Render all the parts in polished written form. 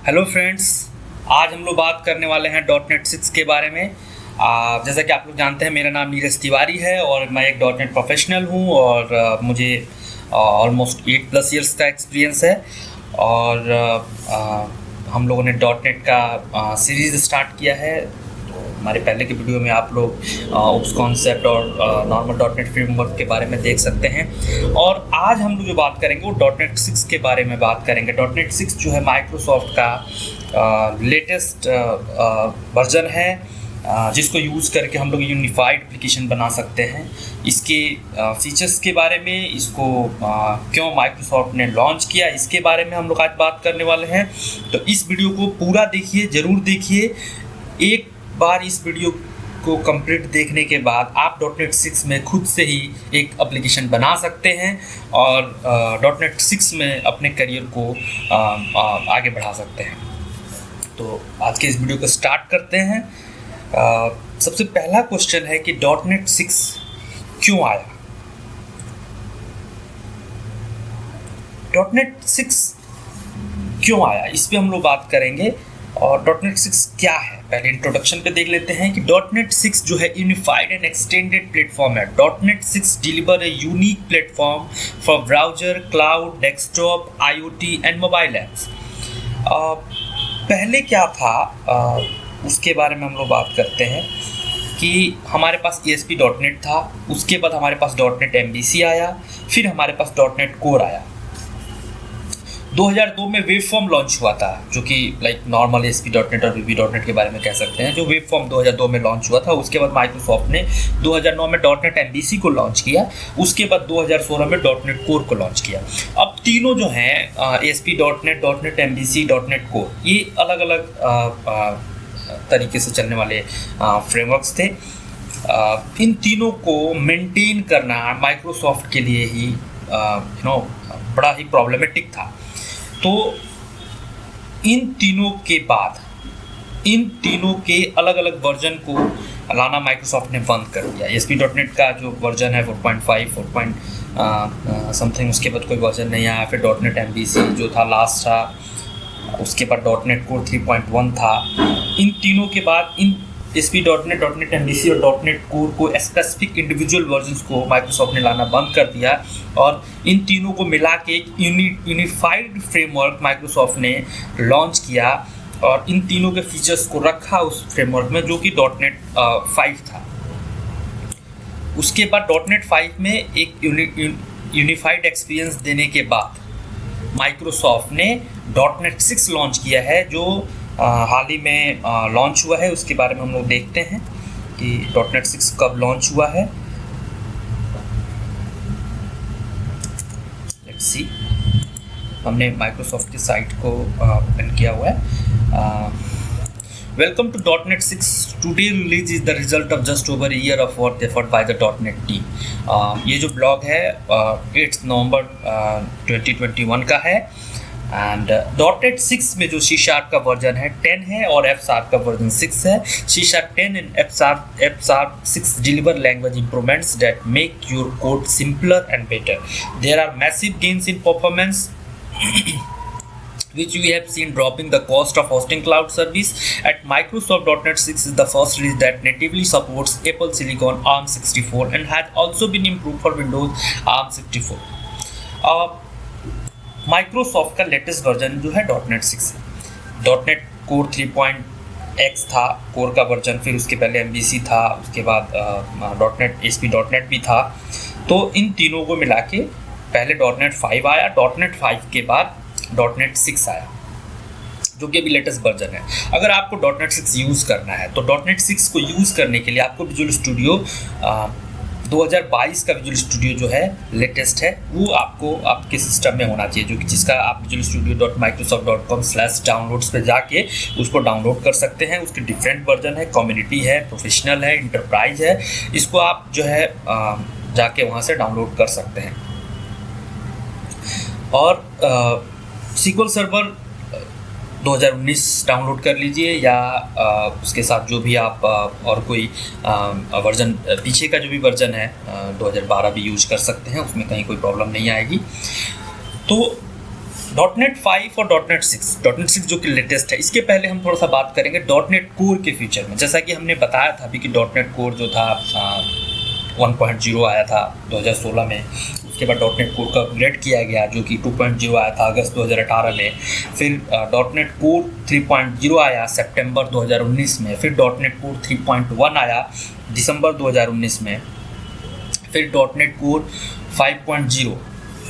Hello friends, आज हम लोग बात करने वाले हैं डॉट नेट 6 के बारे में। जैसा कि आप लोग जानते हैं, मेरा नाम नीरज तिवारी है और मैं एक डॉट नेट प्रोफेशनल हूँ और मुझे ऑलमोस्ट 8+ ईयर्स का एक्सपीरियंस है। और हम लोगों ने डॉट नेट का सीरीज़ स्टार्ट किया है। तो हमारे पहले के वीडियो में आप लोग ओप्स कॉन्सेप्ट और नॉर्मल डॉट नेट फ्रेमवर्क के बारे में देख सकते हैं। और आज हम लोग जो बात करेंगे वो डॉट नेट 6 के बारे में बात करेंगे। डॉट नेट 6 जो है माइक्रोसॉफ्ट का लेटेस्ट वर्जन है, जिसको यूज़ करके हम लोग यूनिफाइड एप्लीकेशन बना सकते हैं। इसके फीचर्स के बारे में, इसको क्यों माइक्रोसॉफ्ट ने लॉन्च किया, इसके बारे में हम लोग आज बात करने वाले हैं। तो इस वीडियो को पूरा देखिए, ज़रूर देखिए। एक बार इस वीडियो को कंप्लीट देखने के बाद आप डॉट नेट 6 में खुद से ही एक एप्लीकेशन बना सकते हैं और डॉट नेट 6 में अपने करियर को आगे बढ़ा सकते हैं। तो आज के इस वीडियो को स्टार्ट करते हैं। सबसे पहला क्वेश्चन है कि डॉट नेट 6 क्यों आया। डॉट नेट 6 क्यों आया, इस पे हम लोग बात करेंगे। और डॉट नेट 6 क्या है, पहले इंट्रोडक्शन पे देख लेते हैं कि डॉट नेट 6 जो है यूनिफाइड एंड एक्सटेंडेड प्लेटफॉर्म है। Dot net 6 deliver a unique platform for browser, cloud, desktop, IoT and mobile apps. पहले क्या था, उसके बारे में हम लोग बात करते हैं कि हमारे पास ASP.NET था, उसके बाद हमारे पास .NET MVC आया, फिर हमारे पास .NET Core आया। 2002 में वेब फॉर्म लॉन्च हुआ था, जो कि लाइक नॉर्मल ASP.NET और VB.NET के बारे में कह सकते हैं। जो वेब फॉर्म 2002 में लॉन्च हुआ था, उसके बाद माइक्रोसॉफ्ट ने 2009 में .NET MVC को लॉन्च किया, उसके बाद 2016 में .NET Core को लॉन्च किया। अब तीनों जो हैं ASP.NET, .NET MVC, .NET Core, ये अलग अलग तरीके से चलने वाले फ्रेमवर्क्स थे। इन तीनों को मेंटेन करना माइक्रोसॉफ्ट के लिए ही बड़ा ही प्रॉब्लमेटिक था। तो इन तीनों के बाद इन तीनों के अलग अलग वर्जन को लाना माइक्रोसॉफ्ट ने बंद कर दिया। ASP.NET का जो वर्जन है 4.5, 4. समथिंग, उसके बाद कोई वर्जन नहीं आया। फिर .NET MVC जो था लास्ट था, उसके बाद .NET Core 3.1 था। इन तीनों के बाद इन ASP.NET, .NET MVC और .NET Core को स्पेसिफिक इंडिविजुअल वर्जन्स को माइक्रोसॉफ्ट ने लाना बंद कर दिया और इन तीनों को मिला के एक यूनिफाइड फ्रेमवर्क माइक्रोसॉफ्ट ने लॉन्च किया और इन तीनों के फीचर्स को रखा उस फ्रेमवर्क में, जो कि .NET 5 था। उसके बाद .NET 5 में एक यूनिफाइड एक्सपीरियंस देने के बाद माइक्रोसॉफ्ट ने .NET 6 लॉन्च किया है, जो हाल ही में लॉन्च हुआ है। उसके बारे में हम लोग देखते हैं कि .NET 6 कब लॉन्च हुआ है। लेट्स सी, हमने माइक्रोसॉफ्ट की साइट को ओपन किया हुआ है। Welcome to .NET 6 today release is the result of just over a year of work effort by the .NET team। ये जो ब्लॉग है 8 नवंबर 2021 का है। एंड .NET 6 में जो C# का वर्जन है 10 है और F# का वर्जन 6 है। C# 10 and F# 6 deliver language improvements that make your code simpler and better. There are massive gains in performance which we have seen dropping the cost of hosting cloud service. At Microsoft, .NET 6 is the first release that natively supports Apple Silicon ARM64 and has also been improved for Windows ARM64. Microsoft का latest version जो है .NET 6 है। .NET Core 3.x था core का version, फिर उसके पहले MVC था, उसके बाद .NET ASP.NET भी था। तो इन तीनों को मिला के पहले .NET 5 आया, .NET 5 के बाद .NET 6 आया, जो कि अभी लेटेस्ट वर्जन है। अगर आपको .NET 6 यूज़ करना है तो .NET 6 को यूज़ करने के लिए आपको विजुअल स्टूडियो 2022 का विजुअल स्टूडियो जो है लेटेस्ट है, वो आपको आपके सिस्टम में होना चाहिए, जो कि जिसका आप visualstudio.microsoft.com/downloads पे जाके उसको डाउनलोड कर सकते हैं। उसके डिफरेंट वर्जन है, कम्युनिटी है, प्रोफेशनल है, इंटरप्राइज है। इसको आप जो है जाके वहाँ से डाउनलोड कर सकते हैं। और SQL सर्वर 2019 डाउनलोड कर लीजिए या उसके साथ जो भी आप और कोई वर्जन पीछे का जो भी वर्जन है 2012 भी यूज कर सकते हैं, उसमें कहीं कोई प्रॉब्लम नहीं आएगी। तो डॉटनेट 5 और डॉटनेट 6 जो कि लेटेस्ट है, इसके पहले हम थोड़ा सा बात करेंगे डॉटनेट कोर के फ्यूचर में। जैसा कि हमने बताया था अभी कि डॉटनेट कोर जो था 1.0 आया था 2016 में, उसके बाद डॉटनेट कोर का अपग्रेड किया गया जो कि 2.0 आया था अगस्त 2018 में, फिर डॉटनेट कोर 3.0 आया सितंबर 2019 में, फिर डॉटनेट कोर 3.1 आया दिसंबर 2019 में, फिर डॉटनेट कोर 5.0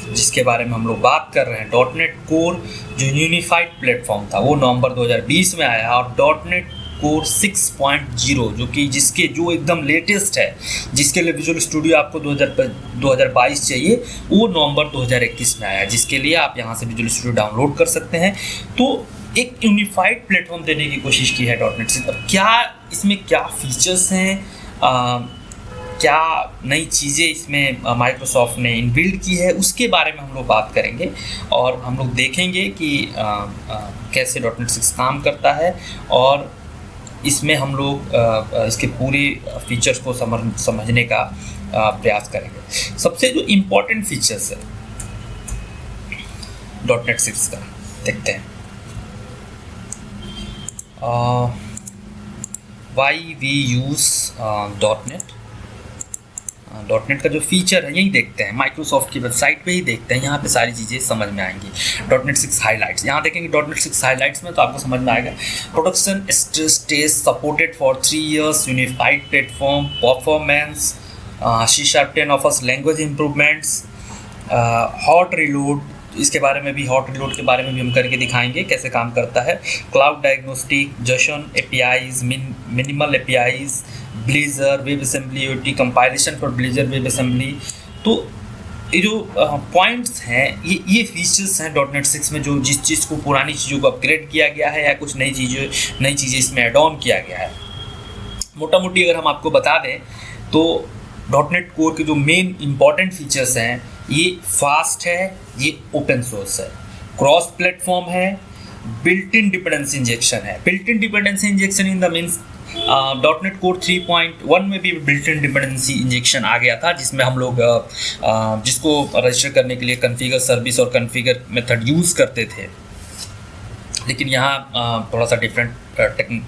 जिसके बारे में हम लोग बात कर रहे हैं। डॉटनेट कोर जो यूनिफाइड प्लेटफॉर्म था वो नवंबर 2020 में आया, और डॉटनेट कोर 6.0 जो एकदम लेटेस्ट है, जिसके लिए विजुअल स्टूडियो आपको 2022 चाहिए, वो नवंबर 2021 में आया, जिसके लिए आप यहाँ से विजुअल स्टूडियो डाउनलोड कर सकते हैं। तो एक यूनिफाइड प्लेटफॉर्म देने की कोशिश की है डॉटनेट 6। अब क्या इसमें क्या फीचर्स हैं, क्या नई चीज़ें इसमें माइक्रोसॉफ्ट ने इनबिल्ड की है, उसके बारे में हम लोग बात करेंगे, और हम लोग देखेंगे कि कैसे डॉटनेट 6 काम करता है, और इसमें हम लोग इसके पूरे फीचर्स को समझने का प्रयास करेंगे। सबसे जो इम्पोर्टेंट फीचर्स है डॉटनेट 6 का देखते हैं। वाई वी यूज़ डॉटनेट का जो फीचर है यही देखते हैं, माइक्रोसॉफ्ट की वेबसाइट पे ही देखते हैं, यहाँ पे सारी चीज़ें समझ में आएंगी। डॉटनेट 6 हाइलाइट्स, यहाँ देखेंगे डॉटनेट 6 हाइलाइट्स में तो आपको समझ में आएगा। Production stage supported for 3 years, unified platform, performance, C#10 offers language improvements, hot reload, इसके बारे में भी, हॉट रिलोड के बारे में भी हम करके दिखाएंगे कैसे काम करता है। Cloud diagnostic, Jashan APIs, minimal APIs, blazer web assembly, OT compilation for blazer web assembly. तो ये जो पॉइंट्स हैं, ये फीचर्स हैं डॉटनेट 6 में, जो जिस चीज़ को, पुरानी चीज़ों को अपग्रेड किया गया है या कुछ नई चीज़ें इसमें एड ऑन किया गया है। मोटा मोटी अगर हम आपको बता दें तो डॉटनेट कोर के जो मेन इंपॉर्टेंट फीचर्स हैं, ये फास्ट है, ये ओपन सोर्स है, क्रॉस प्लेटफॉर्म है, बिल्ट इन डिपेंडेंसी इंजेक्शन है। Built in dependency injection in the means dot net core 3.1 में भी बिल्ट इन डिपेंडेंसी इंजेक्शन आ गया था, जिसमें हम लोग जिसको रजिस्टर करने के लिए कॉन्फ़िगर सर्विस और कॉन्फ़िगर मेथड यूज़ करते थे, लेकिन यहाँ थोड़ा सा डिफरेंट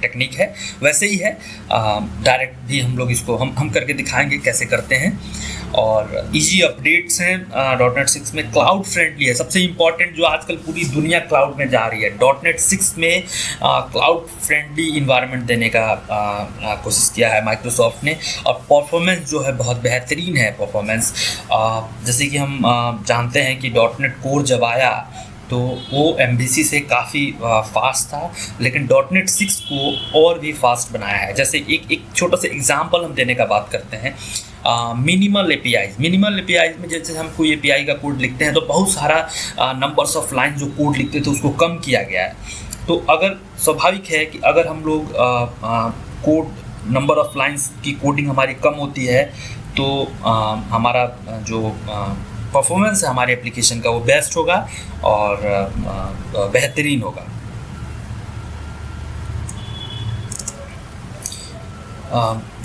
टेक्निक है। वैसे ही है, डायरेक्ट भी हम लोग इसको हम करके दिखाएंगे कैसे करते हैं। और इजी अपडेट्स हैं डॉटनेट 6 में, क्लाउड फ्रेंडली है। सबसे इम्पॉर्टेंट जो आजकल पूरी दुनिया क्लाउड में जा रही है, डॉटनेट 6 में क्लाउड फ्रेंडली इन्वायरमेंट देने का कोशिश किया है माइक्रोसॉफ्ट ने। और परफॉर्मेंस जो है बहुत बेहतरीन है परफॉर्मेंस। जैसे कि हम जानते हैं कि डॉटनेट कोर जब आया तो वो MVC से काफ़ी फास्ट था, लेकिन डॉटनेट 6 को और भी फास्ट बनाया है। जैसे एक छोटा सा एग्जांपल हम देने का बात करते हैं, मिनिमल एपीआईज में जैसे हम कोई एपीआई का कोड लिखते हैं तो बहुत सारा नंबर्स ऑफ लाइन जो कोड लिखते थे उसको कम किया गया है। तो अगर स्वाभाविक है कि अगर हम लोग कोड नंबर ऑफ लाइंस की कोडिंग हमारी कम होती है तो हमारा जो परफॉर्मेंस है हमारे एप्लीकेशन का वो बेस्ट होगा और बेहतरीन होगा।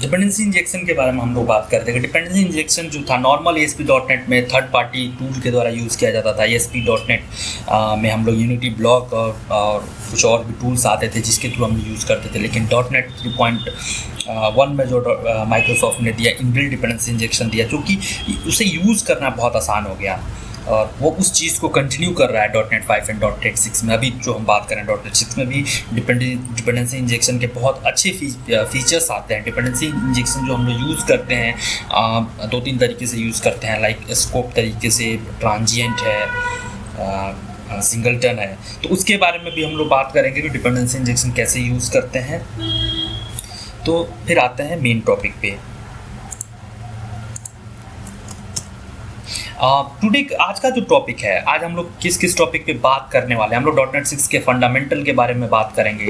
डिपेंडेंसी इंजेक्शन के बारे में हम लोग बात करते हैं। डिपेंडेंसी इंजेक्शन जो था नॉर्मल ASP.NET में थर्ड पार्टी टूल के द्वारा यूज़ किया जाता था। ASP.NET में हम लोग यूनिटी ब्लॉक और कुछ और भी टूल्स आते थे जिसके थ्रू हम यूज़ करते थे, लेकिन डॉटनेट 3.1 में जो माइक्रोसॉफ्ट ने दिया इनबिल्ट डिपेंडेंसी इंजेक्शन दिया, जो कि उसे यूज़ करना बहुत आसान हो गया और वो उस चीज़ को कंटिन्यू कर रहा है डॉटनेट 5 एंड डॉटनेट 6 में। अभी जो हम बात करें डॉटनेट 6 में भी डिपेंडेंसी इंजेक्शन के बहुत अच्छे फीचर्स आते हैं। डिपेंडेंसी इंजेक्शन जो हम लोग यूज़ करते हैं 2-3 तरीके से यूज़ करते हैं, लाइक स्कोप तरीके से, ट्रांजिएंट है, सिंगलटन है। तो उसके बारे में भी हम लोग बात करेंगे कि डिपेंडेंसी इंजेक्शन कैसे यूज़ करते हैं। तो फिर आते हैं मेन टॉपिक पे। टुडे आज का जो टॉपिक है, आज हम लोग किस टॉपिक पे बात करने वाले हैं। हम लोग डॉटनेट 6 के फंडामेंटल के बारे में बात करेंगे।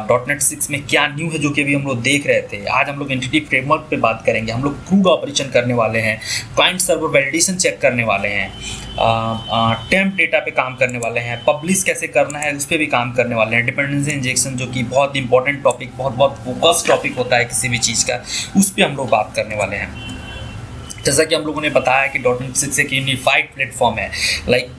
डॉटनेट 6 में क्या न्यू है जो कि अभी हम लोग देख रहे थे। आज हम लोग एंटिटी फ्रेमवर्क पे बात करेंगे। हम लोग क्रूड ऑपरेशन करने वाले हैं, क्लाइंट सर्वर वैलिडेशन चेक करने वाले हैं, टेम्प डेटा पे काम करने वाले हैं, पब्लिश कैसे करना है उस पर भी काम करने वाले हैं। डिपेंडेंसी इंजेक्शन जो कि बहुत इंपॉर्टेंट टॉपिक, बहुत फोकस टॉपिक होता है किसी भी चीज़ का, उस पर हम लोग बात करने वाले हैं। जैसा कि हम लोगों ने बताया कि डॉटनेट 6 एक यूनिफाइड प्लेटफॉर्म है, लाइक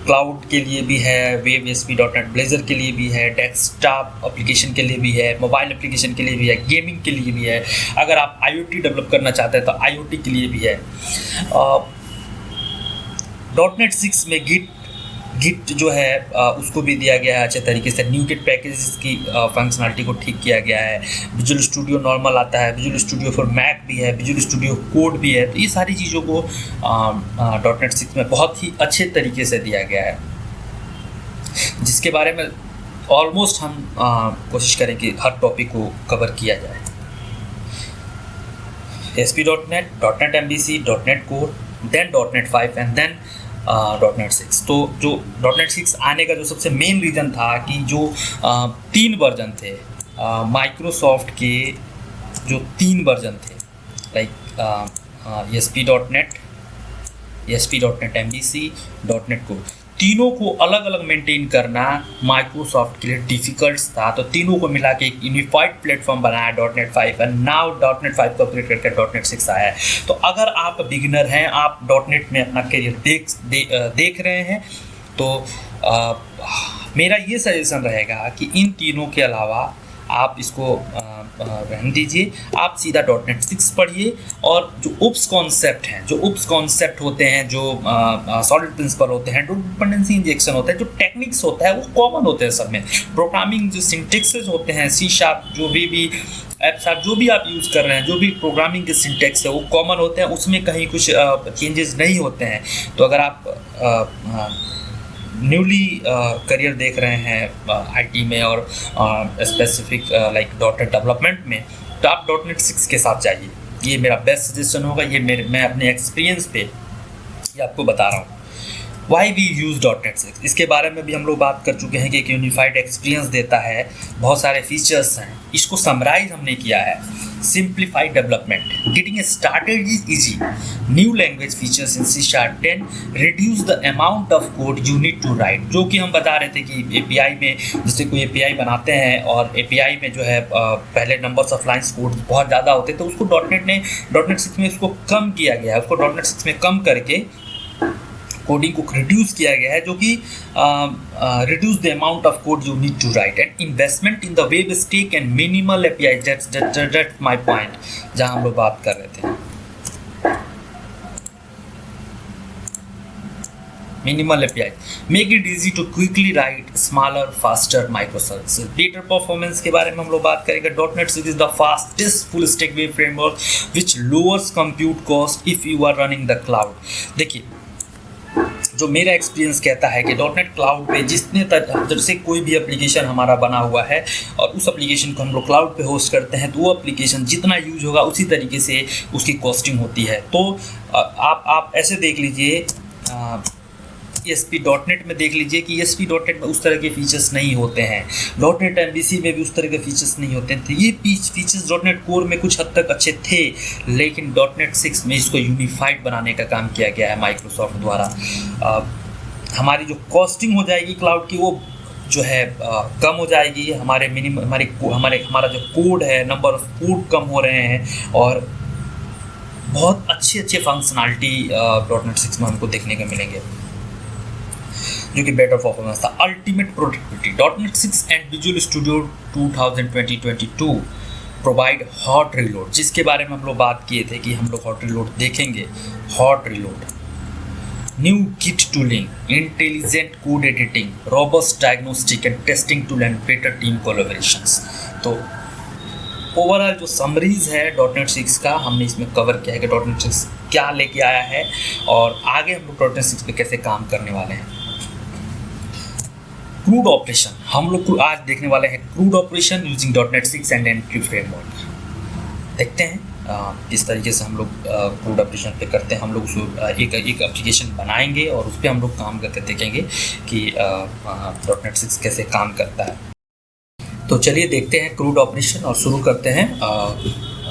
क्लाउड के लिए भी है, वेब ASP.NET ब्लेजर के लिए भी है, डेस्कटॉप एप्लीकेशन के लिए भी है, मोबाइल एप्लीकेशन के लिए भी है, गेमिंग के लिए भी है। अगर आप IoT डेवलप करना चाहते हैं तो IoT के लिए भी है। .NET 6 में गिट जो है उसको भी दिया गया है अच्छे तरीके से। न्यूगिट पैकेजेस की फंक्शनलिटी को ठीक किया गया है। विजुअल स्टूडियो नॉर्मल आता है, विजुअल स्टूडियो फॉर मैक भी है, विजुअल स्टूडियो कोड भी है। तो ये सारी चीज़ों को .NET 6 में बहुत ही अच्छे तरीके से दिया गया है, जिसके बारे में ऑलमोस्ट हम कोशिश करें कि हर टॉपिक को कवर किया जाए। ASP.NET, .NET MVC, .NET Core, then .NET 5 and then .NET 6। तो जो .NET 6 आने का जो सबसे मेन रीज़न था कि जो 3 वर्जन थे माइक्रोसॉफ्ट के, जो 3 वर्जन थे like ASP.NET, ASP.NET MVC, .NET Core, तीनों को अलग अलग मेंटेन करना माइक्रोसॉफ्ट के लिए डिफ़िकल्ट था। तो तीनों को मिला के एक यूनिफाइड प्लेटफॉर्म बनाया .NET 5 एंड नाउ .NET 5 को अपग्रेड करके .NET 6 आया है। तो अगर आप बिगिनर हैं, आप .NET में अपना करियर देख रहे हैं, तो मेरा ये सजेशन रहेगा कि इन तीनों के अलावा आप इसको रहने दीजिए, आप सीधा .NET 6 पढ़िए। और जो उप्स कॉन्सेप्ट हैं, जो उप्स कॉन्सेप्ट होते हैं, जो सॉलिड प्रिंसिपल होते हैं, जो डिपेंडेंसी इंजेक्शन होता है, जो टेक्निक्स होता है, वो कॉमन होते हैं सब में। प्रोग्रामिंग जो सिंटेक्सेस होते हैं, C#, जो भी एप्स आप जो भी आप यूज़ कर रहे हैं, जो भी प्रोग्रामिंग के सिंटेक्स है, वो कॉमन होते हैं, उसमें कहीं कुछ चेंजेस नहीं होते हैं। तो अगर आप न्यूली करियर देख रहे हैं IT में और स्पेसिफिक लाइक .NEट डेवलपमेंट में, तो आप .NET 6 के साथ जाइए। ये मेरा बेस्ट सजेशन होगा। ये मैं अपने एक्सपीरियंस पे ये आपको बता रहा हूँ। वाई वी यूज़ .NET 6, इसके बारे में भी हम लोग बात कर चुके हैं कि एक यूनिफाइड एक्सपीरियंस देता है, बहुत सारे फीचर्स हैं। इसको समराइज हमने किया है। Simplified development, getting started is easy, new language features in C#10, reduce the amount of code you need to write. जो कि हम बता रहे थे कि API में, जैसे कोई API बनाते हैं और API में जो है पहले नंबर्स ऑफ लाइन्स कोड बहुत ज़्यादा होते, तो उसको .NET 6 में उसको कम किया गया है। उसको .NET 6 में कम करके कोडिंग को रिड्यूस किया गया है, जो कि reduce the amount of code you need to write and investment in the web stack and minimal API। That's my point, जहां हम लोग बात कर रहे थे। Minimal API, make it easy to quickly write smaller faster microservices. Better performance के बारे में हम लोग बात करेंगे। .NET 6 is the fastest full stack web framework which lowers compute cost if you are running the cloud. देखिए, जो मेरा एक्सपीरियंस कहता है कि .NET क्लाउड पे जब से कोई भी एप्लीकेशन हमारा बना हुआ है और उस एप्लीकेशन को हम लोग क्लाउड पे होस्ट करते हैं, तो वो एप्लीकेशन जितना यूज होगा उसी तरीके से उसकी कॉस्टिंग होती है। तो आप ऐसे देख लीजिए, ASP.NET में देख लीजिए कि ASP.NET में उस तरह के फीचर्स नहीं होते हैं। .NET MVC में भी उस तरह के फीचर्स नहीं होते थे। ये फीचर्स .NET Core में कुछ हद तक अच्छे थे, लेकिन .NET 6 में इसको यूनिफाइड बनाने का काम किया गया है माइक्रोसॉफ्ट द्वारा। हमारी जो कॉस्टिंग हो जाएगी क्लाउड की, वो जो है कम हो जाएगी। हमारा जो कोड है, नंबर ऑफ कोड कम हो रहे हैं और बहुत अच्छे फंक्शनलिटी .NET 6 में हमको देखने को मिलेंगे, जो कि बेटर परफॉर्मेंस था। Ultimate productivity, .NET 6 and visual studio 2022 provide hot reload, जिसके बारे में हम लोग बात किए थे कि हम लोग हॉट रीलोड देखेंगे। Hot reload, new Git tooling, intelligent code editing, robust diagnostic and testing tool and better team collaborations. तो ओवरऑल जो समरीज है .NET 6 का, हमने इसमें कवर किया है कि .NET 6 क्या लेके आया है और आगे हम लोग .NET 6 पे कैसे काम करने वाले हैं। क्रूड ऑपरेशन, हम लोग आज देखने वाले हैं crude operation using .NET 6 and entry framework. देखते हैं किस तरीके से हम लोग क्रूड ऑपरेशन पे करते हैं। हम लोग उसको एक एप्लीकेशन बनाएंगे और उस पर हम लोग काम करके देखेंगे कि .NET 6 कैसे काम करता है। तो चलिए देखते हैं क्रूड ऑपरेशन और शुरू करते हैं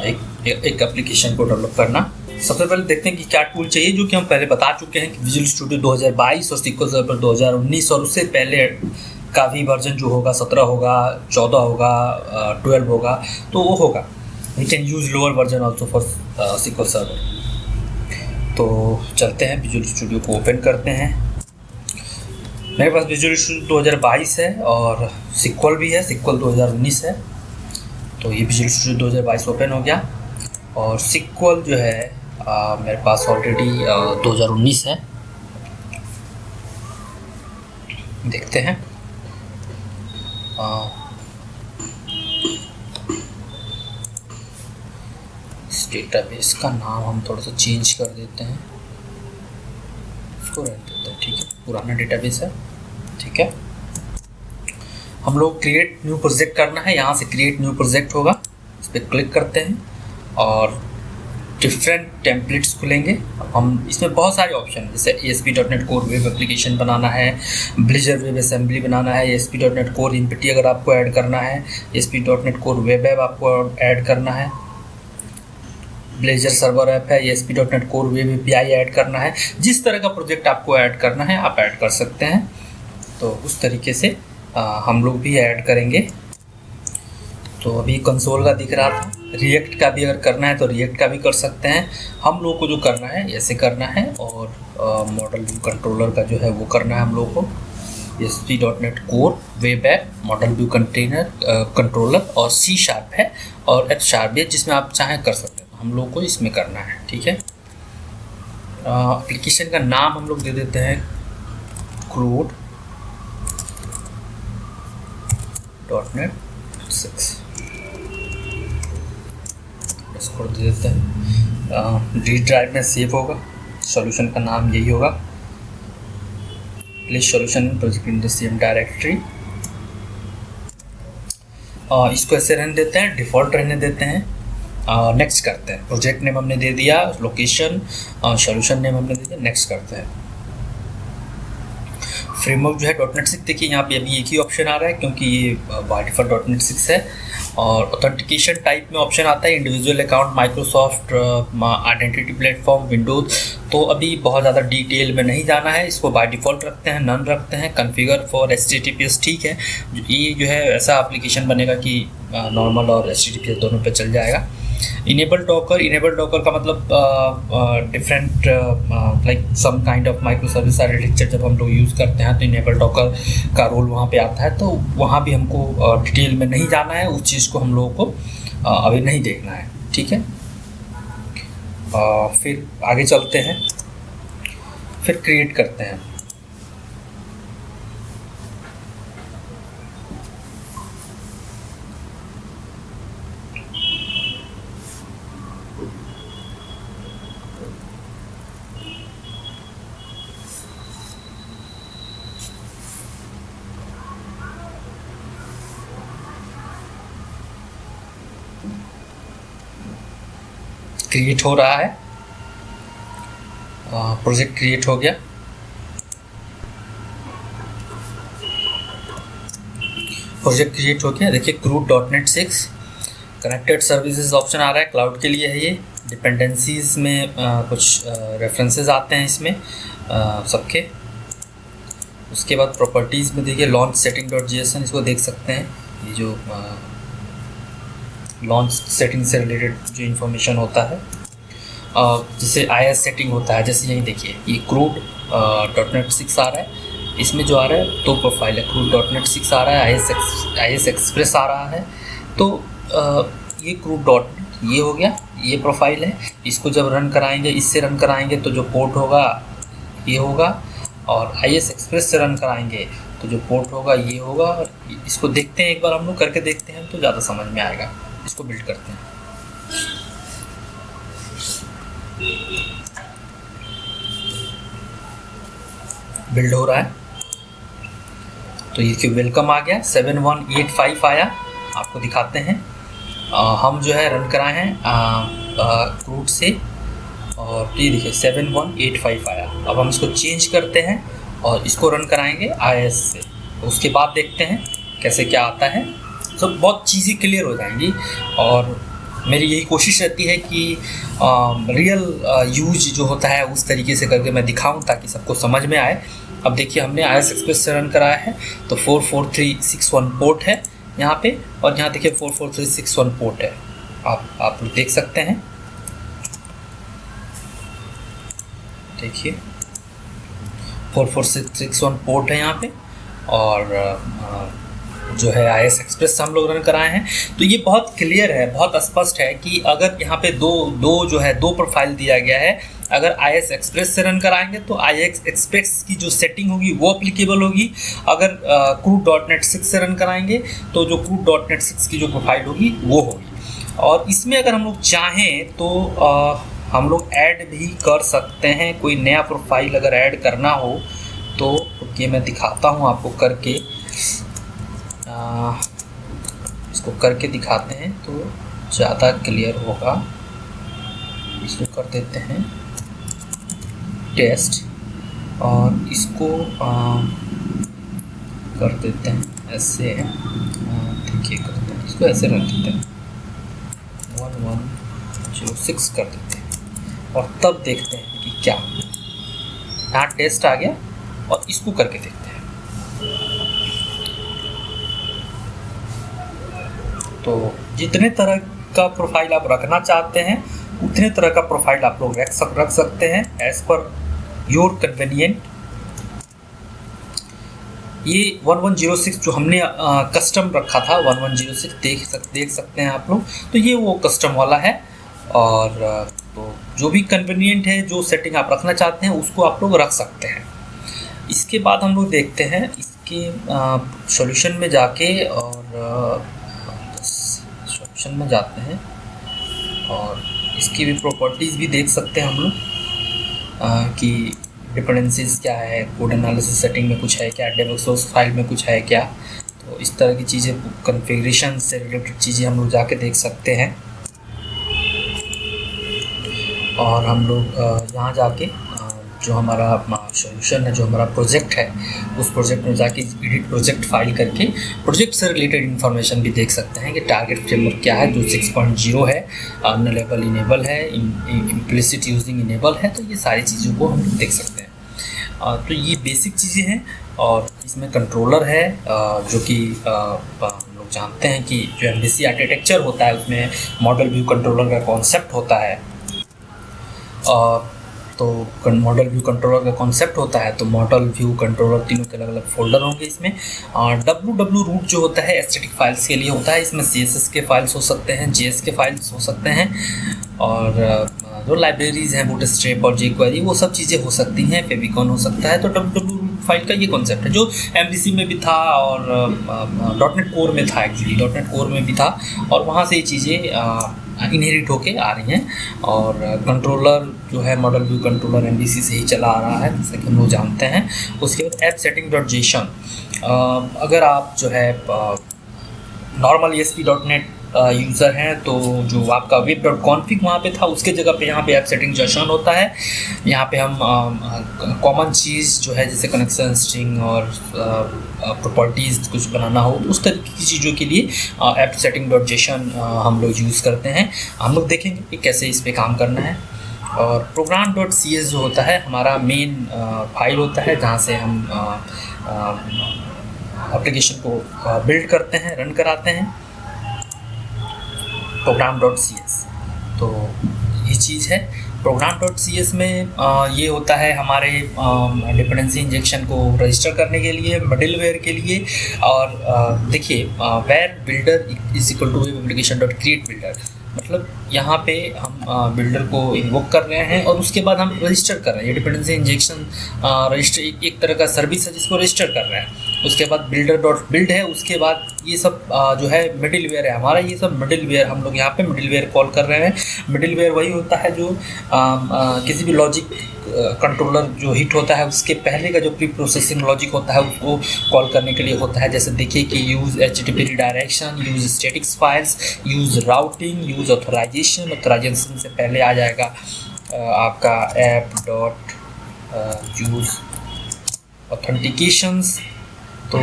एक एप्लीकेशन को डेवलप करना। सबसे पहले देखते हैं कि क्या टूल चाहिए, जो कि हम पहले बता चुके हैं कि विजुअल स्टूडियो 2022 और SQL सर्वर 2019 और उससे पहले का भी वर्जन जो होगा 17 होगा, 14 होगा, 12 होगा, तो वो होगा। We can use lower version also for SQL server. तो चलते हैं, विजुअल स्टूडियो को ओपन करते हैं। मेरे पास विजुअल स्टूडियो 2022 है और सिक्वल भी है, सिक्वल 2019 है। तो ये विजुअल स्टूडियो 2022 ओपन हो गया और सिक्वल जो है मेरे पास ऑलरेडी 2019 है। देखते हैं। इस डेटाबेस का नाम हम थोड़ा सा चेंज कर देते हैं, इसको रख देते हैं। ठीक है, पुराना डेटाबेस है। ठीक है, हम लोग क्रिएट न्यू प्रोजेक्ट करना है। यहाँ से क्रिएट न्यू प्रोजेक्ट होगा, इस पर क्लिक करते हैं और डिफरेंट टेम्पलेट्स खुलेंगे। हम इसमें बहुत सारे ऑप्शन हैं, जैसे ASP.NET Core वेब एप्लीकेशन बनाना है, ब्लेजर वेब असेंबली बनाना है, ASP.NET Core Entity अगर आपको ऐड करना है, ASP.NET Core वेब ऐप आपको ऐड करना है, ब्लेजर सर्वर ऐप है, ASP.NET Core web API add करना है। जिस तरह का प्रोजेक्ट आपको ऐड करना है आप ऐड कर सकते हैं। तो उस तरीके से हम लोग भी ऐड करेंगे। तो अभी कंसोल का दिख रहा था, रिएक्ट का भी अगर करना है तो रिएक्ट का भी कर सकते हैं। हम लोग को जो करना है ऐसे करना है। और मॉडल व्यू कंट्रोलर का जो है वो करना है हम लोग को, ASP.NET Core web app, model view controller और C# है और H# है, जिसमें आप चाहें कर सकते हैं। हम लोग को इसमें करना है। ठीक है, एप्लीकेशन का नाम हम लोग दे देते हैं CRUD.NET 6, इसको दे देते हैं। डी ड्राइव में सेव होगा, सॉल्यूशन का नाम यही होगा, place solution project in the same directory. इसको ऐसे रहने देते हैं, डिफ़ॉल्ट रहने देते हैं। नेक्स्ट करते हैं। प्रोजेक्ट नेम हमने दे दिया, लोकेशन, सॉल्यूशन नेम हमने दे दिया, नेक्स्ट करते हैं। फ्रेमवर्क जो है .NET 6, देखिए यहाँ पे अभी एक ही ऑप्शन आ रहा है क्योंकि ये बाय डिफ़ॉल्ट .NET 6 है। और ऑथेंटिकेशन टाइप में ऑप्शन आता है individual account, Microsoft identity platform, Windows. तो अभी बहुत ज़्यादा डिटेल में नहीं जाना है, इसको बाय डिफ़ॉल्ट रखते हैं, नन रखते हैं। कॉन्फ़िगर फॉर HTTPS, ठीक है, ये जो है ऐसा एप्लीकेशन बनेगा कि नॉर्मल और HTTPS दोनों पे चल जाएगा। इनेबल डॉकर का मतलब different like some kind of micro service architecture जब हम लोग यूज़ करते हैं तो इनेबल डॉकर का रोल वहाँ पे आता है। तो वहाँ भी हमको डिटेल में नहीं जाना है, उस चीज़ को हम लोगों को अभी नहीं देखना है। ठीक है, फिर आगे चलते हैं, फिर क्रिएट करते हैं। क्रिएट हो रहा है, प्रोजेक्ट क्रिएट हो गया। प्रोजेक्ट क्रिएट हो गया। देखिए CRUD.NET 6 कनेक्टेड सर्विसेज ऑप्शन आ रहा है, क्लाउड के लिए है ये। डिपेंडेंसीज में कुछ रेफरेंसेस आते हैं इसमें सबके। उसके बाद प्रॉपर्टीज़ में देखिए लॉन्च सेटिंग.json, इसको देख सकते हैं। ये जो लॉन्च सेटिंग से रिलेटेड जो इन्फॉर्मेशन होता है, जैसे IIS सेटिंग होता है, जैसे यही देखिए ये CRUD.NET 6 आ रहा है। इसमें जो आ रहा है दो प्रोफाइल है, CRUD.NET 6 आ रहा है, IIS एक्सप्रेस आ रहा है। तो ये CRUD.NET ये हो गया, ये प्रोफाइल है। इसको जब रन कराएंगे, इससे रन कराएंगे तो जो पोर्ट होगा ये होगा, और IIS एक्सप्रेस से रन कराएंगे तो जो पोर्ट होगा ये होगा। और इसको देखते हैं, एक बार हम लोग करके देखते हैं तो ज़्यादा समझ में आएगा। इसको बिल्ड करते हैं। बिल्ड हो रहा है तो ये वेलकम आ गया, 7185 आया, आपको दिखाते हैं। हम जो है रन कराए हैं CRUD से, और ये देखिए 7185 आया। अब हम इसको चेंज करते हैं और इसको रन कराएंगे IIS से। तो उसके बाद देखते हैं कैसे क्या आता है। तो बहुत चीज़ें क्लियर हो जाएंगी, और मेरी यही कोशिश रहती है कि रियल यूज जो होता है उस तरीके से करके मैं दिखाऊं ताकि सबको समझ में आए। अब देखिए हमने IIS एक्सप्रेस से रन कराया है तो 44361 पोर्ट है यहाँ पे, और यहाँ देखिए 44361 पोर्ट है, आप लोग देख सकते हैं। देखिए 4461 पोर्ट है यहाँ पे, और जो है IIS एक्सप्रेस से हम लोग रन कराए हैं। तो ये बहुत क्लियर है, बहुत स्पष्ट है कि अगर यहाँ पे दो प्रोफाइल दिया गया है, अगर IIS एक्सप्रेस से रन कराएंगे तो IIS एक्सप्रेस की जो सेटिंग होगी वो अप्लीकेबल होगी, अगर CRUD.NET 6 से रन कराएंगे तो जो CRUD.NET 6 की जो प्रोफाइल होगी वो होगी। और इसमें अगर हम लोग चाहें तो हम लोग ऐड भी कर सकते हैं, कोई नया प्रोफाइल अगर ऐड करना हो तो ये मैं दिखाता हूँ आपको करके, इसको करके दिखाते हैं तो ज़्यादा क्लियर होगा। इसको कर देते हैं टेस्ट, और इसको कर देते हैं ऐसे, देखिए करते हैं इसको ऐसे रख देते हैं 1106 कर देते हैं, और तब देखते हैं कि क्या यहाँ टेस्ट आ गया, और इसको करके देखते हैं। तो जितने तरह का प्रोफाइल आप रखना चाहते हैं उतने तरह का प्रोफाइल आप लोग रख सकते हैं एज पर योर कन्वीनियंट। ये 1106 जो हमने कस्टम रखा था 1106 देख सकते हैं आप लोग, तो ये वो कस्टम वाला है। और तो जो भी कन्वीनियंट है, जो सेटिंग आप रखना चाहते हैं उसको आप लोग रख सकते हैं। इसके बाद हम लोग देखते हैं इसके सॉल्यूशन में जाके, और सॉल्यूशन में जाते हैं और इसकी भी प्रॉपर्टीज़ भी देख सकते हैं हम लोग कि डिपेंडेंसीज क्या है, कोड एनालिसिस सेटिंग में कुछ है क्या, डेवलप सोर्स फाइल में कुछ है क्या। तो इस तरह की चीज़ें, कॉन्फ़िगरेशन से रिलेटेड चीज़ें हम लोग जाके देख सकते हैं। और हम लोग यहाँ जाके जो हमारा सॉल्यूशन है, जो हमारा प्रोजेक्ट है, उस प्रोजेक्ट में जाके एडिट प्रोजेक्ट फाइल करके प्रोजेक्ट से रिलेटेड इन्फॉर्मेशन भी देख सकते हैं कि टारगेट फ्रेमवर्क क्या है, जो 6.0 है, अनलेबल इनेबल है, इम्प्लिसिट यूजिंग इनेबल है। तो ये सारी चीज़ों को हम लोग देख सकते हैं। तो ये बेसिक चीज़ें हैं। और इसमें कंट्रोलर है, जो कि हम लोग जानते हैं कि जो MVC आर्किटेक्चर होता है उसमें मॉडल व्यू कंट्रोलर का कॉन्सेप्ट होता है। तो मॉडल व्यू कंट्रोलर का कॉन्सेप्ट होता है, तो मॉडल व्यू कंट्रोलर तीनों के अलग अलग फोल्डर होंगे इसमें। WW रूट जो होता है एस्थेटिक फाइल्स के लिए होता है, इसमें CSS के फाइल्स हो सकते हैं, JS के फाइल्स हो सकते हैं, और जो लाइब्रेरीज़ हैं बूटस्ट्रैप और jQuery वो सब चीज़ें हो सकती हैं, फेविकॉन हो सकता है। तो WW रूट फाइल का ये कॉन्सेप्ट है जो MVC में भी था और .NET कोर में था, एक्चुअली .NET कोर में भी था, और वहाँ से ये चीज़ें इनहेरिट होके आ रही हैं। और कंट्रोलर जो है मॉडल व्यू कंट्रोलर MVC से ही चला आ रहा है, जैसे कि हम लोग जानते हैं। उसके बाद ऐप सेटिंग .json, अगर आप जो है नॉर्मल ASP.NET यूज़र हैं तो जो आपका web.config वहाँ पे था उसके जगह पे यहाँ पे ऐप सेटिंग .json होता है। यहाँ पे हम कॉमन चीज़ जो है जैसे कनेक्शन स्ट्रिंग और प्रॉपर्टीज़ कुछ बनाना हो उस तरीके की चीज़ों के लिए ऐप सेटिंग .json हम लोग यूज़ करते हैं। हम लोग देखेंगे कि कैसे इस पर काम करना है। और program.cs जो होता है हमारा मेन फाइल होता है जहाँ से हम एप्लीकेशन को बिल्ड करते हैं, रन कराते हैं, program.cs। तो ये चीज़ है। program.cs में ये होता है हमारे डिपेंडेंसी इंजेक्शन को रजिस्टर करने के लिए, मिडलवेयर के लिए। और देखिए where builder is equal to web application dot create builder, मतलब यहाँ पे हम बिल्डर को इन्वोक कर रहे हैं और उसके बाद हम रजिस्टर कर रहे हैं। ये डिपेंडेंसी इंजेक्शन रजिस्टर एक तरह का सर्विस है जिसको रजिस्टर कर रहे हैं। उसके बाद बिल्डर डॉट बिल्ड है, उसके बाद ये सब जो है मिडिलवेयर है हमारा, ये सब मिडिलवेयर हम लोग यहाँ पे मिडिलवेयर कॉल कर रहे हैं। मिडिलवेयर वही होता है जो किसी भी लॉजिक कंट्रोलर जो हिट होता है उसके पहले का जो प्री प्रोसेसिंग लॉजिक होता है उसको कॉल करने के लिए होता है। जैसे देखिए कि use HTTP redirection, use statics files, use routing, use authorisation. Authorisation से पहले आ जाएगा आपका ऐप डॉट यूज़ ऑथेंटिकेशंस। तो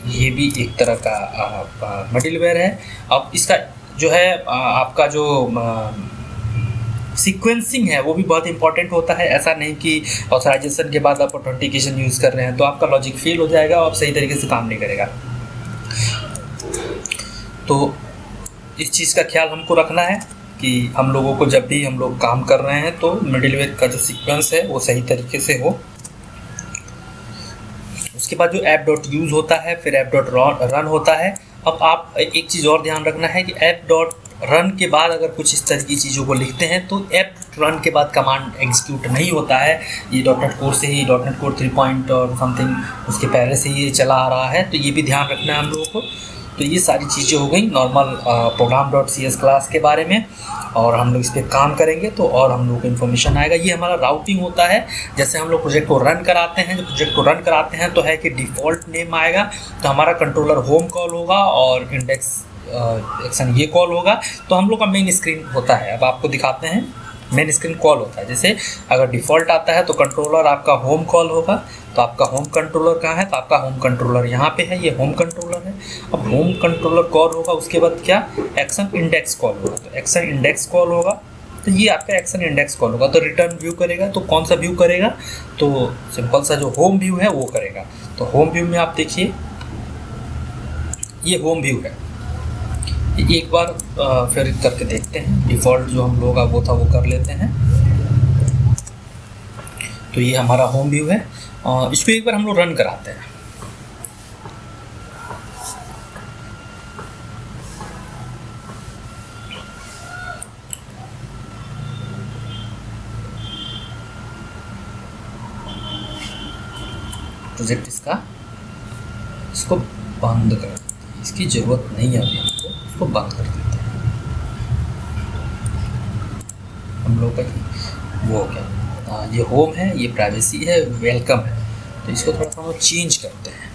ये भी एक तरह का मिडिलवेयर है। अब इसका जो है आपका जो सीक्वेंसिंग है वो भी बहुत इंपॉर्टेंट होता है। ऐसा नहीं कि ऑथराइजेशन के बाद आप ऑथेंटिकेशन यूज़ कर रहे हैं तो आपका लॉजिक फेल हो जाएगा और आप सही तरीके से काम नहीं करेगा। तो इस चीज़ का ख्याल हमको रखना है कि हम लोगों को जब भी हम लोग काम कर रहे हैं तो मिडिलवेयर का जो सीक्वेंस है वो सही तरीके से हो। उसके बाद जो ऐप डॉट यूज़ होता है, फिर ऐप डॉट रन होता है। अब आप एक चीज़ और ध्यान रखना है कि ऐप डॉट रन के बाद अगर कुछ इस तरह की चीज़ों को लिखते हैं तो ऐप रन के बाद कमांड एग्जीक्यूट नहीं होता है। ये .NET कोर से ही .NET कोर 3 पॉइंट और समथिंग उसके पहले से ये चला आ रहा है, तो ये भी ध्यान रखना है हम लोगों को। तो ये सारी चीज़ें हो गई नॉर्मल program.cs क्लास के बारे में, और हम लोग इस पर काम करेंगे तो और हम लोग को इन्फॉर्मेशन आएगा। ये हमारा राउटिंग होता है। जैसे हम लोग प्रोजेक्ट को रन कराते हैं, जब प्रोजेक्ट को रन कराते हैं तो है कि डिफ़ॉल्ट नेम आएगा, तो हमारा कंट्रोलर होम कॉल होगा और इंडेक्स एक्शन ये कॉल होगा। तो हम लोग का मेन स्क्रीन होता है, अब आपको दिखाते हैं। मेन स्क्रीन कॉल होता है, जैसे अगर डिफ़ॉल्ट आता है तो कंट्रोलर आपका होम कॉल होगा। तो आपका होम कंट्रोलर कहाँ है, तो आपका होम कंट्रोलर यहाँ पे है, ये होम कंट्रोलर है। अब होम कंट्रोलर कॉल होगा, उसके बाद क्या एक्शन इंडेक्स कॉल होगा। तो एक्शन इंडेक्स कॉल होगा, तो ये आपका एक्शन इंडेक्स कॉल होगा। तो रिटर्न व्यू करेगा, तो कौन सा व्यू करेगा, तो सिंपल सा जो होम व्यू है वो करेगा। तो होम व्यू में आप देखिए ये होम व्यू है। एक बार फिर करके देखते हैं, डिफ़ॉल्ट जो हम लोग का वो था वो कर लेते हैं। तो ये हमारा होम व्यू है, इसको एक बार हम लोग रन कराते हैं। प्रोजेक्ट इसको बंद कर, इसकी ज़रूरत नहीं है अभी हमको, इसको बंद कर देते हैं। हम लोग का वो हो गया, ये होम है, ये प्राइवेसी है, वेलकम है। तो इसको थोड़ा सा हम चेंज करते हैं,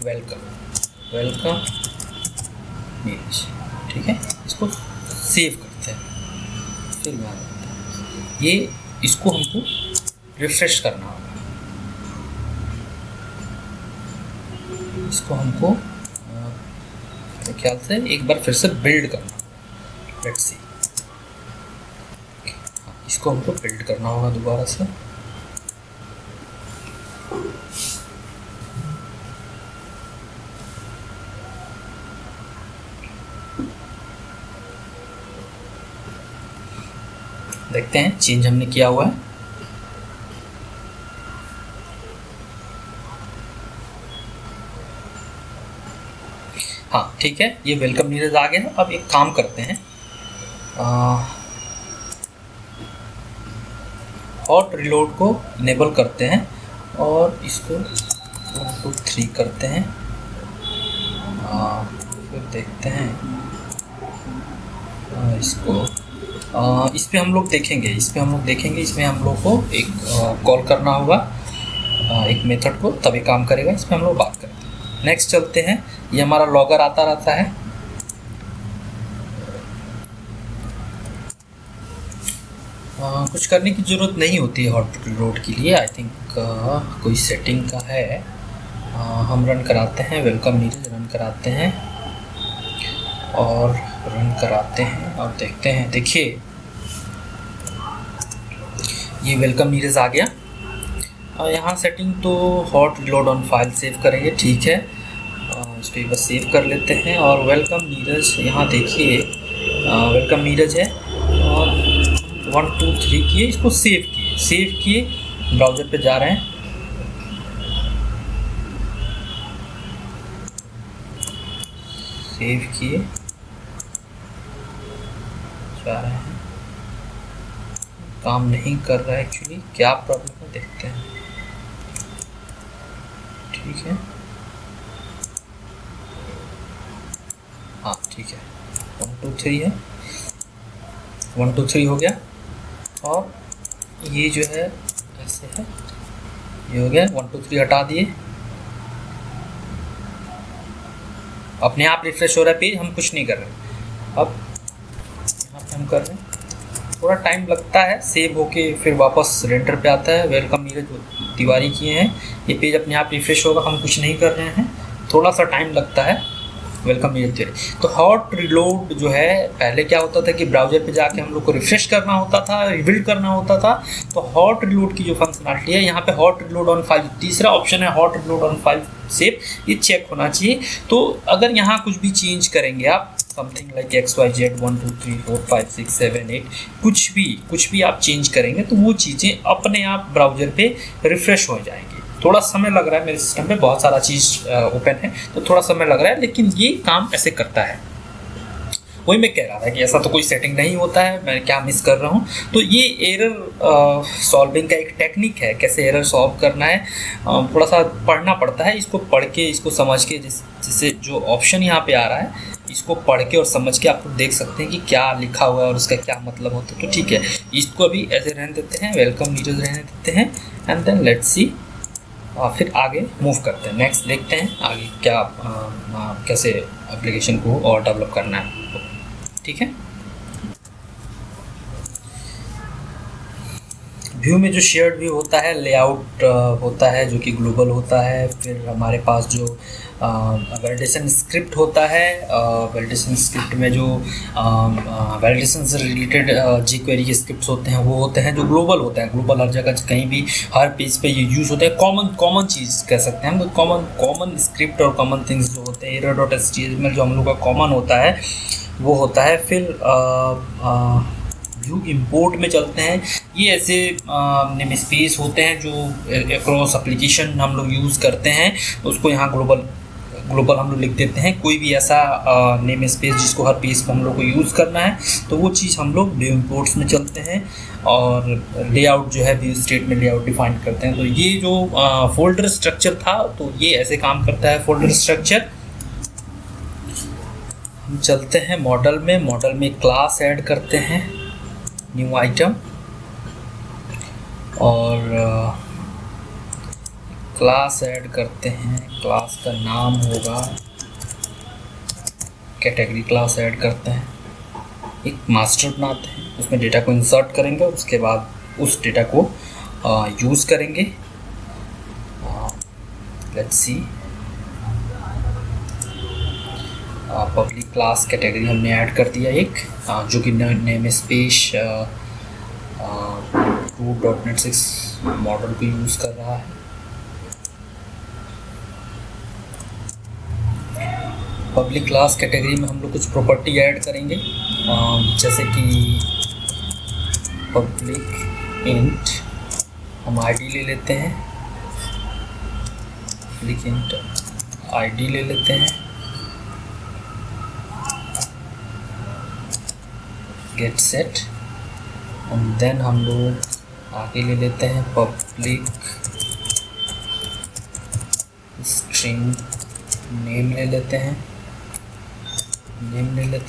वेलकम नीरज, ठीक है। इसको सेव करते हैं, फिर ये इसको हमको रिफ्रेश करना होगा। इसको हमको मेरे ख्याल से एक बार फिर से बिल्ड करना होगा। लेट्स सी, इसको हमको बिल्ड करना होगा दोबारा से। देखते हैं चेंज हमने किया हुआ है। हाँ ठीक है, ये वेलकम नीरज आ गया। अब एक काम करते हैं, हॉट रिलोड को इनेबल करते हैं और इसको 1 2 3 करते हैं। फिर देखते हैं इसको, इस पर हम लोग देखेंगे, इसमें हम लोग को एक कॉल करना होगा एक मेथड को, तभी काम करेगा। इस पर हम लोग बात करते हैं। नेक्स्ट चलते हैं, ये हमारा लॉगर आता रहता है। कुछ करने की ज़रूरत नहीं होती है हॉट रिलोड के लिए। आई थिंक कोई सेटिंग का है। हम रन कराते हैं, वेलकम नीरज रन कराते हैं और देखते हैं। देखिए ये वेलकम नीरज आ गया। यहाँ सेटिंग तो hot reload on file save करेंगे, ठीक है। इस पर बस सेव कर लेते हैं और वेलकम नीरज, यहाँ देखिए वेलकम नीरज है और 1 2 3 किए, इसको सेव किए ब्राउज़र पे जा रहे हैं। सेव किए जा रहे हैं, काम नहीं कर रहा है एक्चुअली, क्या प्रॉब्लम है देखते हैं। ठीक है, हाँ ठीक है, 1 2 3 है, 1 2 3 हो गया। और ये जो है ऐसे है, ये हो गया। 1 2 3 हटा दिए, अपने आप रिफ्रेश हो रहा है पेज, हम कुछ नहीं कर रहे। अब यहाँ पे हम कर रहे हैं, थोड़ा टाइम लगता है, सेव होके फिर वापस रेंडर पे आता है। वेलकम नीरज तिवारी किए हैं, ये पेज अपने आप रिफ्रेश होगा, हम कुछ नहीं कर रहे हैं, थोड़ा सा टाइम लगता है। वेलकम नीरज तिवारी। तो हॉट रिलोड जो है, पहले क्या होता था कि ब्राउज़र पे जाके हम लोग को रिफ्रेश करना होता था, रिबिल्ड करना होता था। तो हॉट रिलोड की जो फंक्शनलिटी है, यहाँ पे हॉट रिलोड ऑन फाइल, तीसरा ऑप्शन है hot reload on file save, ये चेक होना चाहिए। तो अगर यहाँ कुछ भी चेंज करेंगे आप, समथिंग लाइक XYZ 1 2 3 4 5 6 7 8, कुछ भी आप चेंज करेंगे तो वो चीज़ें अपने आप ब्राउज़र पे रिफ्रेश हो जाएंगी। थोड़ा समय लग रहा है मेरे सिस्टम पे, बहुत सारा चीज़ ओपन है तो थोड़ा समय लग रहा है, लेकिन ये काम ऐसे करता है। वही मैं कह रहा था कि ऐसा तो कोई सेटिंग नहीं होता है, मैं क्या मिस कर रहा हूँ। तो ये एरर सॉल्विंग का एक टेक्निक है, कैसे एरर सॉल्व करना है। थोड़ा सा पढ़ना पड़ता है, इसको पढ़ के इसको समझ के, जिससे जो ऑप्शन यहाँ पे आ रहा है इसको पढ़ के और समझ के आप लोग देख सकते हैं कि क्या लिखा हुआ है और उसका क्या मतलब होता है। तो ठीक है, इसको अभी ऐसे रहने देते हैं, वेलकम नीरज रहने देते हैं, एंड देन लेट्स सी, फिर आगे मूव करते हैं। नेक्स्ट देखते हैं आगे क्या कैसे एप्लीकेशन को और डेवलप करना है। ठीक है, व्यू में जो शेयर्ड व्यू होता है, लेआउट होता है जो कि ग्लोबल होता है। फिर हमारे पास जो वैलिडेशन स्क्रिप्ट होता है, वैलिडेशन स्क्रिप्ट में जो वैलिडेशन से रिलेटेड jQuery के स्क्रिप्ट्स होते हैं वो होते हैं जो ग्लोबल होते हैं। ग्लोबल हर जगह कहीं भी हर पेज पे ये यूज़ होते हैं। कॉमन चीज़ कह सकते हैं हम, कॉमन स्क्रिप्ट और कॉमन थिंग्स जो होते हैं। error.html जो हम लोग का कॉमन होता है वो होता है। फिर व्यू इंपोर्ट में चलते हैं। ये ऐसे नेम स्पेस होते हैं जो अक्रॉस एप्लीकेशन हम लोग यूज़ करते हैं, उसको यहाँ ग्लोबल हम लोग लिख देते हैं। कोई भी ऐसा नेम स्पेस जिसको हर पेज पर हम लोग को यूज़ करना है तो वो चीज़ हम लोग व्यू इंपोर्ट्स में चलते हैं। और लेआउट जो है व्यू स्टेट में लेआउट डिफाइन करते हैं। तो ये जो फोल्डर स्ट्रक्चर था तो ये ऐसे काम करता है फोल्डर स्ट्रक्चर। हम चलते हैं मॉडल में क्लास ऐड करते हैं, न्यू आइटम, और क्लास ऐड करते हैं। क्लास का नाम होगा कैटेगरी क्लास ऐड करते हैं। एक मास्टर बनाते हैं, उसमें डेटा को इंसर्ट करेंगे, उसके बाद उस डेटा को यूज़ करेंगे। Let's see, public class category हमने ऐड कर दिया एक, जो कि नेम स्पेस root.NET 6 मॉडल को यूज़ कर रहा है। पब्लिक क्लास कैटेगरी में हम लोग कुछ प्रॉपर्टी ऐड करेंगे, जैसे कि पब्लिक इंट, हम आईडी ले लेते हैं, पब्लिक इंट आईडी ले लेते हैं, गेट सेट, एंड देन हम लोग आगे ले लेते हैं पब्लिक स्ट्रिंग नेम ले लेते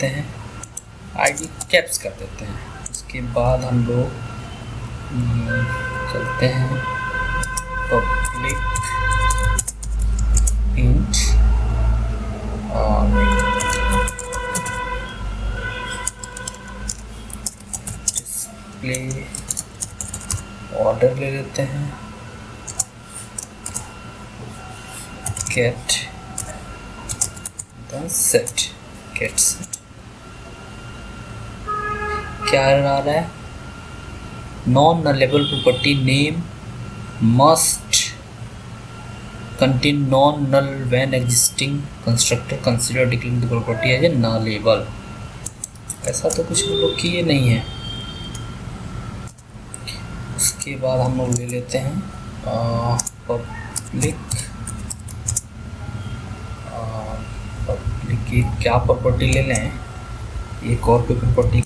हैं, आईडी कैप्स कर देते हैं। उसके बाद हम लोग चलते हैं पब्लिक इंट डिस्प्ले ऑर्डर ले लेते हैं, गेट सेट, गेट सेट। क्या आ रहा है? Non nullable property name must contain non-null when existing constructor consider declaring the property as a nullable। ऐसा तो कुछ हम लोग किए नहीं है। उसके बाद हम लोग ले लेते हैं पब्लिक की क्या प्रॉपर्टी ले लें, एक और कोई प्रॉपर्टी,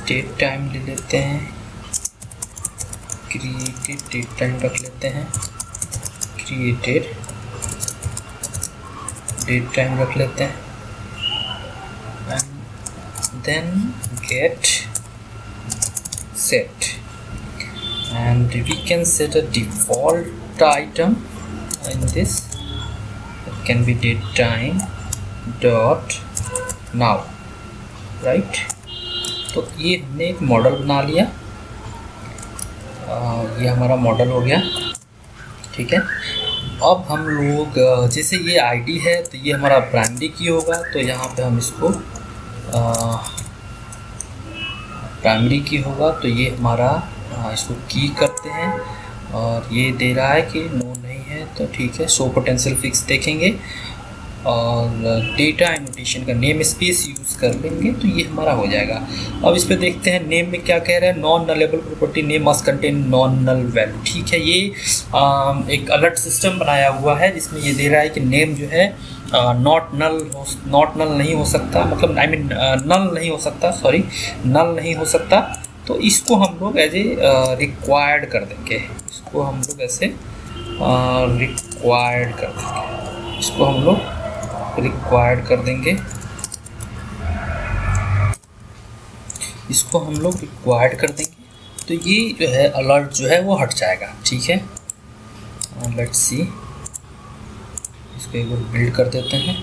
डेट टाइम ले लेते हैं, क्रिएटेड डेट टाइम रख लेते हैं, क्रिएटेड डेट टाइम रख लेते हैं, and then get set, and we can set a default item in this, it can be date time dot now, right। तो ये हमने एक मॉडल बना लिया, ये हमारा मॉडल हो गया। ठीक है, अब हम लोग जैसे ये आईडी है तो ये हमारा प्राइमरी की होगा, तो यहाँ पे हम इसको प्राइमरी की होगा तो ये हमारा इसको की करते हैं, और ये दे रहा है कि नो नहीं है तो ठीक है, शो पोटेंशियल फिक्स देखेंगे। और डेटा एनोटेशन का नेम स्पेस यूज़ कर लेंगे तो ये हमारा हो जाएगा। अब इस पे देखते हैं नेम में क्या कह रहा है, non nullable property name must contain non null value. ठीक है, ये एक अलर्ट सिस्टम बनाया हुआ है जिसमें ये दे रहा है कि नेम जो है नॉट नल नहीं हो सकता, मतलब आई मीन नल नहीं हो सकता, सॉरी नल नहीं हो सकता। तो इसको हम लोग एज ए रिक्वायर्ड कर देंगे, इसको हम लोग ऐसे रिक्वायर्ड कर देंगे, इसको हम लोग रिक्वायर्ड कर देंगे, इसको हम लोग रिक्वायर्ड कर देंगे। तो ये जो है अलर्ट जो है वो हट जाएगा। ठीक है, लेट्स सी, इसको एक बार बिल्ड कर देते हैं।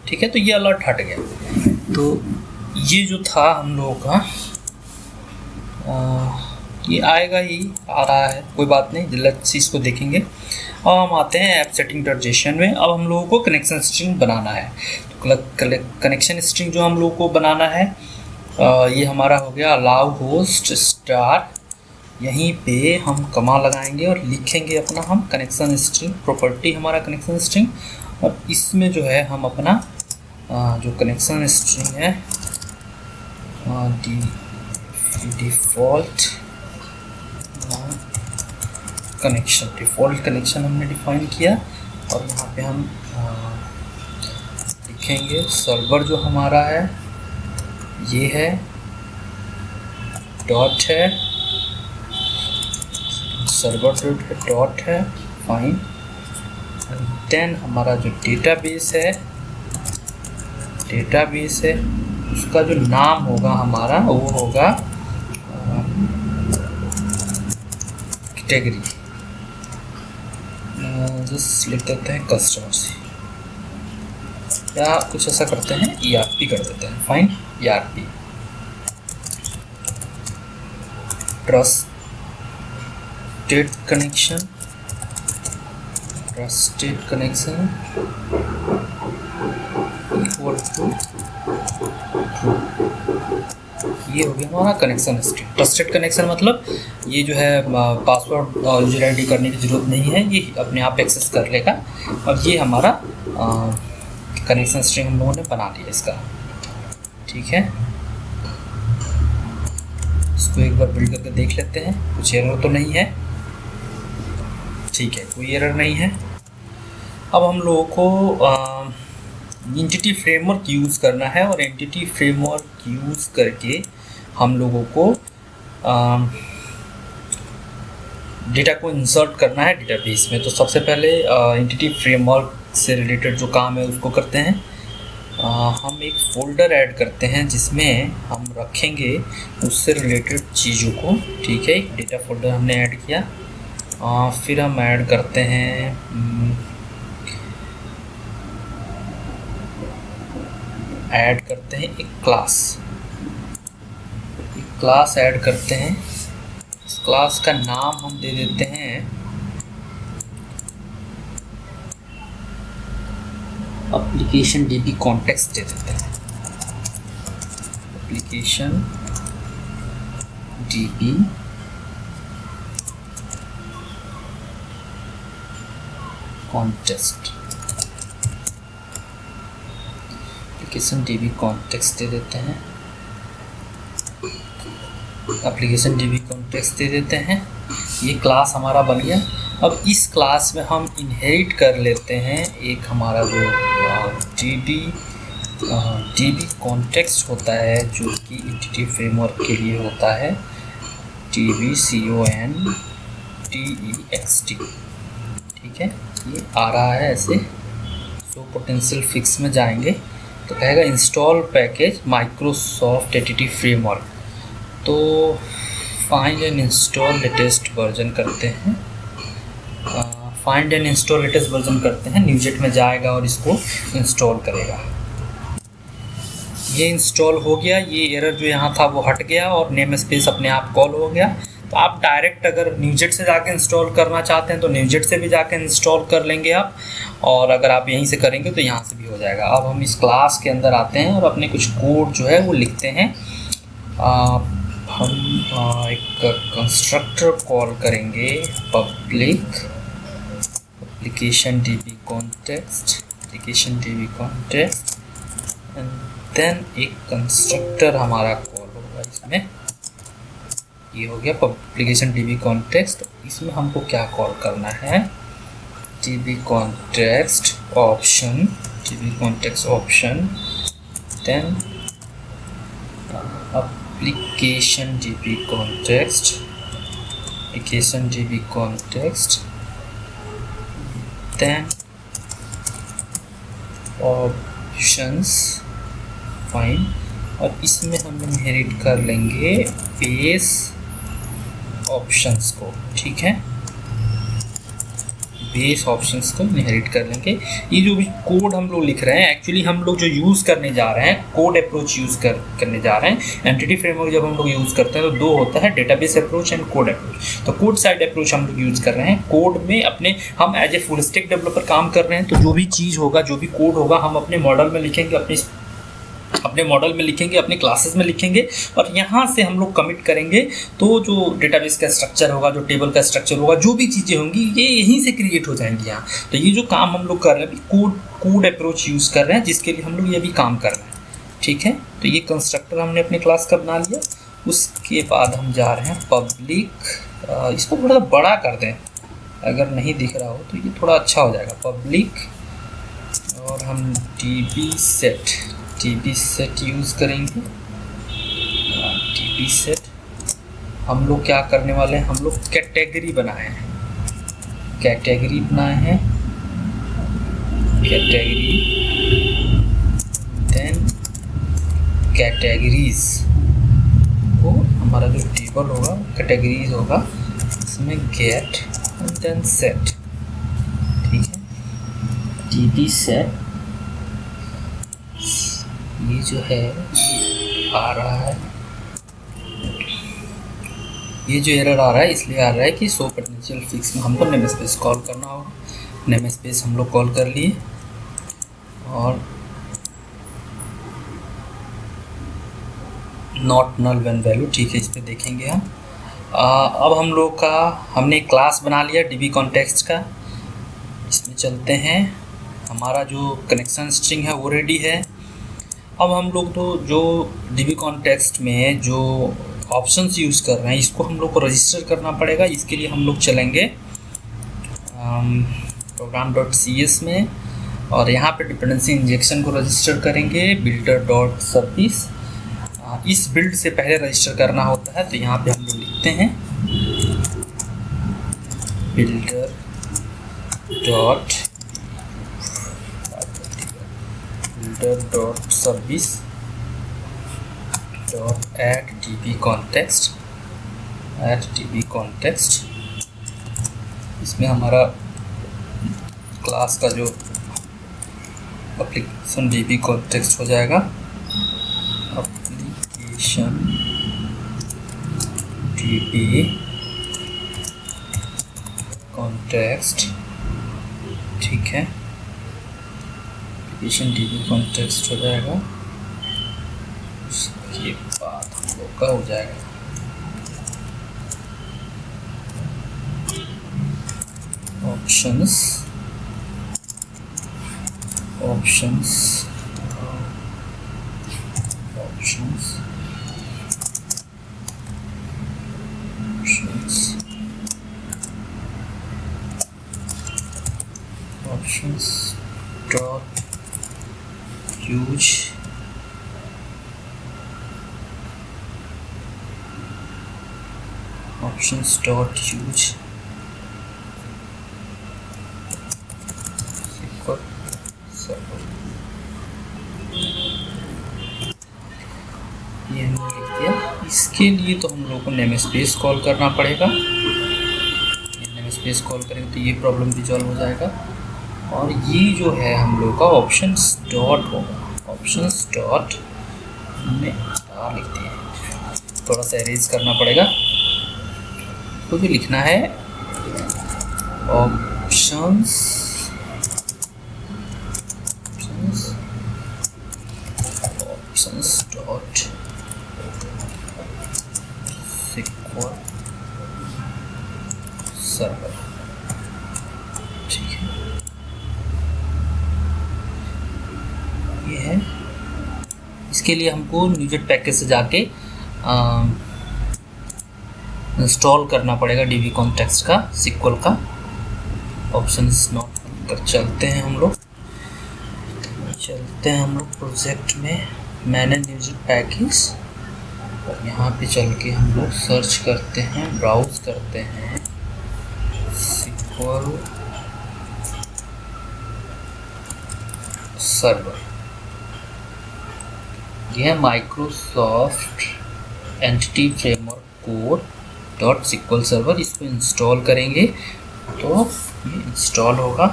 ठीक है, तो ये अलर्ट हट गया। तो ये जो था हम लोगों का ये आएगा ही, आ रहा है, कोई बात नहीं, लेट्स इसको देखेंगे। अब हम आते हैं ऐप सेटिंग ट्रांजेक्शन में। अब हम लोगों को कनेक्शन स्ट्रिंग बनाना है। तो कनेक्शन स्ट्रिंग जो हम लोगों को बनाना है ये हमारा हो गया अलाउ होस्ट स्टार। यहीं पे हम कमा लगाएंगे और लिखेंगे अपना हम कनेक्शन स्ट्रिंग प्रॉपर्टी, हमारा कनेक्शन स्ट्रिंग। और इसमें जो है हम अपना जो कनेक्शन स्ट्रिंग है डिफ़ॉल्ट कनेक्शन हमने डिफाइन किया। और यहाँ पे हम लिखेंगे सर्वर जो हमारा है ये है डॉट है, सर्वर डॉट है फाइन। देन हमारा जो डेटाबेस है उसका जो नाम होगा हमारा वो होगा कैटेगरी, जस्ट लिख देते हैं कस्टमर से, या कुछ ऐसा करते हैं ERP कर देते हैं, fine ERP। Trusted connection equal to true. ये हो गया हमारा कनेक्शन स्ट्रिंग। ट्रस्टेड कनेक्शन मतलब ये जो है पासवर्ड और यूजर आईडी करने की ज़रूरत नहीं है, ये अपने आप एक्सेस कर लेगा। और ये हमारा कनेक्शन स्ट्रिंग हम लोगों ने बना लिया इसका। ठीक है, इसको एक बार बिल्ड करके देख लेते हैं, कुछ एरर तो नहीं है। ठीक है, कोई एरर नहीं है। अब हम लोगों को एंटिटी फ्रेमवर्क यूज़ करना है और एंटिटी फ्रेमवर्क यूज़ करके हम लोगों को डेटा को इंसर्ट करना है डेटाबेस में। तो सबसे पहले एंटिटी फ्रेमवर्क से रिलेटेड जो काम है उसको करते हैं। हम एक फ़ोल्डर ऐड करते हैं जिसमें हम रखेंगे उससे रिलेटेड चीज़ों को। ठीक है, एक डेटा फोल्डर हमने ऐड किया। फिर हम ऐड करते हैं एक क्लास ऐड करते हैं। इस क्लास का नाम हम दे देते हैं एप्लीकेशन DB कॉन्टेक्स्ट दे देते हैं, application DB context, application DB context दे देते हैं, एप्लीकेशन DB कॉन्टेक्स्ट दे देते हैं। ये क्लास हमारा बन गया। अब इस क्लास में हम इनहेरिट कर लेते हैं एक हमारा जो DB कॉन्टेक्स्ट होता है जो कि एंटिटी फ्रेमवर्क के लिए होता है, DB CONTEXT। ठीक है, ये आ रहा है ऐसे। तो पोटेंशियल फिक्स में जाएंगे तो कहेगा install package Microsoft entity framework. तो find and install latest version करते हैं, न्यूजेट में जाएगा और इसको इंस्टॉल करेगा। ये इंस्टॉल हो गया। ये एरर जो यहाँ था वो हट गया और नेम स्पेस अपने आप कॉल हो गया। तो आप डायरेक्ट अगर न्यूजेट से जाके इंस्टॉल करना चाहते हैं तो न्यूजेट से भी जाके इंस्टॉल कर लेंगे आप, और अगर आप यहीं से करेंगे तो यहाँ से भी हो जाएगा। अब हम इस क्लास के अंदर आते हैं और अपने कुछ कोड जो है वो लिखते हैं। हम एक कंस्ट्रक्टर कॉल करेंगे application db context and then एक कंस्ट्रक्टर हमारा कॉल होगा इसमें। ये हो गया application db context। इसमें हमको क्या कॉल करना है, db context option then application db context then options fine, और इसमें हम इनहेरिट कर लेंगे बेस ऑप्शंस को। ठीक है, बेस ऑप्शंस को इनहेरिट कर लेंगे। ये जो भी कोड हम लोग लिख रहे हैं, एक्चुअली हम लोग जो यूज़ करने जा रहे हैं, कोड अप्रोच यूज़ करने जा रहे हैं। एंटिटी फ्रेमवर्क जब हम लोग यूज़ करते हैं तो दो होता है, database approach and code approach. तो कोड साइड अप्रोच हम लोग यूज़ कर रहे हैं। कोड में अपने हम as a full stack developer काम कर रहे हैं, तो जो भी चीज़ होगा, जो भी कोड होगा, हम अपने मॉडल में लिखेंगे, अपने क्लासेस में लिखेंगे, और यहाँ से हम लोग कमिट करेंगे। तो जो डेटाबेस का स्ट्रक्चर होगा, जो टेबल का स्ट्रक्चर होगा, जो भी चीज़ें होंगी, ये यहीं से क्रिएट हो जाएंगी यहाँ। तो ये जो काम हम लोग कर रहे हैं, कोड अप्रोच यूज़ कर रहे हैं, जिसके लिए हम लोग ये भी काम कर रहे हैं। ठीक है, तो ये कंस्ट्रक्टर हमने अपने क्लास का बना लिया। उसके बाद हम जा रहे हैं पब्लिक, इसको थोड़ा सा बड़ा कर दें, अगर नहीं दिख रहा हो तो ये थोड़ा अच्छा हो जाएगा। पब्लिक, और हम db set यूज़ करेंगे। db set हम लोग क्या करने वाले हैं, हम लोग कैटेगरी बनाए हैं, कैटेगरी देन कैटेगरीज को, हमारा जो टेबल होगा कैटेगरीज होगा, इसमें गेट एंड देन सेट। ठीक है, db set ये जो है आ रहा है, ये जो एरर आ रहा है इसलिए आ रहा है कि शो पोटेंशियल फिक्स में हमको नेम स्पेस कॉल करना होगा। नेम स्पेस हम लोग कॉल कर लिए, और नॉट नल व्हेन वैल्यू। ठीक है, इस पर देखेंगे हम। अब हम लोग का हमने क्लास बना लिया db context का, इसमें चलते हैं। हमारा जो कनेक्शन स्ट्रिंग है वो रेडी है। अब हम लोग तो जो db context में जो ऑप्शंस यूज़ कर रहे हैं, इसको हम लोग को रजिस्टर करना पड़ेगा। इसके लिए हम लोग चलेंगे program.cs में, और यहाँ पे डिपेंडेंसी इंजेक्शन को रजिस्टर करेंगे builder.service। इस बिल्ड से पहले रजिस्टर करना होता है, तो यहाँ पे हम लोग लिखते हैं builder.service.add db context। इसमें हमारा क्लास का जो एप्लीकेशन db context हो जाएगा, एप्लीकेशन db context। ठीक है, एप्लीकेशन db context हो जाएगा। उसके बाद हम लोग का हो जाएगा ऑप्शंस dot use ये हमने लिख दिया। इसके लिए तो हम लोग को नेम स्पेस कॉल करना पड़ेगा। नेम स्पेस कॉल करेंगे तो ये प्रॉब्लम रिजॉल्व हो जाएगा। और ये जो है हम लोग का ऑप्शंस डॉट होगा, ऑप्शंस डॉट हमने स्टार लिख दिया, थोड़ा सा एरेज करना पड़ेगा। तो भी लिखना है ऑप्शंस डॉट SQL सर्वर। ठीक है, इसके लिए हमको न्यूजेट पैकेज से जाके इंस्टॉल करना पड़ेगा डीबी कॉन्टेक्स्ट का सिक्वल का ऑप्शन इज नॉट कर। चलते हैं हम लोग प्रोजेक्ट में मैनेज न्यूजेट पैकेज और यहाँ पे चल के हम लोग सर्च करते हैं, ब्राउज करते हैं सिक्वल सर्वर। यह है Microsoft entity framework code dot SQL server. इसको इंस्टॉल करेंगे तो ये इंस्टॉल होगा।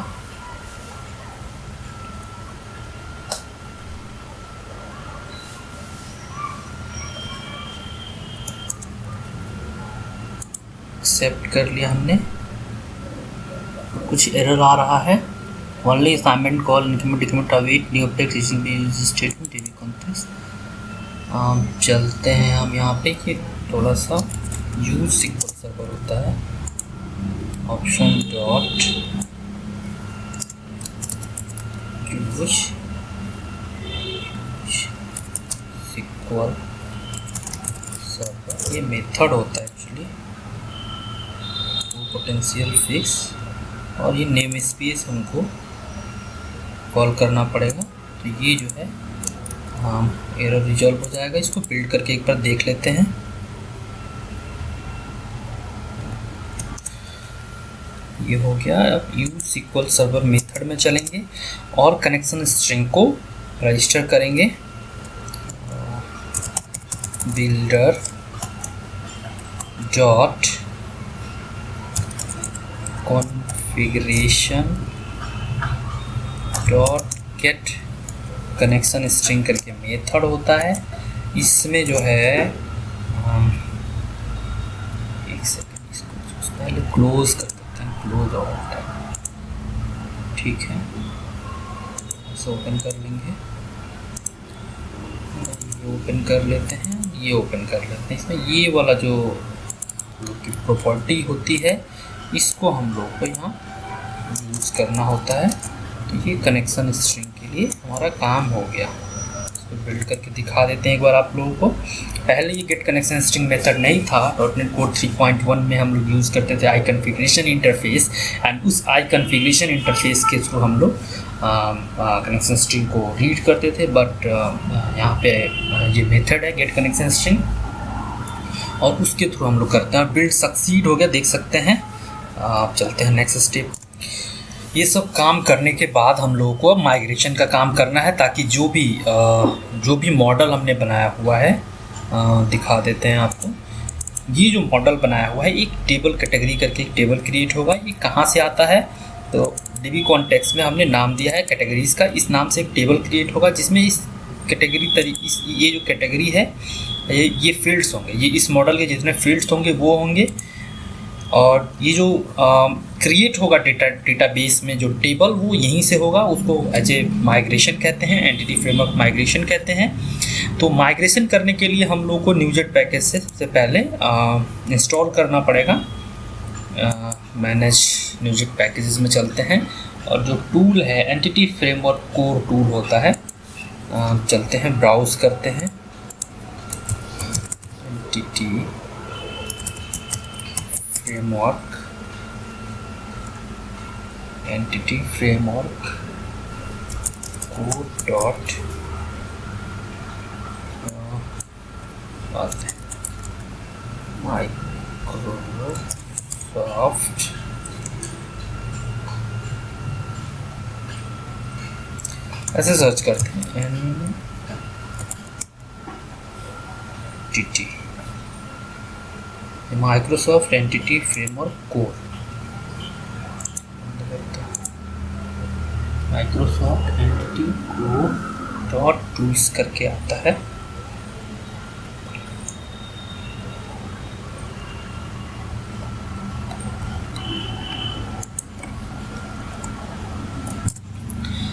एक्सेप्ट कर लिया हमने। कुछ एरर आ रहा है, only assignment call increment await new update using statement dB context. चलते हैं हम यहाँ पे कि थोड़ा सा यूज सिक्वल सर्वर होता है, option dot use SQL server. ये मेथड होता है एक्चुअली, पोटेंशियल फिक्स, और ये नेम स्पेस हमको कॉल करना पड़ेगा। तो ये जो है एरर रिजॉल्व हो जाएगा। इसको बिल्ड करके एक बार देख लेते हैं। ये हो गया। अब यूज सिक्वल सर्वर मेथड में चलेंगे और कनेक्शन स्ट्रिंग को रजिस्टर करेंगे। Builder dot configuration dot gate connection string करके मेथड होता है। इसमें जो है एक सेकंड, इसको पहले क्लोज कर देते हैं, क्लोज ऑल टाइम, ठीक है। इसे ओपन कर लेंगे, ये ओपन कर लेते हैं, ये ओपन कर लेते हैं। इसमें ये वाला जो प्रॉपर्टी होती है इसको हम लोग को यहाँ यूज़ करना होता है। तो ये कनेक्शन स्ट्रिंग के लिए हमारा काम हो गया। इसको बिल्ड करके दिखा देते हैं एक बार आप लोगों को। पहले ये गेट कनेक्शन स्ट्रिंग मेथड नहीं था। .NET कोड 3.1 में हम लोग यूज़ करते थे आई कन्फिग्रेशन इंटरफेस, एंड उस आई कन्फिग्रेशन इंटरफेस के थ्रू हम लोग कनेक्शन स्ट्रिंग को रीड करते थे। बट यहाँ पे ये मेथड है गेट कनेक्शन स्ट्रिंग, और उसके थ्रू हम लोग करते हैं। बिल्ड सक्सीड हो गया, देख सकते हैं। आप चलते हैं नेक्स्ट स्टेप। ये सब काम करने के बाद हम लोगों को अब माइग्रेशन का काम करना है, ताकि जो भी मॉडल हमने बनाया हुआ है दिखा देते हैं आपको। ये जो मॉडल बनाया हुआ है, एक टेबल कैटेगरी करके एक टेबल क्रिएट होगा। ये कहाँ से आता है, तो डीबी कॉन्टेक्स्ट में हमने नाम दिया है कैटेगरीज का। इस नाम से एक टेबल क्रिएट होगा जिसमें इस कैटेगरी ये जो कैटेगरी है ये फील्ड्स होंगे। ये इस मॉडल के जितने फील्ड्स होंगे वो होंगे, और ये जो क्रिएट होगा डेटाबेस में जो टेबल, वो यहीं से होगा। उसको एज ए माइग्रेशन कहते हैं, एंटिटी फ्रेमवर्क माइग्रेशन कहते हैं। तो माइग्रेशन करने के लिए हम लोग को न्यूजेट पैकेज से सबसे पहले इंस्टॉल करना पड़ेगा। मैनेज न्यूजेट पैकेजेस में चलते हैं, और जो टूल है एंटिटी फ्रेमवर्क कोर टूल होता है। चलते हैं, ब्राउज करते हैं entity framework code dot Microsoft ऐसे सर्च करते हैं entity Microsoft entity framework code, Microsoft entity code dot tools करके आता है।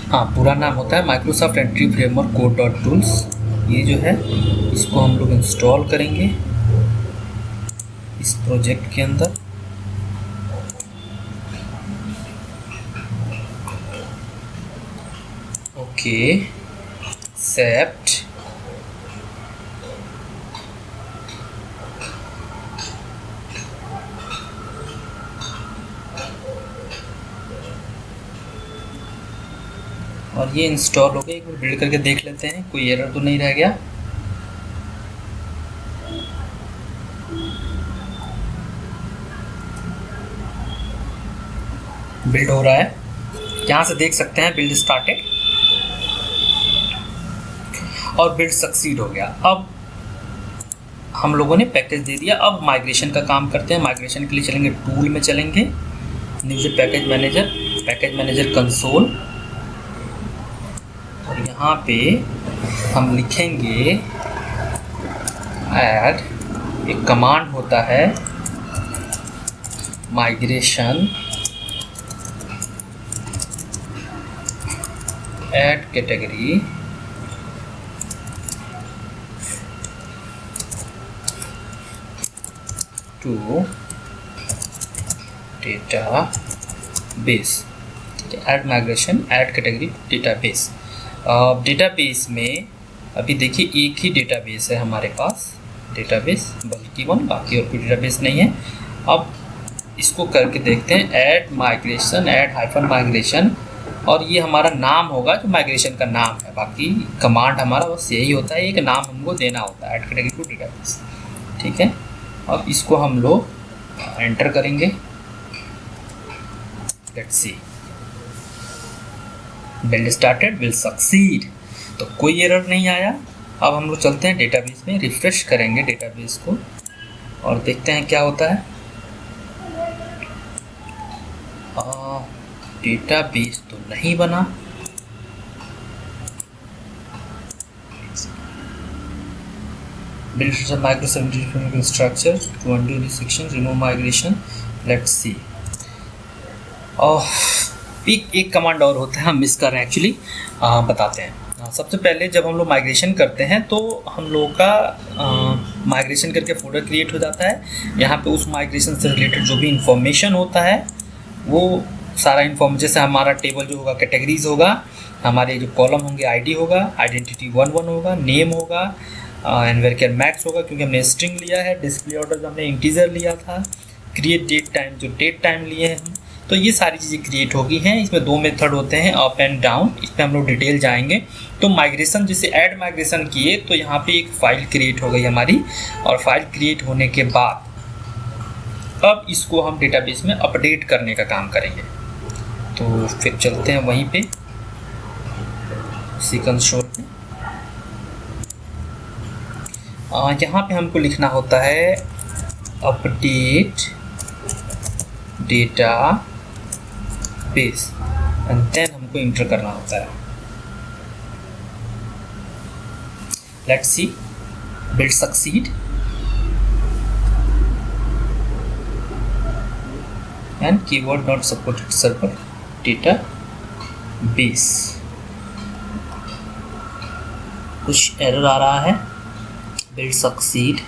हाँ, पूरा नाम होता है Microsoft entity framework code dot tools. ये जो है इसको हम लोग इंस्टॉल करेंगे इस प्रोजेक्ट के अंदर। ओके, एक्सेप्ट और ये इंस्टॉल हो गया। एक बार बिल्ड करके देख लेते हैं कोई एरर तो नहीं रह गया। बिल्ड हो रहा है, यहाँ से देख सकते हैं बिल्ड स्टार्टेड और बिल्ड सक्सीड हो गया। अब हम लोगों ने पैकेज दे दिया। अब माइग्रेशन का काम करते हैं। माइग्रेशन के लिए चलेंगे टूल में, चलेंगे न्यू पैकेज मैनेजर कंसोल, और यहाँ पे हम लिखेंगे ऐड, एक कमांड होता है migration add category two database. Add migration add category database. Database में अभी देखिए एक ही डेटाबेस है हमारे पास, डेटाबेस बल्कि वन, बाकी और कोई डेटाबेस नहीं है। अब इसको करके देखते हैं add migration add hyphen migration, और ये हमारा नाम होगा जो माइग्रेशन का नाम है। बाकी कमांड हमारा बस यही होता है, एक नाम हमको देना होता है ऐड कैटेगरी टू डेटाबेस। ठीक है, अब इसको हम लोग एंटर करेंगे। Let's see, build started, will succeed, तो कोई एरर नहीं आया। अब हम लोग चलते हैं डेटाबेस में, रिफ्रेश करेंगे डेटाबेस को और देखते हैं क्या होता है। डेटाबेस तो नहीं बना। build microservice structure to undo this section, remove migration. Let's see. एक कमांड और होता है, हम मिस कर रहे हैं एक्चुअली, बताते हैं। सबसे पहले जब हम लोग माइग्रेशन करते हैं तो हम लोगों का माइग्रेशन करके फोल्डर क्रिएट हो जाता है। यहाँ पे उस माइग्रेशन से रिलेटेड जो भी इंफॉर्मेशन होता है वो सारा इन्फॉर्मेशन, जैसे हमारा टेबल जो होगा कैटेगरीज होगा, हमारे जो कॉलम होंगे आईडी होगा, आइडेंटिटी 1 होगा, नेम होगा, एंड वेरिकेयर मैक्स होगा क्योंकि हमने स्ट्रिंग लिया है, डिस्प्ले ऑर्डर हमने इंटीजर लिया था, क्रिएट डेट टाइम जो डेट टाइम लिए हैं हम, तो ये सारी चीज़ें क्रिएट हो गई हैं। इसमें 2 मेथड होते हैं, अप एंड डाउन, इस पर हम लोग डिटेल जाएंगे। तो माइग्रेशन जैसे ऐड माइग्रेशन किए तो यहाँ पे एक फ़ाइल क्रिएट हो गई हमारी, और फाइल क्रिएट होने के बाद अब इसको हम डेटाबेस में अपडेट करने का काम करेंगे। तो फिर चलते हैं वहीं पे सी कंसोल में। यहाँ पे हमको लिखना होता है update database, and then हमको इंटर करना होता है। Let's see, build succeed and keyword not supported server database. कुछ एरर आ रहा है, बिल्ड सक्सीड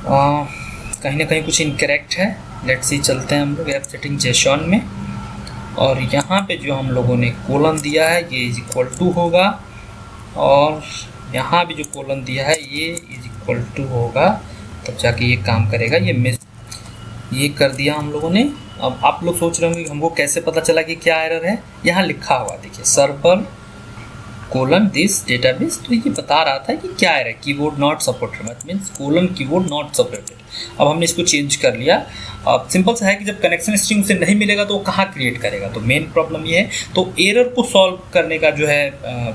कहीं ना कहीं कुछ इनकरेक्ट है। लेट्स सी, चलते हैं हम लोग ऐप सेटिंग जेसॉन में, और यहाँ पे जो हम लोगों ने कोलन दिया है ये इज इक्वल टू होगा, और यहाँ भी जो कोलन दिया है ये इज इक्वल टू होगा, तब जाके ये काम करेगा। ये मिस ये कर दिया हम लोगों ने। अब आप लोग सोच रहे होंगे कि हमको कैसे पता चला कि क्या एरर है। यहाँ लिखा हुआ देखिए, सर्वर कोलन दिस डेटाबेस, तो ये बता रहा था कि क्या है, कीबोर्ड नॉट सपोर्टेड, मत means colon keyboard not supported. अब हमने इसको चेंज कर लिया। अब सिंपल सा है कि जब कनेक्शन स्ट्रिंग से नहीं मिलेगा तो वो कहाँ क्रिएट करेगा, तो मेन प्रॉब्लम ये है। तो एरर को सॉल्व करने का जो है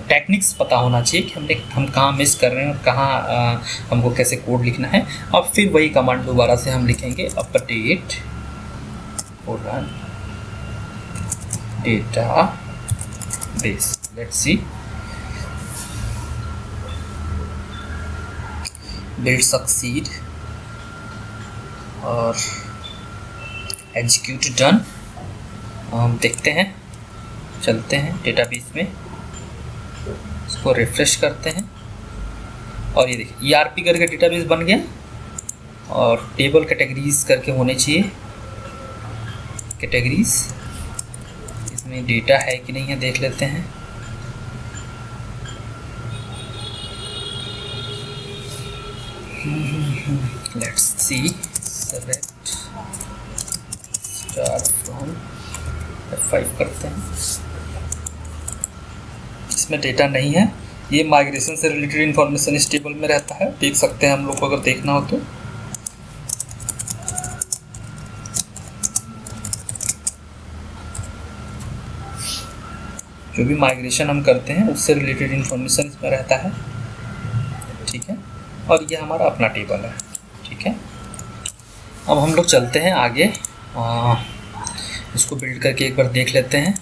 टेक्निक्स पता होना चाहिए कि हम कहाँ मिस कर रहे हैं और कहाँ हमको कैसे कोड लिखना है। अब फिर वही कमांड दोबारा से हम लिखेंगे, update colon data base. Let's see, build succeed और एग्जीक्यूट डन। हम देखते हैं, चलते हैं डेटाबेस में, इसको रिफ्रेश करते हैं, और ये देखिए ईआरपी करके डेटाबेस बन गया, और टेबल कैटेगरीज करके होने चाहिए। कैटेगरीज, इसमें डेटा है कि नहीं है देख लेते हैं। Let's see, select star from F5 करते हैं, इसमें डेटा नहीं है। ये माइग्रेशन से रिलेटेड इन्फॉर्मेशन इस टेबल में रहता है, देख सकते हैं हम लोग को अगर देखना हो तो। जो भी माइग्रेशन हम करते हैं उससे रिलेटेड इन्फॉर्मेशन इसमें रहता है, ठीक है। और ये हमारा अपना टेबल है, ठीक है। अब हम लोग चलते हैं आगे, इसको बिल्ड करके एक बार देख लेते हैं।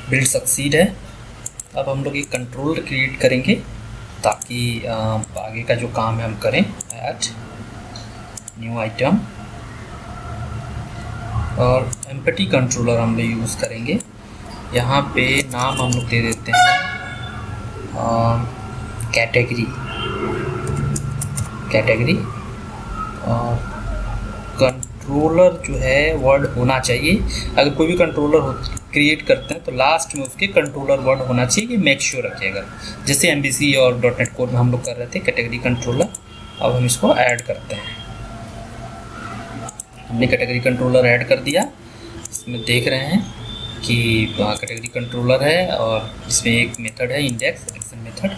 बिल्ड सक्सीड है। अब हम लोग एक कंट्रोलर क्रिएट करेंगे ताकि आगे का जो काम है हम करें। ऐड न्यू आइटम और एम्पटी कंट्रोलर हम लोग यूज़ करेंगे। यहाँ पे नाम हम लोग दे देते हैं कैटेगरी और कंट्रोलर जो है वर्ड होना चाहिए। अगर कोई भी कंट्रोलर क्रिएट करते हैं तो लास्ट में उसके कंट्रोलर वर्ड होना चाहिए, ये मेक श्योर रखिएगा। जैसे MVC और .NET कोड में हम लोग कर रहे थे कैटेगरी कंट्रोलर, अब हम इसको ऐड करते हैं। हमने कैटेगरी कंट्रोलर ऐड कर दिया। इसमें देख रहे हैं कि कैटेगरी कंट्रोलर है और इसमें एक मेथड है इंडेक्स एक्शन मेथड।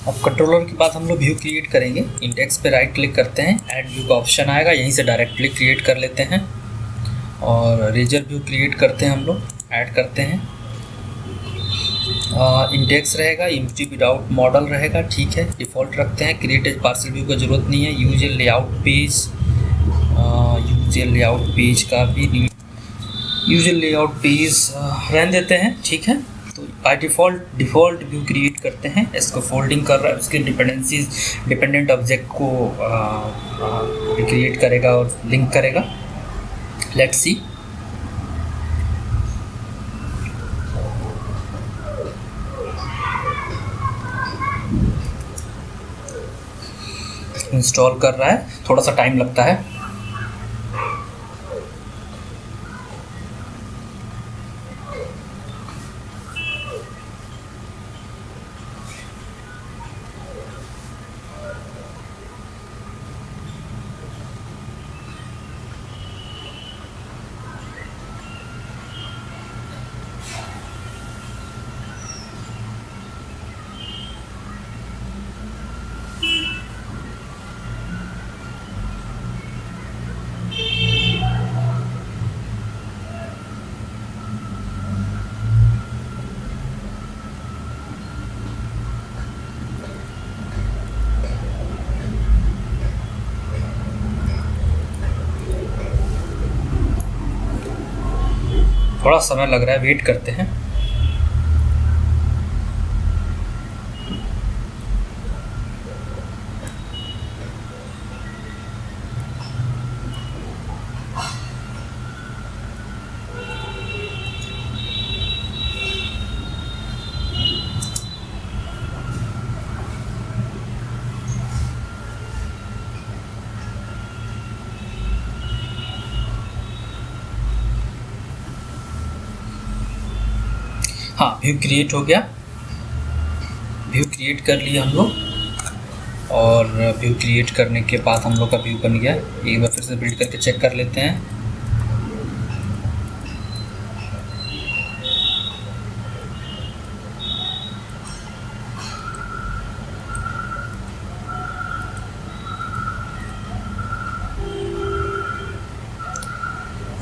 अब कंट्रोलर के बाद हम लोग व्यू क्रिएट करेंगे। इंडेक्स पे राइट क्लिक करते हैं, ऐड व्यू का ऑप्शन आएगा, यहीं से डायरेक्टली क्रिएट कर लेते हैं। और रेजर व्यू क्रिएट करते हैं हम लोग, ऐड करते हैं। इंडेक्स रहेगा, एम्प्टी विदाउट मॉडल रहेगा, ठीक है, डिफ़ॉल्ट रखते हैं। क्रिएट एज पार्सल व्यू का ज़रूरत नहीं है। यूज ए लेआउट पेज का भी यूज ए लेआउट पेज रहने देते हैं, ठीक है। तो बाय डिफ़ॉल्ट व्यू क्रिएट करते हैं। इसको फोल्डिंग कर रहा है, उसके डिपेंडेंट ऑब्जेक्ट को क्रिएट करेगा और लिंक करेगा। Let's see. इंस्टॉल कर रहा है, थोड़ा सा टाइम लगता है। थोड़ा समय लग रहा है, वेट करते हैं। हाँ, व्यू क्रिएट हो गया। व्यू क्रिएट कर लिया हम लोग और व्यू क्रिएट करने के बाद हम लोग का व्यू बन गया। एक बार फिर से बिल्ड करके चेक कर लेते हैं।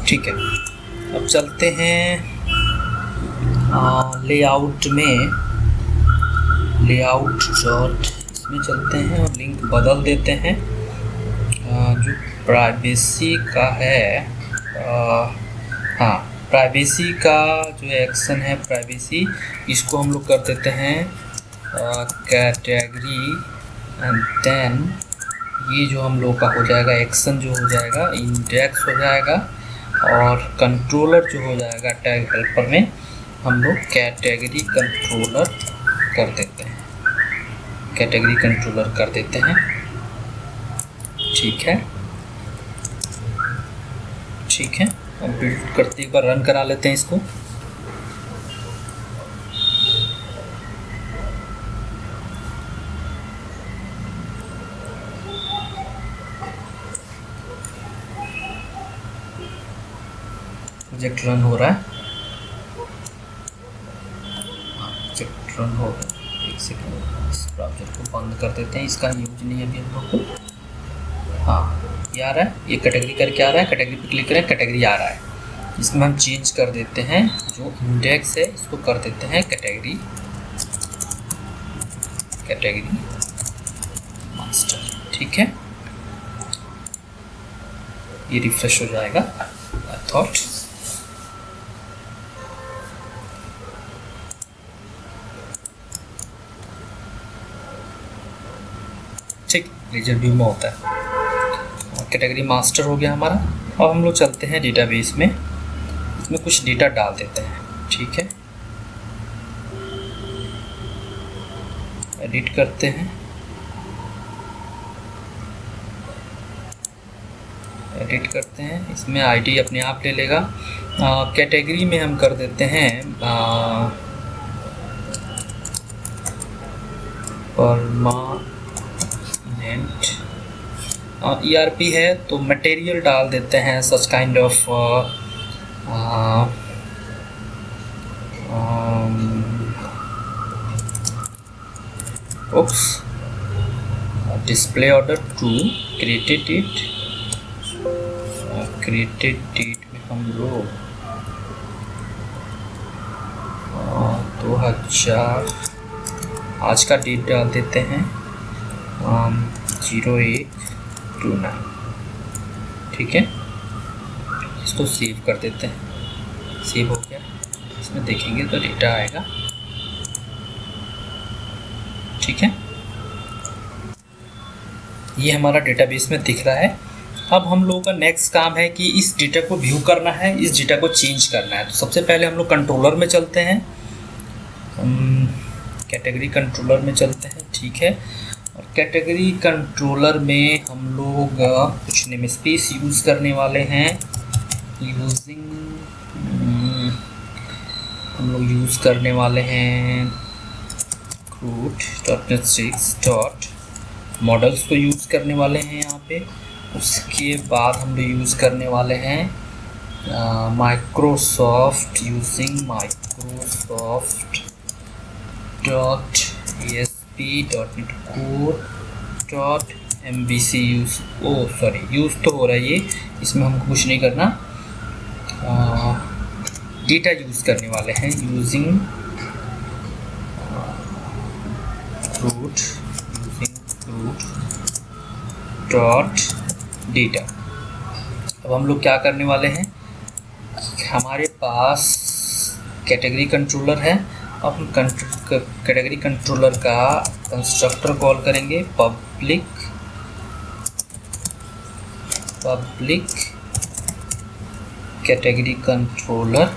ठीक है, अब चलते हैं लेआउट में, लेआउट डॉट इसमें चलते हैं और लिंक बदल देते हैं। जो प्राइवेसी का है, हाँ, प्राइवेसी का जो एक्शन है प्राइवेसी, इसको हम लोग कर देते हैं कैटेगरी एंड देन ये जो हम लोग का हो जाएगा एक्शन जो हो जाएगा इंडेक्स हो जाएगा और कंट्रोलर जो हो जाएगा टैग हेल्पर में हम लोग कैटेगरी कंट्रोलर कर देते हैं। कैटेगरी कंट्रोलर कर देते हैं, ठीक है। ठीक है, अब बिल्ड करते एक बार रन करा लेते हैं इसको। प्रोजेक्ट रन हो रहा है। रन हो गया। एक सेकंड, इस ब्राउज़र को बंद कर देते हैं, इसका यूज नहीं है अभी हम लोग को। हाँ ये आ रहा है, ये कैटेगरी करके आ रहा है, कैटेगरी पे क्लिक करें, कैटेगरी आ रहा है। इसमें हम चेंज कर देते हैं, जो इंडेक्स है इसको कर देते हैं कैटेगरी मास्टर। ठीक है, ये रिफ्रेश हो जाएगा। आई थॉट ठीक, रिजल्ट व्यू में होता है। कैटेगरी मास्टर हो गया हमारा। अब हम लोग चलते हैं डेटाबेस में, इसमें कुछ डेटा डाल देते हैं। ठीक है, एडिट करते हैं, इसमें आईडी अपने आप ले लेगा। कैटेगरी में हम कर देते हैं परमानेंट। ERP है तो मटेरियल डाल देते हैं, such kind of display order to created date में हम लोग 2000 आज का डेट डाल देते हैं 0829। ठीक है, इसको सेव कर देते हैं। सेव हो गया, इसमें देखेंगे तो डेटा आएगा। ठीक है, ये हमारा डेटाबेस में दिख रहा है। अब हम लोगों का नेक्स्ट काम है कि इस डेटा को व्यू करना है, इस डेटा को चेंज करना है। तो सबसे पहले हम लोग कंट्रोलर में चलते हैं, कैटेगरी कंट्रोलर में चलते हैं। ठीक है, और कैटेगरी कंट्रोलर में हम लोग कुछ नेम स्पेस यूज़ करने वाले हैं। हम लोग यूज़ करने वाले हैं root.net6 मॉडल्स को यूज़ करने वाले हैं यहाँ पे। उसके बाद हम लोग यूज़ करने वाले हैं Microsoft, using Microsoft .ASP.NET Core .MVC use use तो हो रहा है ये, इसमें हमको कुछ नहीं करना। डेटा यूज़ करने वाले हैं, यूजिंग root .data। अब हम लोग क्या करने वाले हैं, हमारे पास कैटेगरी कंट्रोलर है। अब हम कैटेगरी कंट्रोलर का कंस्ट्रक्टर कॉल करेंगे, पब्लिक कैटेगरी कंट्रोलर।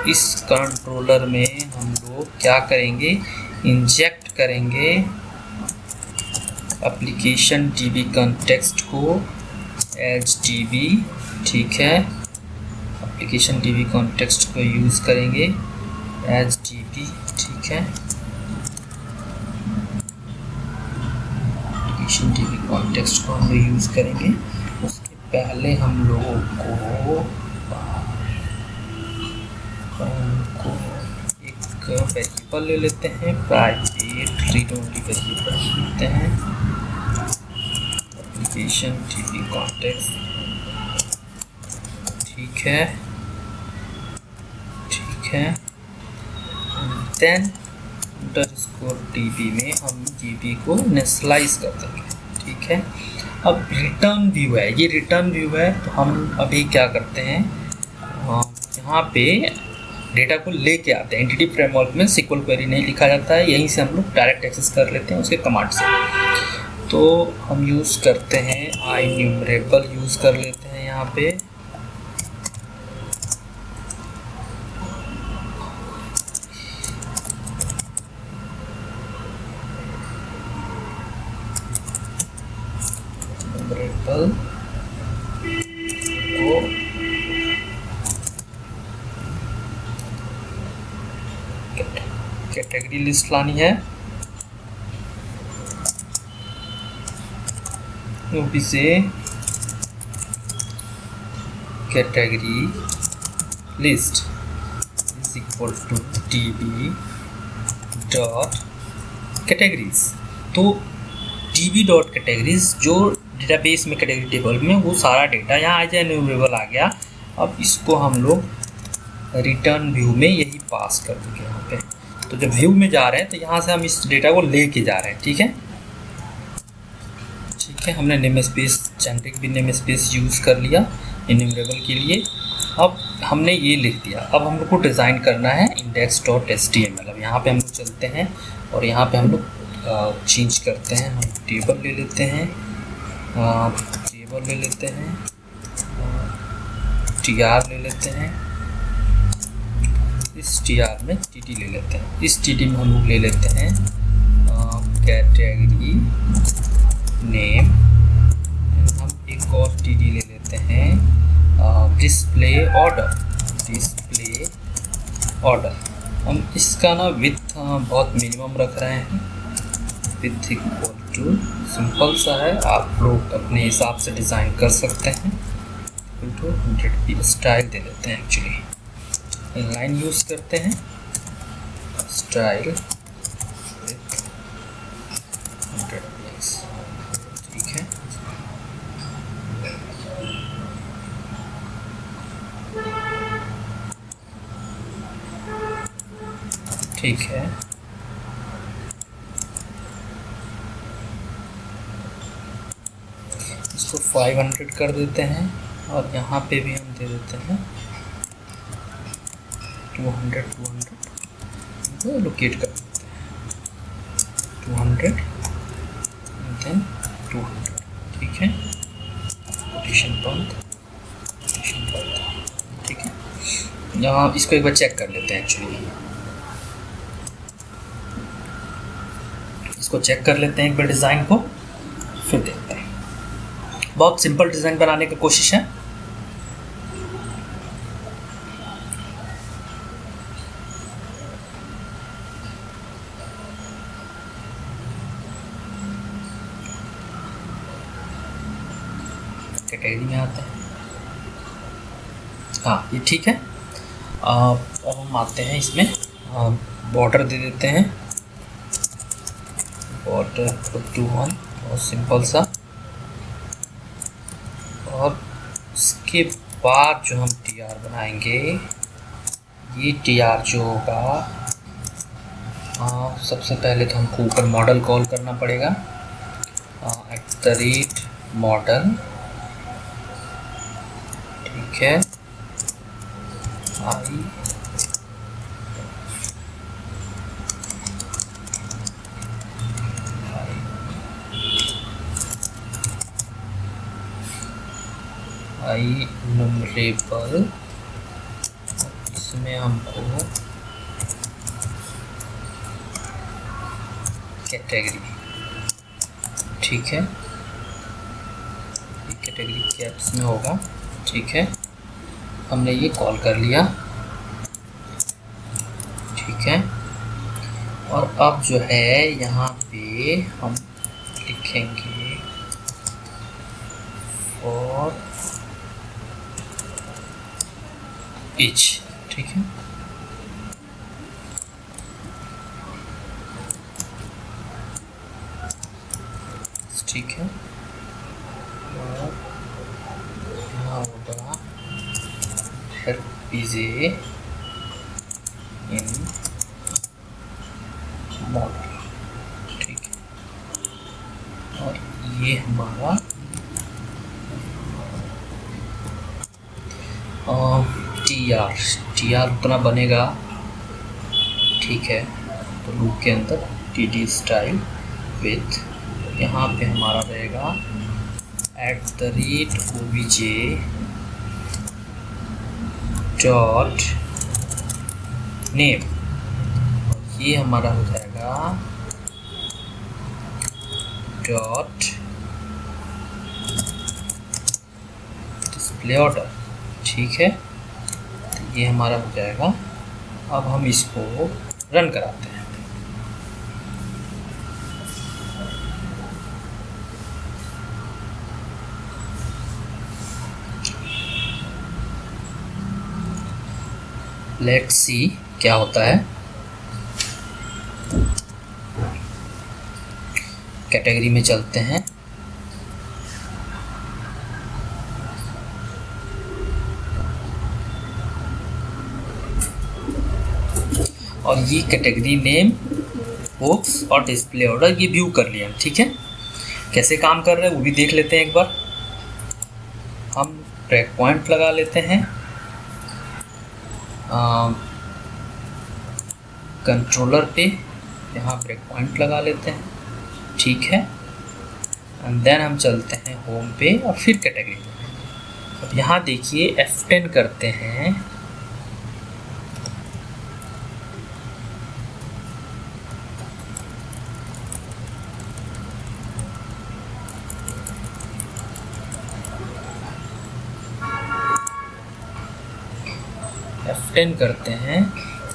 इस कंट्रोलर में हम लोग क्या करेंगे, इंजेक्ट करेंगे एप्लीकेशन DB कॉन्टेक्स्ट को एज DB। ठीक है, एप्लीकेशन DB कॉन्टेक्स्ट को यूज़ करेंगे एज DB। ठीक है, एप्लीकेशन DB कॉन्टेक्स्ट को हम लोग यूज़ करेंगे। उसके पहले हम लोगों को एक वेरिएबल ले लेते हैं, प्राइवेट रीड ओनली वेरिएबल लेते हैं, एप्लीकेशन DB कॉन्टेक्स्ट। ठीक है, देन $DB में हम DB को इनिशियलाइज कर देंगे। ठीक है, अब रिटर्न व्यू है, ये रिटर्न व्यू है। तो हम अभी क्या करते हैं, यहाँ पे डेटा को लेके आते हैं। एंटिटी फ्रेमवर्क में SQL क्वेरी नहीं लिखा जाता है, यहीं से हम लोग डायरेक्ट एक्सेस कर लेते हैं उसके कमांड से। तो हम यूज़ करते हैं INumerable यूज़ कर लेते हैं यहाँ पे। कैटेगरी लिस्ट लानी है, यूपी से category list is equal to DB dot categories. तो db डॉट कैटेगरीज जो डेटाबेस में कैटेगरी टेबल में वो सारा डेटा यहाँ आ जाए, एन्यूमरेबल आ गया। अब इसको हम लोग रिटर्न व्यू में यही पास कर देंगे यहाँ पे। तो जब व्यू में जा रहे हैं तो यहाँ से हम इस डेटा को लेके जा रहे हैं। ठीक है, हमने नेम स्पेस जेनरिक भी नेम स्पेस यूज़ कर लिया एन्यूमरेबल के लिए। अब हमने ये लिख दिया। अब हम लोग को डिज़ाइन करना है index.html। अब यहाँ पे हम लोग चलते हैं और यहाँ पे हम लोग चेंज करते हैं। हम टेबल ले लेते हैं, tr ले लेते हैं, इस tr में tt ले लेते हैं। इस tt में हम लोग ले लेते हैं कैटेगरी नेम। हम एक और tt ले लेते हैं डिस्प्ले ऑर्डर। हम इसका ना विथ बहुत मिनिमम रख रहे हैं, विथ इक्वल टू सिंपल सा है, आप लोग अपने हिसाब से डिज़ाइन कर सकते हैं। टू 100 स्टाइल दे देते हैं, एक्चुअली लाइन यूज़ करते हैं, स्टाइल विथ 100 पीस। ठीक है, ठीक है। इसको 500 कर देते हैं और यहाँ पे भी हम दे देते हैं 200 लोकेट कर देते हैं 200 देन 200। ठीक है, पोजीशन बंद। ठीक है, यहाँ इसको एक बार चेक कर लेते हैं। एक्चुअली इसको चेक कर लेते हैं एक बार डिज़ाइन को, फिर देखते हैं। बहुत सिंपल डिज़ाइन बनाने की कोशिश है। कैटेगरी में आते हैं, हाँ ये ठीक है। अब हम आते हैं इसमें, बॉर्डर दे देते हैं, बॉर्डर = 1, बहुत सिंपल सा। और उसके बाद जो हम tr बनाएंगे, ये tr जो होगा, सबसे पहले तो हमको ऊपर मॉडल कॉल करना पड़ेगा, @model। ठीक है, आई न्यूमरेबल। इसमें हमको कैटेगरी, ठीक है, ये कैटेगरी कैप्स में होगा। ठीक है, हमने ये कॉल कर लिया। ठीक है, और अब जो है यहाँ पे हम लिखेंगे फॉर ईच। ठीक है, ठीक है, और यहाँ होगा pj इन मॉडल। ठीक है, और ये हमारा tr उतना बनेगा। ठीक है, तो लूप के अंदर dd स्टाइल विथ, यहाँ पे हमारा रहेगा @obj डॉट नेम। ये हमारा हो जाएगा डॉट डिस्प्ले ऑर्डर। ठीक है, ये हमारा हो जाएगा। अब हम इसको रन कराते हैं। लेट्स सी क्या होता है। कैटेगरी में चलते हैं। और ये कैटेगरी नेम, बुक्स और डिस्प्ले ऑर्डर ये व्यू कर लिया, ठीक है। कैसे काम कर रहे हैं वो भी देख लेते हैं एक बार। हम ब्रेक पॉइंट लगा लेते हैं कंट्रोलर पे, यहाँ ब्रेक पॉइंट लगा लेते हैं, ठीक है। एंड देन हम चलते हैं होम पे और फिर कैटेगरी। अब यहाँ देखिए F10 करते हैं, F10 करते हैं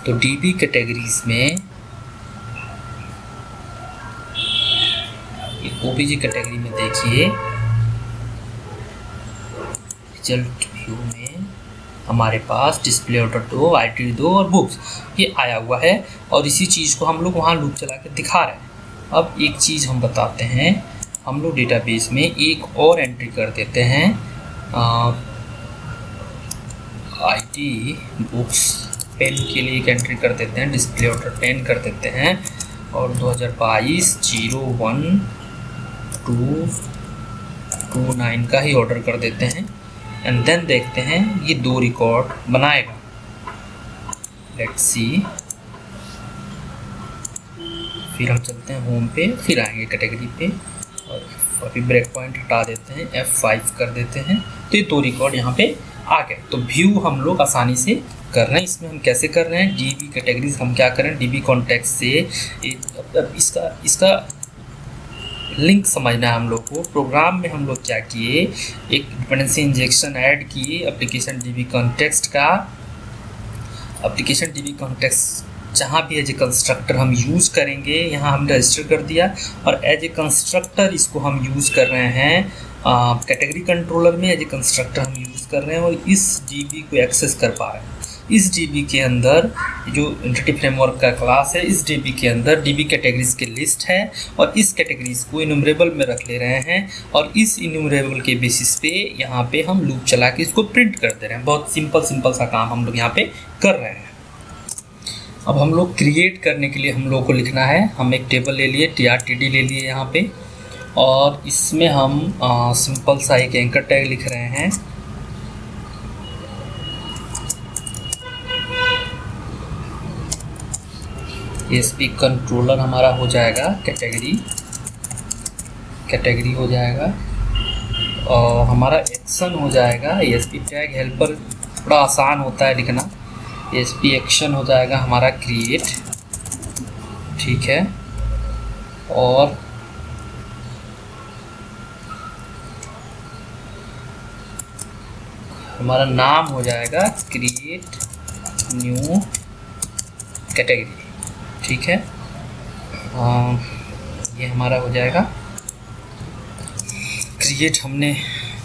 तो DB कैटेगरीज में OBJ कैटेगरी में देखिए रिजल्ट व्यू में हमारे पास डिस्प्ले ऑर्डर 2, आईटी 2 और बुक्स ये आया हुआ है। और इसी चीज़ को हम लोग वहाँ लूप चला के दिखा रहे हैं। अब एक चीज़ हम बताते हैं, हम लोग डेटाबेस में एक और एंट्री कर देते हैं, आईटी बुक्स पेन के लिए एक एंट्री कर देते हैं, डिस्प्ले ऑर्डर 10 कर देते हैं और 2022 01/2/29 का ही ऑर्डर कर देते हैं। एंड देन देखते हैं ये 2 रिकॉर्ड बनाएगा। Let's see. फिर हम चलते हैं होम पे, फिर आएंगे कैटेगरी पे और अभी ब्रेक पॉइंट हटा देते हैं, F5 कर देते हैं तो ये 2 रिकॉर्ड यहाँ पे आ गए। तो व्यू हम लोग आसानी से कर रहे हैं। इसमें हम कैसे कर रहे हैं, डीबी कैटेगरीज हम क्या करें, डीबी कॉन्टेक्स्ट से इसका लिंक समझना है हम लोग को। प्रोग्राम में हम लोग क्या किए, एक डिपेंडेंसी इंजेक्शन ऐड किए एप्लीकेशन डीबी कॉन्टेक्स्ट का। एप्लीकेशन डीबी कॉन्टेक्स्ट जहाँ भी एज ए कंस्ट्रक्टर हम यूज़ करेंगे, यहाँ हमने रजिस्टर कर दिया और एज ए कंस्ट्रक्टर इसको हम यूज़ कर रहे हैं कैटेगरी कंट्रोलर में। एज ए कंस्ट्रक्टर हम यूज़ कर रहे हैं और इस डीबी को एक्सेस कर पा रहे हैं। इस डीबी के अंदर जो एंटिटी फ्रेमवर्क का क्लास है, इस डीबी के अंदर डीबी कैटेगरीज की लिस्ट है और इस कैटेगरीज को इन्यूमरेबल में रख ले रहे हैं और इस इन्यूमरेबल के बेसिस पे यहाँ पे हम लूप चला के इसको प्रिंट कर दे रहे हैं। बहुत सिंपल सा काम हम लोग यहाँ पे कर रहे हैं। अब हम लोग क्रिएट करने के लिए हम लोग को लिखना है, हम एक टेबल ले लिए, TRTD ले लिए यहाँ पे और इसमें हम सिंपल सा एक एंकर टैग लिख रहे हैं। ESP कंट्रोलर हमारा हो जाएगा कैटेगरी हो जाएगा और हमारा एक्शन हो जाएगा ESP टैग हेल्पर, थोड़ा आसान होता है लिखना। ESP एक्शन हो जाएगा हमारा क्रिएट, ठीक है। और हमारा नाम हो जाएगा क्रिएट न्यू कैटेगरी, ठीक है। ये हमारा हो जाएगा क्रिएट, हमने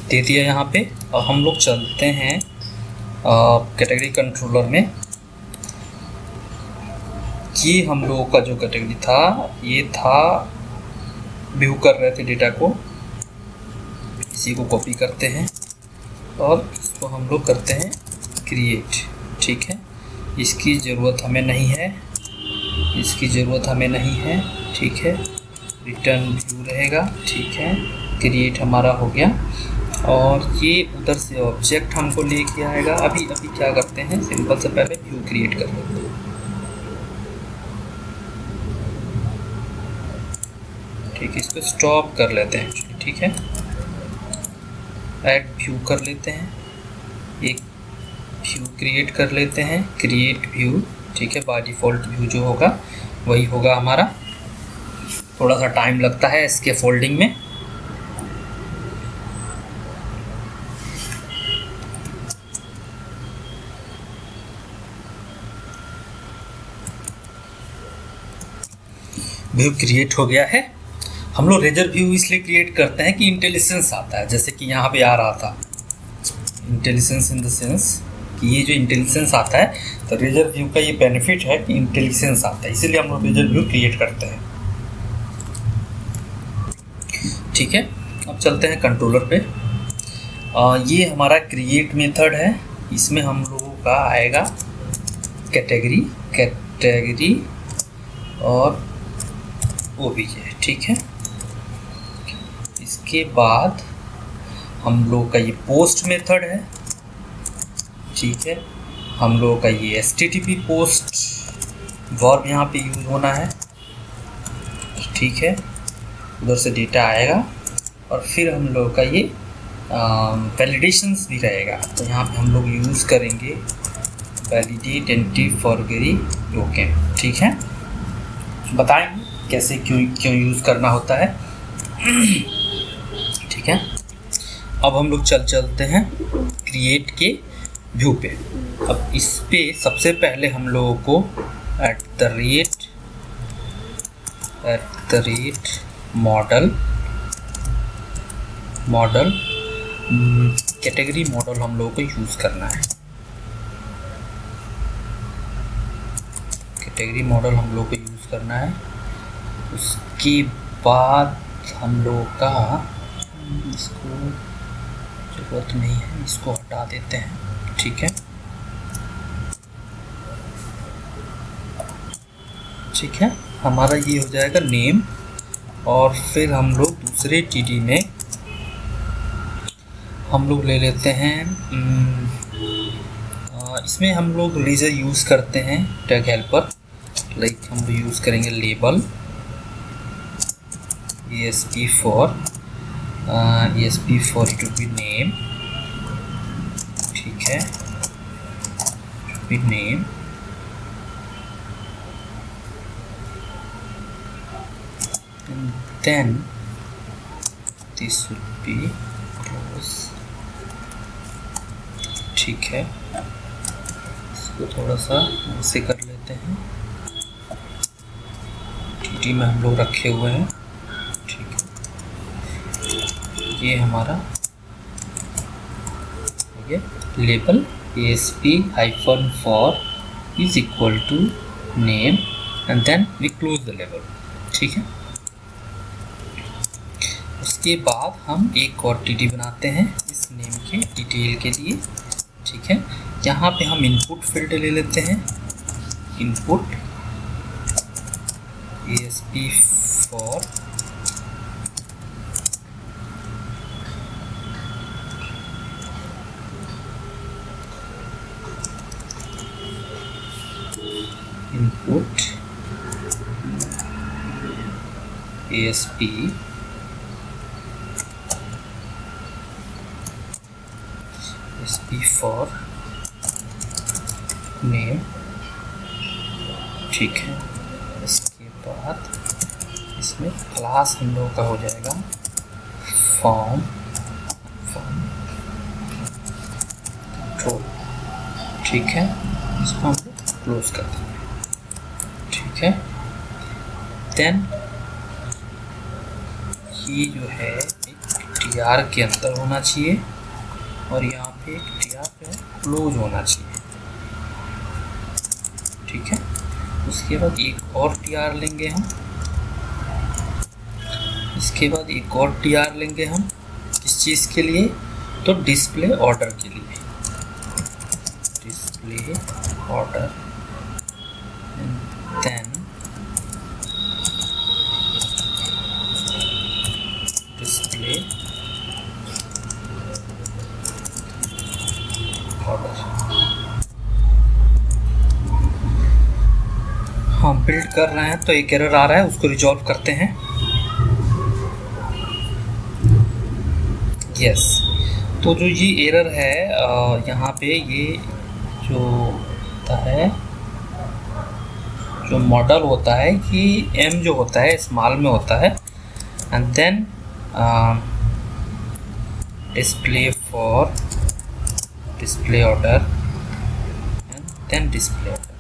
दे दिया यहाँ पे। और हम लोग चलते हैं कैटेगरी कंट्रोलर में। ये हम लोगों का जो कैटेगरी था ये था, व्यू कर रहे थे डेटा को, इसी को कॉपी करते हैं और इसको हम लोग करते हैं क्रिएट, ठीक है। इसकी ज़रूरत हमें नहीं है, ठीक है। रिटर्न व्यू रहेगा, ठीक है। क्रिएट हमारा हो गया और ये उधर से ऑब्जेक्ट हमको लेके आएगा। अभी क्या करते हैं, सिंपल से पहले व्यू क्रिएट कर लेते हैं, ठीक है। इसको स्टॉप कर लेते हैं, ठीक है। ऐड व्यू कर लेते हैं, एक व्यू क्रिएट कर लेते हैं, क्रिएट व्यू, ठीक है। बाय डिफ़ॉल्ट व्यू जो होगा वही होगा हमारा। थोड़ा सा टाइम लगता है इसके फोल्डिंग में। व्यू क्रिएट हो गया है। हम लोग रेजर व्यू इसलिए क्रिएट करते हैं कि इंटेलिजेंस आता है, जैसे कि यहाँ पे आ रहा था इंटेलिजेंस इन द सेंस कि ये जो इंटेलिजेंस आता है, तो रेजर व्यू का ये बेनिफिट है कि इंटेलिजेंस आता है, इसीलिए हम लोग रेजर व्यू क्रिएट करते हैं। ठीक है, अब चलते हैं कंट्रोलर पे। ये हमारा क्रिएट मेथड है, इसमें हम लोगों का आएगा कैटेगरी और ओबीजे। ठीक है, इसके बाद हम लोग का ये पोस्ट मेथड है। ठीक है, हम लोगों का ये HTTP पोस्ट वर्ब यहाँ पे यूज होना है। ठीक है, उधर से डेटा आएगा और फिर हम लोगों का ये वैलिडेशंस भी रहेगा। तो यहाँ पे हम लोग यूज़ करेंगे वैलिडेट एंटी फॉरगेरी टोकन। ठीक है, बताएंगे कैसे क्यों यूज़ करना होता है। ठीक है, अब हम लोग चलते हैं क्रिएट के व्यू पे। अब इस पे सबसे पहले हम लोगों को मॉडल कैटेगरी मॉडल हम लोगों को यूज़ करना है। कैटेगरी मॉडल हम लोगों को यूज़ करना है। उसके बाद हम लोगों का इसको ज़रूरत नहीं है, इसको हटा देते हैं। ठीक है, ठीक है, हमारा ये हो जाएगा नेम। और फिर हम लोग दूसरे TD में हम लोग ले लेते हैं, इसमें हम लोग लेजर यूज़ करते हैं टैग हेल्पर। लाइक हम लोग यूज़ करेंगे label ESP to be name। ठीक है, to be name, and then this would be close। ठीक है, इसको थोड़ा सा ऐसे कर लेते हैं। TD में हम लोग रखे हुए हैं। ठीक है, ये हमारा ये label ESP-for is equal to name and then we close the label। ठीक है, उसके बाद हम एक और TD बनाते हैं इस नेम के डिटेल के लिए। ठीक है, यहाँ पे हम इनपुट फील्ड ले लेते हैं। Input ESP-for input ESP for name। ठीक है, इसके बाद इसमें क्लास हम लोगों का हो जाएगा फॉर्म कंट्रोल। ठीक है, इसको हम लोग क्लोज कर देंगे। ठीक है, देन ये जो है एक TR के अंदर होना चाहिए और यहाँ पे एक TR जो है क्लोज होना चाहिए। ठीक है, उसके बाद एक और TR लेंगे हम। इसके बाद एक और TR लेंगे हम किस चीज़ के लिए, तो डिस्प्ले ऑर्डर के लिए। Display order then display order. हम बिल्ड कर रहे हैं तो एक एरर आ रहा है, उसको रिजॉल्व करते हैं। यस, तो जो ये एरर है यहाँ पे ये जो होता है, जो मॉडल होता है कि M जो होता है स्मॉल में होता है and then display for display order and then display order.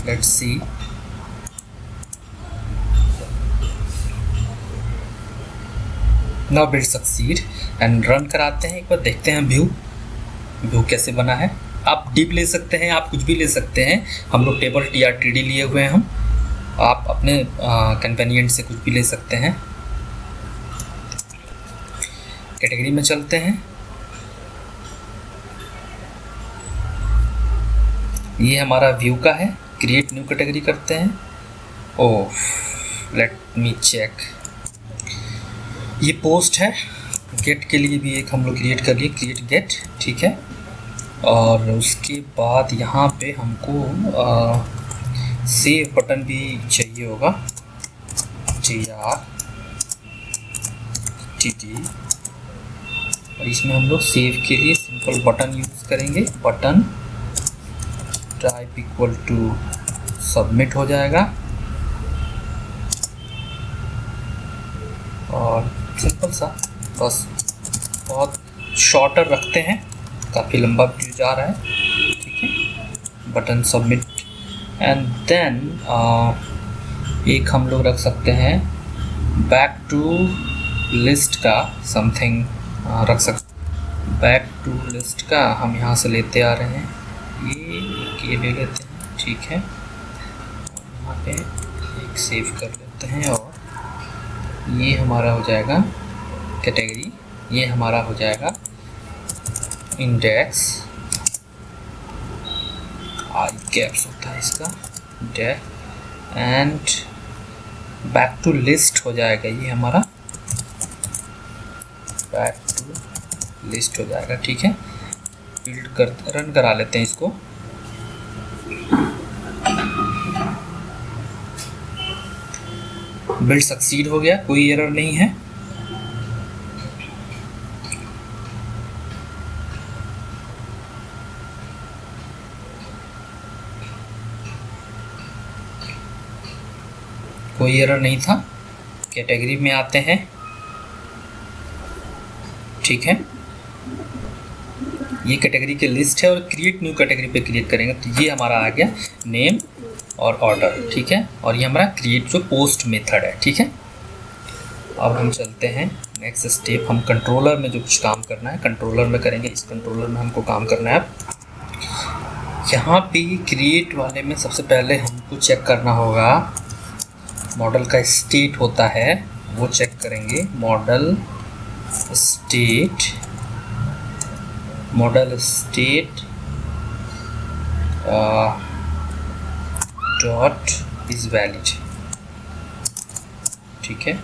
Let's see। Now build succeed and run कराते हैं एक बार, देखते हैं व्यू कैसे बना है। आप डिप ले सकते हैं, आप कुछ भी ले सकते हैं। हम लोग टेबल TRTD लिए हुए हैं हम। आप अपने कन्वीनियंट से कुछ भी ले सकते हैं। कैटेगरी में चलते हैं। ये हमारा व्यू का है, क्रिएट न्यू कैटेगरी करते हैं। ओह, लेट मी चेक, ये पोस्ट है। गेट के लिए भी एक हम लोग क्रिएट कर लिए, क्रिएट गेट, ठीक है। और उसके बाद यहाँ पे हमको सेव बटन भी चाहिए होगा, JRTT, और इसमें हम लोग सेव के लिए सिंपल बटन यूज़ करेंगे। Button type equal to submit हो जाएगा, और सिंपल सा, बस बहुत शॉर्टर रखते हैं, काफ़ी लंबा व्यू जा रहा है, ठीक है। बटन सबमिट, एंड देन एक हम लोग रख सकते हैं बैक टू लिस्ट का समथिंग रख सकते। बैक टू लिस्ट का हम यहाँ से लेते आ रहे हैं, ये ले लेते हैं, ठीक है। यहाँ पे एक सेव कर लेते हैं, और ये हमारा हो जाएगा कैटेगरी, ये हमारा हो जाएगा इंडेक्स, आई कैप्स होता है इसका, एंड बैक टू लिस्ट हो जाएगा, ये हमारा बैक टू लिस्ट हो जाएगा, ठीक है। बिल्ड कर रन करा लेते हैं इसको। बिल्ड सक्सीड हो गया, कोई एरर नहीं है। कोई एरर नहीं था। कैटेगरी में आते हैं, ठीक है। ये कैटेगरी की लिस्ट है, और क्रिएट न्यू कैटेगरी पे क्रिएट करेंगे तो ये हमारा आ गया नेम और ऑर्डर, ठीक है। और ये हमारा क्रिएट जो पोस्ट मेथड है, ठीक है। अब हम चलते हैं नेक्स्ट स्टेप, हम कंट्रोलर में जो कुछ काम करना है कंट्रोलर में करेंगे। इस कंट्रोलर में हमको काम करना है। यहाँ पे क्रिएट वाले में सबसे पहले हमको चेक करना होगा, मॉडल का स्टेट होता है वो चेक करेंगे। Model state dot is valid, ठीक है।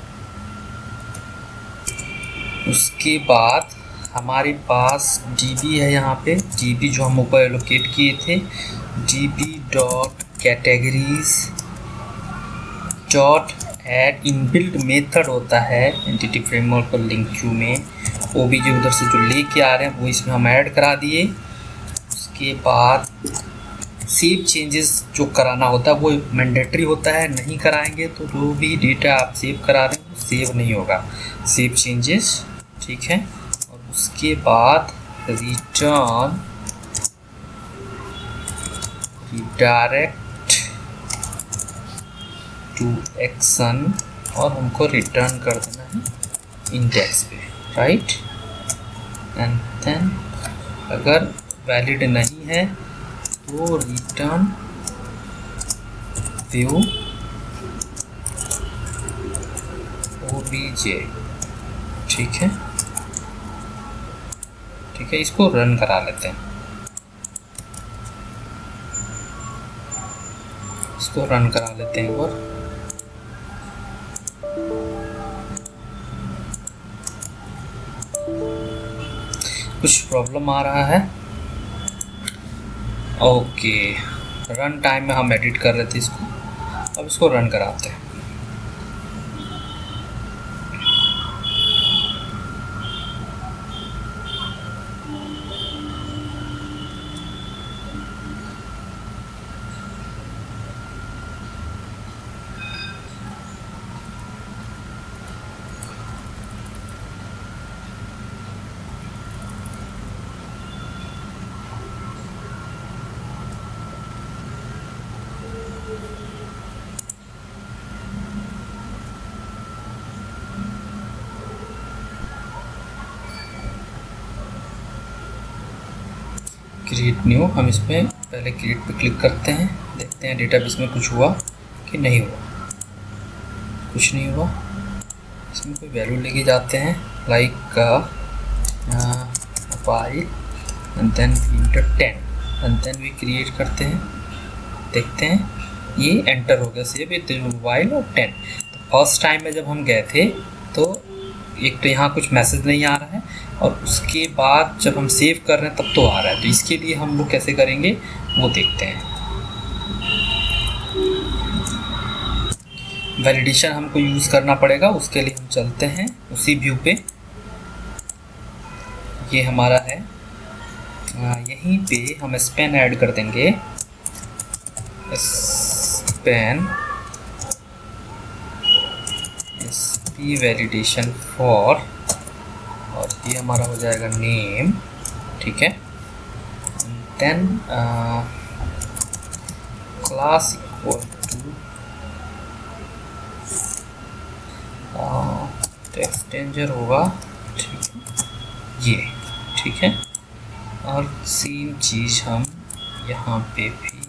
उसके बाद हमारे पास db है, यहाँ पे db जो हम ऊपर एलोकेट किए थे, db dot categories dot add inbuilt method होता है एंटिटी फ्रेमवर्क और लिंक क्यू में। OBJ उधर से जो लेके आ रहे हैं वो इसमें हम ऐड करा दिए। उसके बाद सेव चेंजेस जो कराना होता है वो मैंडेटरी होता है, नहीं कराएंगे तो जो भी डेटा आप सेव करा रहे हैं वो सेव नहीं होगा। सेव चेंजेस, ठीक है। और उसके बाद रिटर्न रिडायरेक्ट टू एक्शन, और हमको रिटर्न कर देना है इंडेक्स पे, राइट। एंड देन अगर वैलिड नहीं है तो रिटर्न व्यू OBJ, ठीक है। ठीक है, इसको रन करा लेते हैं। इसको रन करा लेते हैं एक बार। कुछ प्रॉब्लम आ रहा है। ओके, रन टाइम में हम एडिट कर रहे थे इसको, अब इसको रन कराते हैं। क्रिएट न्यू, हम इसमें पहले क्रिएट पे क्लिक करते हैं, देखते हैं डेटाबेस में कुछ हुआ कि नहीं हुआ। कुछ नहीं हुआ। इसमें कोई वैल्यू लेके जाते हैं like mobile and then enter 10 and then we create करते हैं, देखते हैं ये एंटर हो गया सेव विद मोबाइल और 10। तो फर्स्ट टाइम में जब हम गए थे तो एक तो यहाँ कुछ मैसेज नहीं आ रहा है, और उसके बाद जब हम सेव कर रहे हैं तब तो आ रहा है। तो इसके लिए हम लोग कैसे करेंगे वो देखते हैं। वैलिडेशन हमको यूज़ करना पड़ेगा, उसके लिए हम चलते हैं उसी व्यू पे। ये हमारा है, यहीं पे हम स्पैन ऐड कर देंगे, स्पैन SP वैलिडेशन फॉर, और ये हमारा हो जाएगा नेम, ठीक है। Then class equal to text danger होगा, ठीक है, ये ठीक है। और सेम चीज़ हम यहाँ पे भी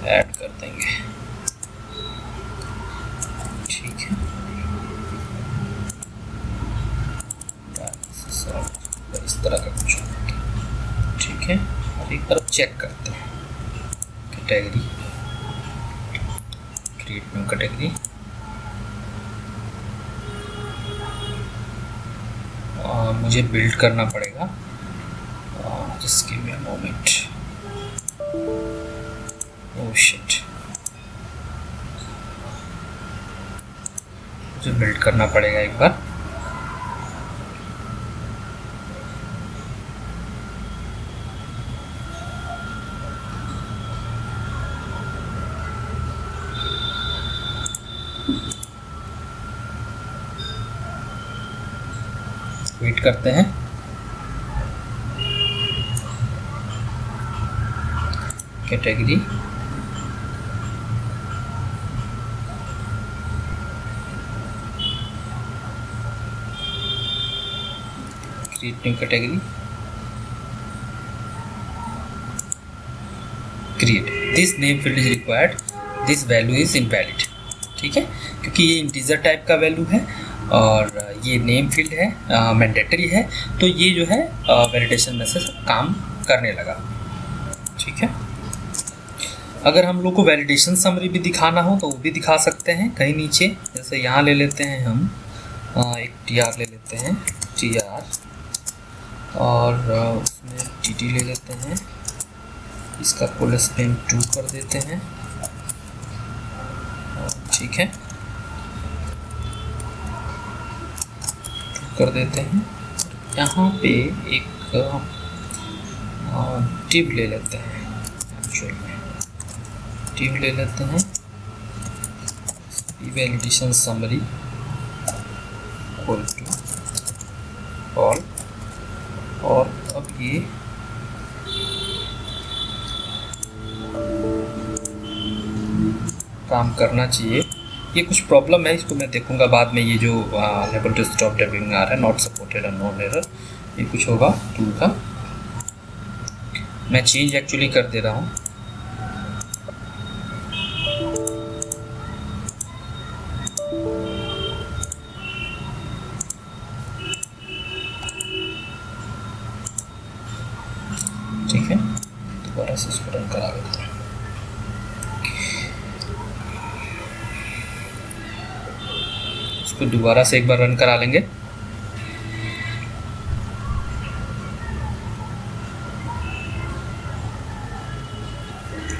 ऐड कर देंगे, ठीक है। इस तरह का कुछ, ठीक है। और एक तरफ चेक करते हैं कैटेगरी, क्रिएट न्यू कैटेगरी, मुझे बिल्ड करना पड़ेगा, just give me a moment. Oh shit, मुझे बिल्ड करना पड़ेगा एक बार। वेट करते हैं। Category, create new category, create this name field is required, this value is invalid, ठीक है, क्योंकि ये इंटीजर टाइप का वैल्यू है और ये नेम फील्ड है, मैंडेटरी है, तो ये जो है वैलिडेशन में से काम करने लगा, ठीक है। अगर हम लोग को वैलिडेशन समरी भी दिखाना हो तो वो भी दिखा सकते हैं कहीं नीचे। जैसे यहाँ ले लेते हैं हम एक TR ले लेते हैं, TR, और उसमें TT ले लेते हैं, इसका फुल स्पेन 2 कर देते हैं, ठीक है, 2 कर देते हैं। यहाँ पे एक div ले लेते हैं, एक्चुअल में div ले लेते हैं, validation summary equal to all, और अब ये काम करना चाहिए। ये कुछ प्रॉब्लम है, इसको मैं देखूंगा बाद में। ये जो लेबल टू स्टॉप डेबिंग आ रहा है, नॉट सपोर्टेड और नॉन एरर, ये कुछ होगा टूल का। मैं चेंज एक्चुअली कर दे रहा हूँ। ठीक है, दोबारा से इसको रन करा लेते हैं। इसको दोबारा से एक बार रन करा लेंगे।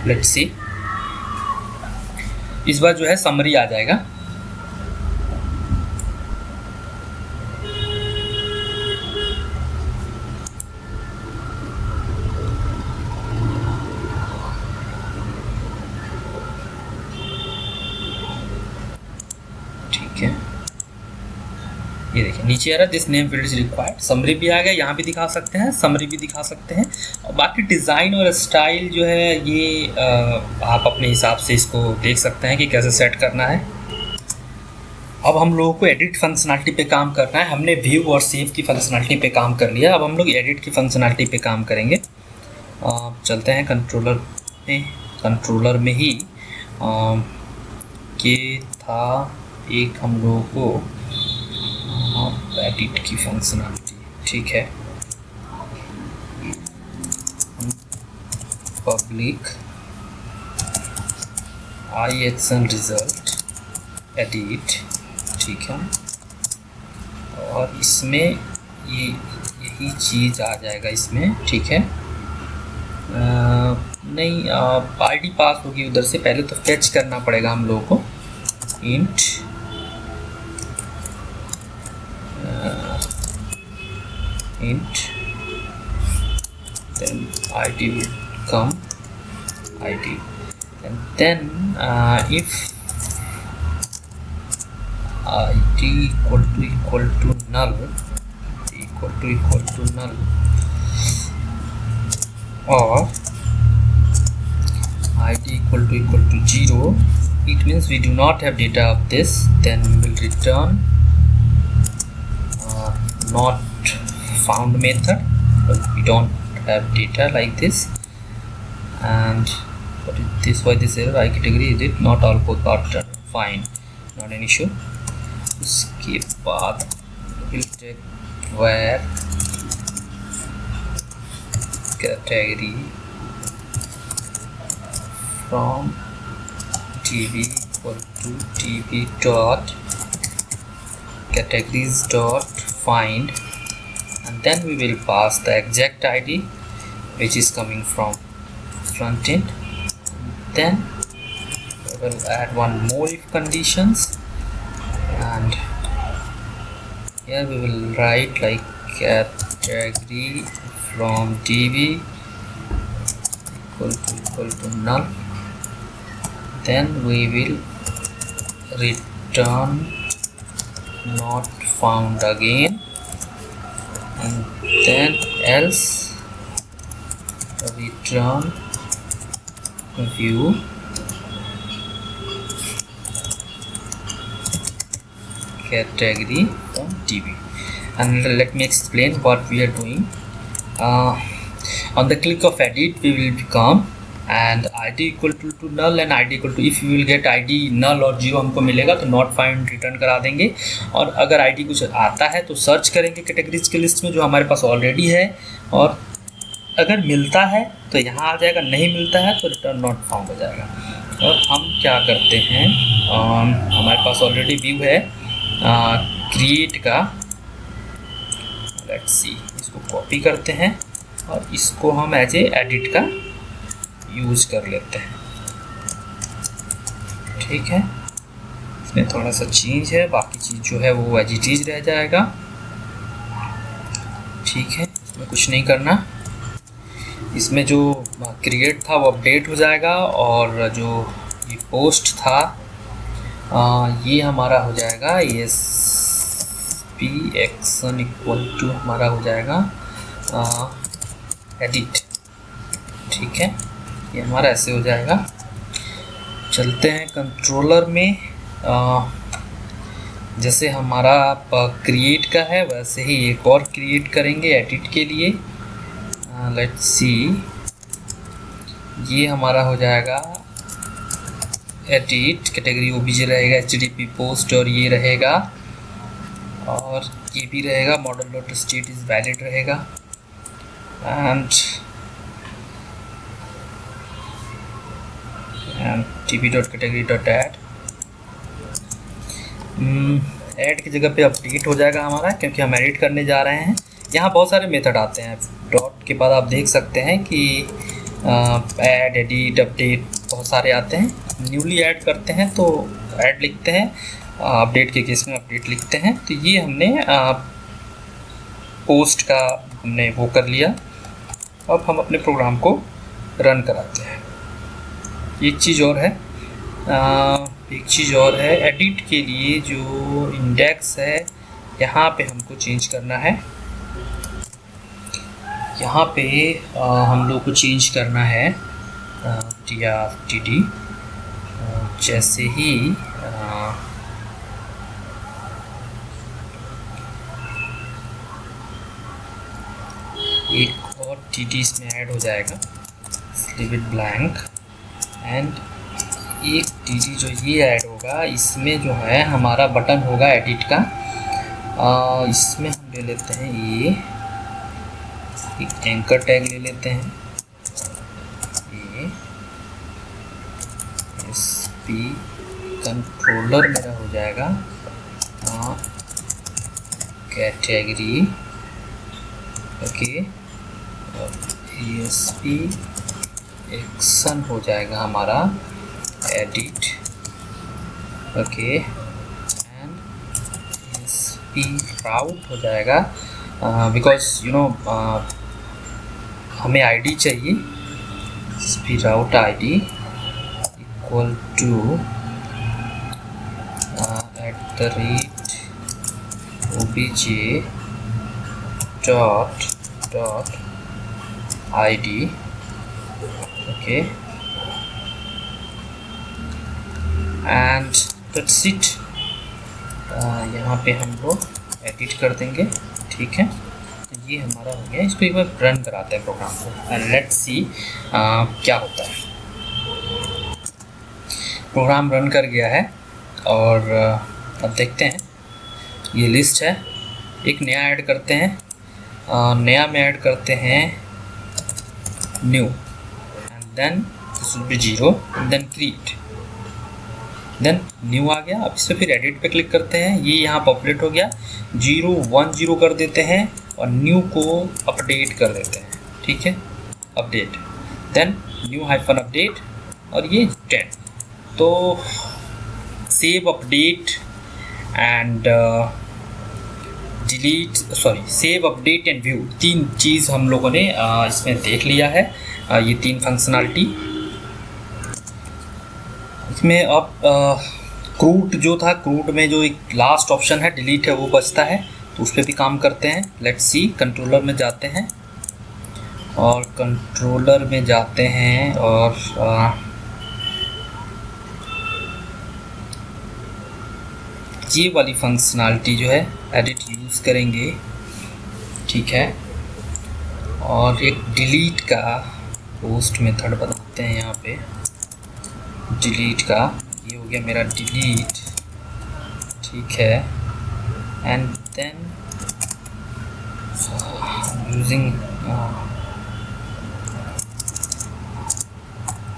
लेट्स सी, इस बार जो है समरी आ जाएगा। ठीक है, ये देखिए नीचे आ रहा है this name field is required. Summary भी आ गया, यहाँ भी दिखा सकते हैं, समरी भी दिखा सकते हैं। और बाकी डिज़ाइन और स्टाइल जो है ये आप अपने हिसाब से इसको देख सकते हैं कि कैसे सेट करना है। अब हम लोगों को एडिट फंक्शनैलिटी पे काम करना है। हमने व्यू और सेव की फंक्शनैलिटी पे काम कर लिया, अब हम लोग एडिट की फंक्शनैलिटी पे काम करेंगे। चलते हैं कंट्रोलर में। कंट्रोलर में ही ये था एक हम लोगों को एडिट की फंक्शनलिटी, ठीक है, पब्लिक iAction रिजल्ट एडिट, ठीक है, और इसमें ये यही चीज़ आ जाएगा इसमें, ठीक है। नहीं, आईडी पास होगी उधर से, पहले तो फेच करना पड़ेगा हम लोगों को, int then id will come id, and then if id equal to null or id equal to 0, it means we do not have data of this, then we will return not found method, but we don't have data like this. And what is this, why this error, I category is it not all both are fine, not an issue. उसके बाद we'll check where category from tb equal to tb dot categories dot find, and then we will pass the exact id which is coming from front end. Then we will add one more if conditions, and here we will write like category from db equal to null, then we will return not found again, and then else return view category from db. And let me explain what we are doing. On the click of edit we will become and id equal to null and id equal to, if you will get id null और 0 हमको मिलेगा तो not find return करा देंगे, और अगर id कुछ आता है तो सर्च करेंगे कैटेगरीज के लिस्ट में जो हमारे पास ऑलरेडी है, और अगर मिलता है तो यहाँ आ जाएगा, नहीं मिलता है तो रिटर्न नॉट फाउंड हो जाएगा। और हम क्या करते हैं, हमारे पास ऑलरेडी व्यू है क्रिएट का, लेट्स सी, इसको कॉपी करते हैं और इसको हम एज ए एडिट का यूज़ कर लेते हैं, ठीक है। इसमें थोड़ा सा चेंज है, बाकी चीज़ जो है वो एज इट इज रह जाएगा, ठीक है, इसमें कुछ नहीं करना। इसमें जो क्रिएट था वो अपडेट हो जाएगा, और जो ये पोस्ट था ये हमारा हो जाएगा ESP एक्शन इक्वल टू हमारा हो जाएगा एडिट, ठीक है, ये हमारा ऐसे हो जाएगा। चलते हैं कंट्रोलर में, जैसे हमारा क्रिएट का है वैसे ही एक और क्रिएट करेंगे एडिट के लिए। लेट्स सी, ये हमारा हो जाएगा एडिट, कैटेगरी ओबीजे रहेगा, HTTP पोस्ट, और ये रहेगा, और ये भी रहेगा model dot state is valid रहेगा, एंड tb.category.add ऐड की जगह पे अपडेट हो जाएगा हमारा, क्योंकि हम एडिट करने जा रहे हैं। यहाँ बहुत सारे मेथड आते हैं, डॉट के बाद आप देख सकते हैं कि ऐड, एडिट, अपडेट बहुत सारे आते हैं। न्यूली ऐड करते हैं तो ऐड लिखते हैं, अपडेट के केस में अपडेट लिखते हैं। तो ये हमने पोस्ट का हमने वो कर लिया। अब हम अपने प्रोग्राम को रन कराते हैं। एक चीज़ और है, एडिट के लिए जो इंडेक्स है यहाँ पे हमको चेंज करना है। यहाँ पे हम लोग को चेंज करना है td, जैसे ही एक और td इसमें ऐड हो जाएगा, leave it blank, and एक टीडी जो ये ऐड होगा, इसमें जो है हमारा बटन होगा एडिट का। इसमें हम ले लेते हैं ये एक एंकर टैग ले लेते हैं, ये SP कंट्रोलर मेरा हो जाएगा कैटेगरी, ओके, और ESP एक्शन हो जाएगा हमारा edit, okay, and SP route हो जाएगा, बिकॉज यू नो हमें ID चाहिए, SP route ID equal to @obj dot ID, okay, and that's it. यहाँ पे हम लोग एडिट कर देंगे, ठीक है। तो ये हमारा हो गया। इसको एक बार रन कराते हैं प्रोग्राम को एंड लेट्स सी क्या होता है। प्रोग्राम रन कर गया है और अब देखते हैं। ये लिस्ट है, एक नया ऐड करते हैं, नया में ऐड करते हैं new, and then this will be 0, then create, then new आ गया। अब इस पर फिर एडिट पे क्लिक करते हैं, ये यहाँ पॉपुलेट हो गया, 0 1 0 कर देते हैं और न्यू को अपडेट कर देते हैं, ठीक है, update, then new hyphen update और ये 10। तो save update and delete, sorry, save update and view, 3 चीज़ हम लोगों ने इसमें देख लिया है, ये 3 फंक्शनलिटी। इसमें अब क्रूट जो था, क्रूट में जो एक लास्ट ऑप्शन है डिलीट है वो बचता है, तो उस पर भी काम करते हैं। लेट्स सी, कंट्रोलर में जाते हैं और कंट्रोलर में जाते हैं और ये वाली फंक्शनलिटी जो है एडिट यूज़ करेंगे, ठीक है। और एक डिलीट का पोस्ट मेथड बनाते हैं यहाँ पे, डिलीट का, ये हो गया मेरा डिलीट, ठीक है, and then using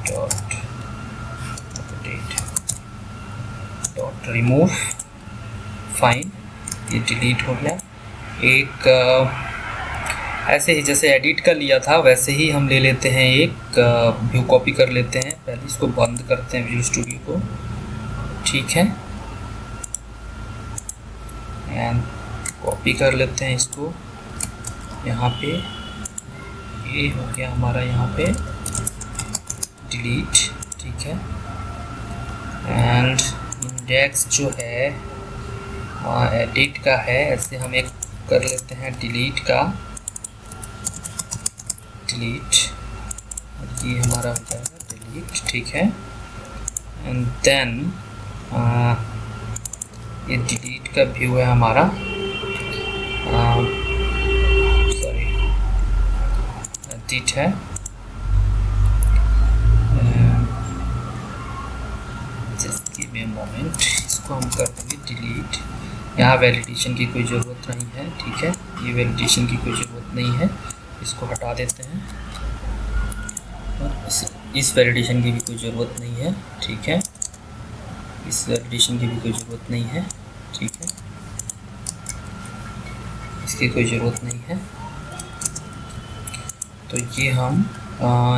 dot update dot remove, fine, ये डिलीट हो गया। एक ऐसे ही जैसे एडिट का लिया था वैसे ही हम ले लेते हैं, एक व्यू कॉपी कर लेते हैं, पहले इसको बंद करते हैं व्यू स्टूडियो को, ठीक है, एंड कॉपी कर लेते हैं इसको यहाँ पे, ये हो गया हमारा यहाँ पे डिलीट, ठीक है, एंड इंडेक्स जो है एडिट का है, ऐसे हम एक कर लेते हैं डिलीट का, डिलीट, ये हमारा हो जाएगा डिलीट, ठीक है, एंड देन ये डिलीट का व्यू है हमारा, सॉरी एडिट है, just give me a moment, इसको हम कर देंगे डिलीट। यहाँ वैलिडेशन की कोई ज़रूरत नहीं है, ठीक है, ये वैलिडेशन की कोई ज़रूरत नहीं है, इसको हटा देते हैं, और इस वैलिडेशन की भी कोई ज़रूरत नहीं है, ठीक है, इस वैलिडेशन की भी कोई ज़रूरत नहीं है, ठीक है, इसकी कोई ज़रूरत नहीं है। तो ये हम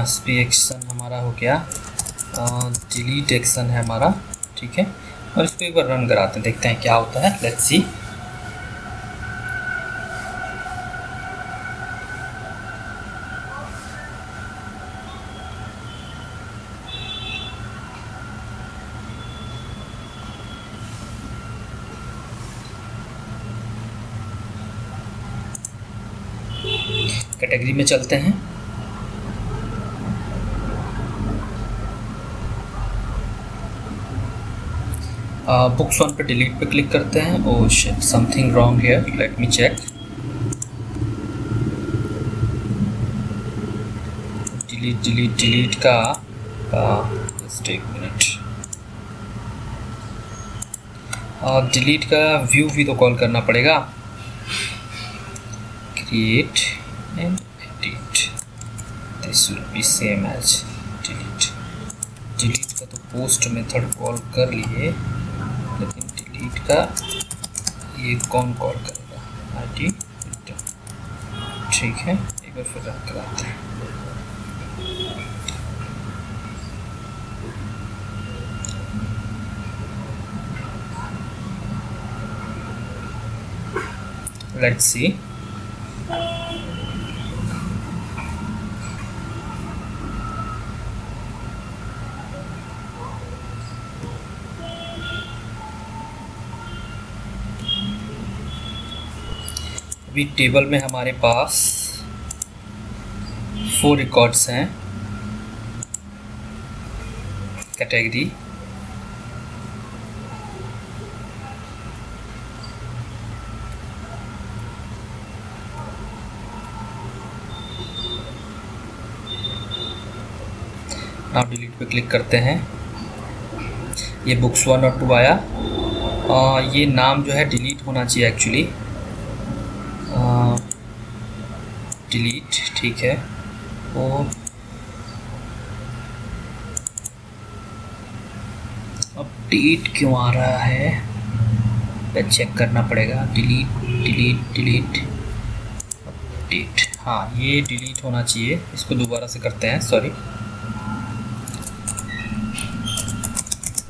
इस पर एक्शन हमारा हो गया, डिलीट एक्शन है हमारा, ठीक है, और इसको एक बार रन कराते हैं, देखते हैं क्या होता है। लेट्स सी, कैटेगरी में चलते हैं, बुक्स वन पे डिलीट पे क्लिक करते हैं। Oh shit, something wrong here, let me check. Delete का जस्ट एक मिनट, और डिलीट का व्यू भी तो कॉल करना पड़ेगा, create and edit, this will be same as delete. Delete का तो पोस्ट मेथड कॉल कर लिए, लेकिन डिलीट का ये कौन कॉल करेगा, ID रिटर्न। ठीक है, एक बार फिर रन कराते हैं। लेट्स सी, अभी टेबल में हमारे पास 4 रिकॉर्ड्स हैं, कैटेगरी, नाउ डिलीट पे क्लिक करते हैं। ये बुक्स 1 और 2 आया, ये नाम जो है डिलीट होना चाहिए एक्चुअली, डिलीट, ठीक है। वो अपडेट क्यों आ रहा है, तो चेक करना पड़ेगा। डिलीट डिलीट डिलीट अपडेट, हाँ ये डिलीट होना चाहिए। इसको दोबारा से करते हैं, सॉरी,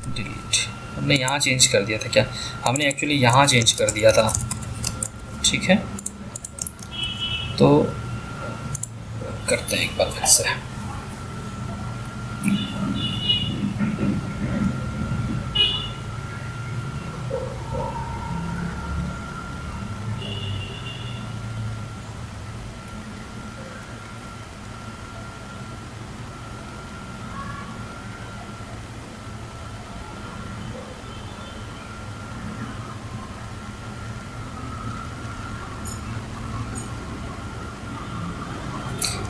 डिलीट हमने यहाँ चेंज कर दिया था क्या, हमने एक्चुअली यहाँ चेंज कर दिया था, ठीक है। तो करते हैं एक बार फिर से।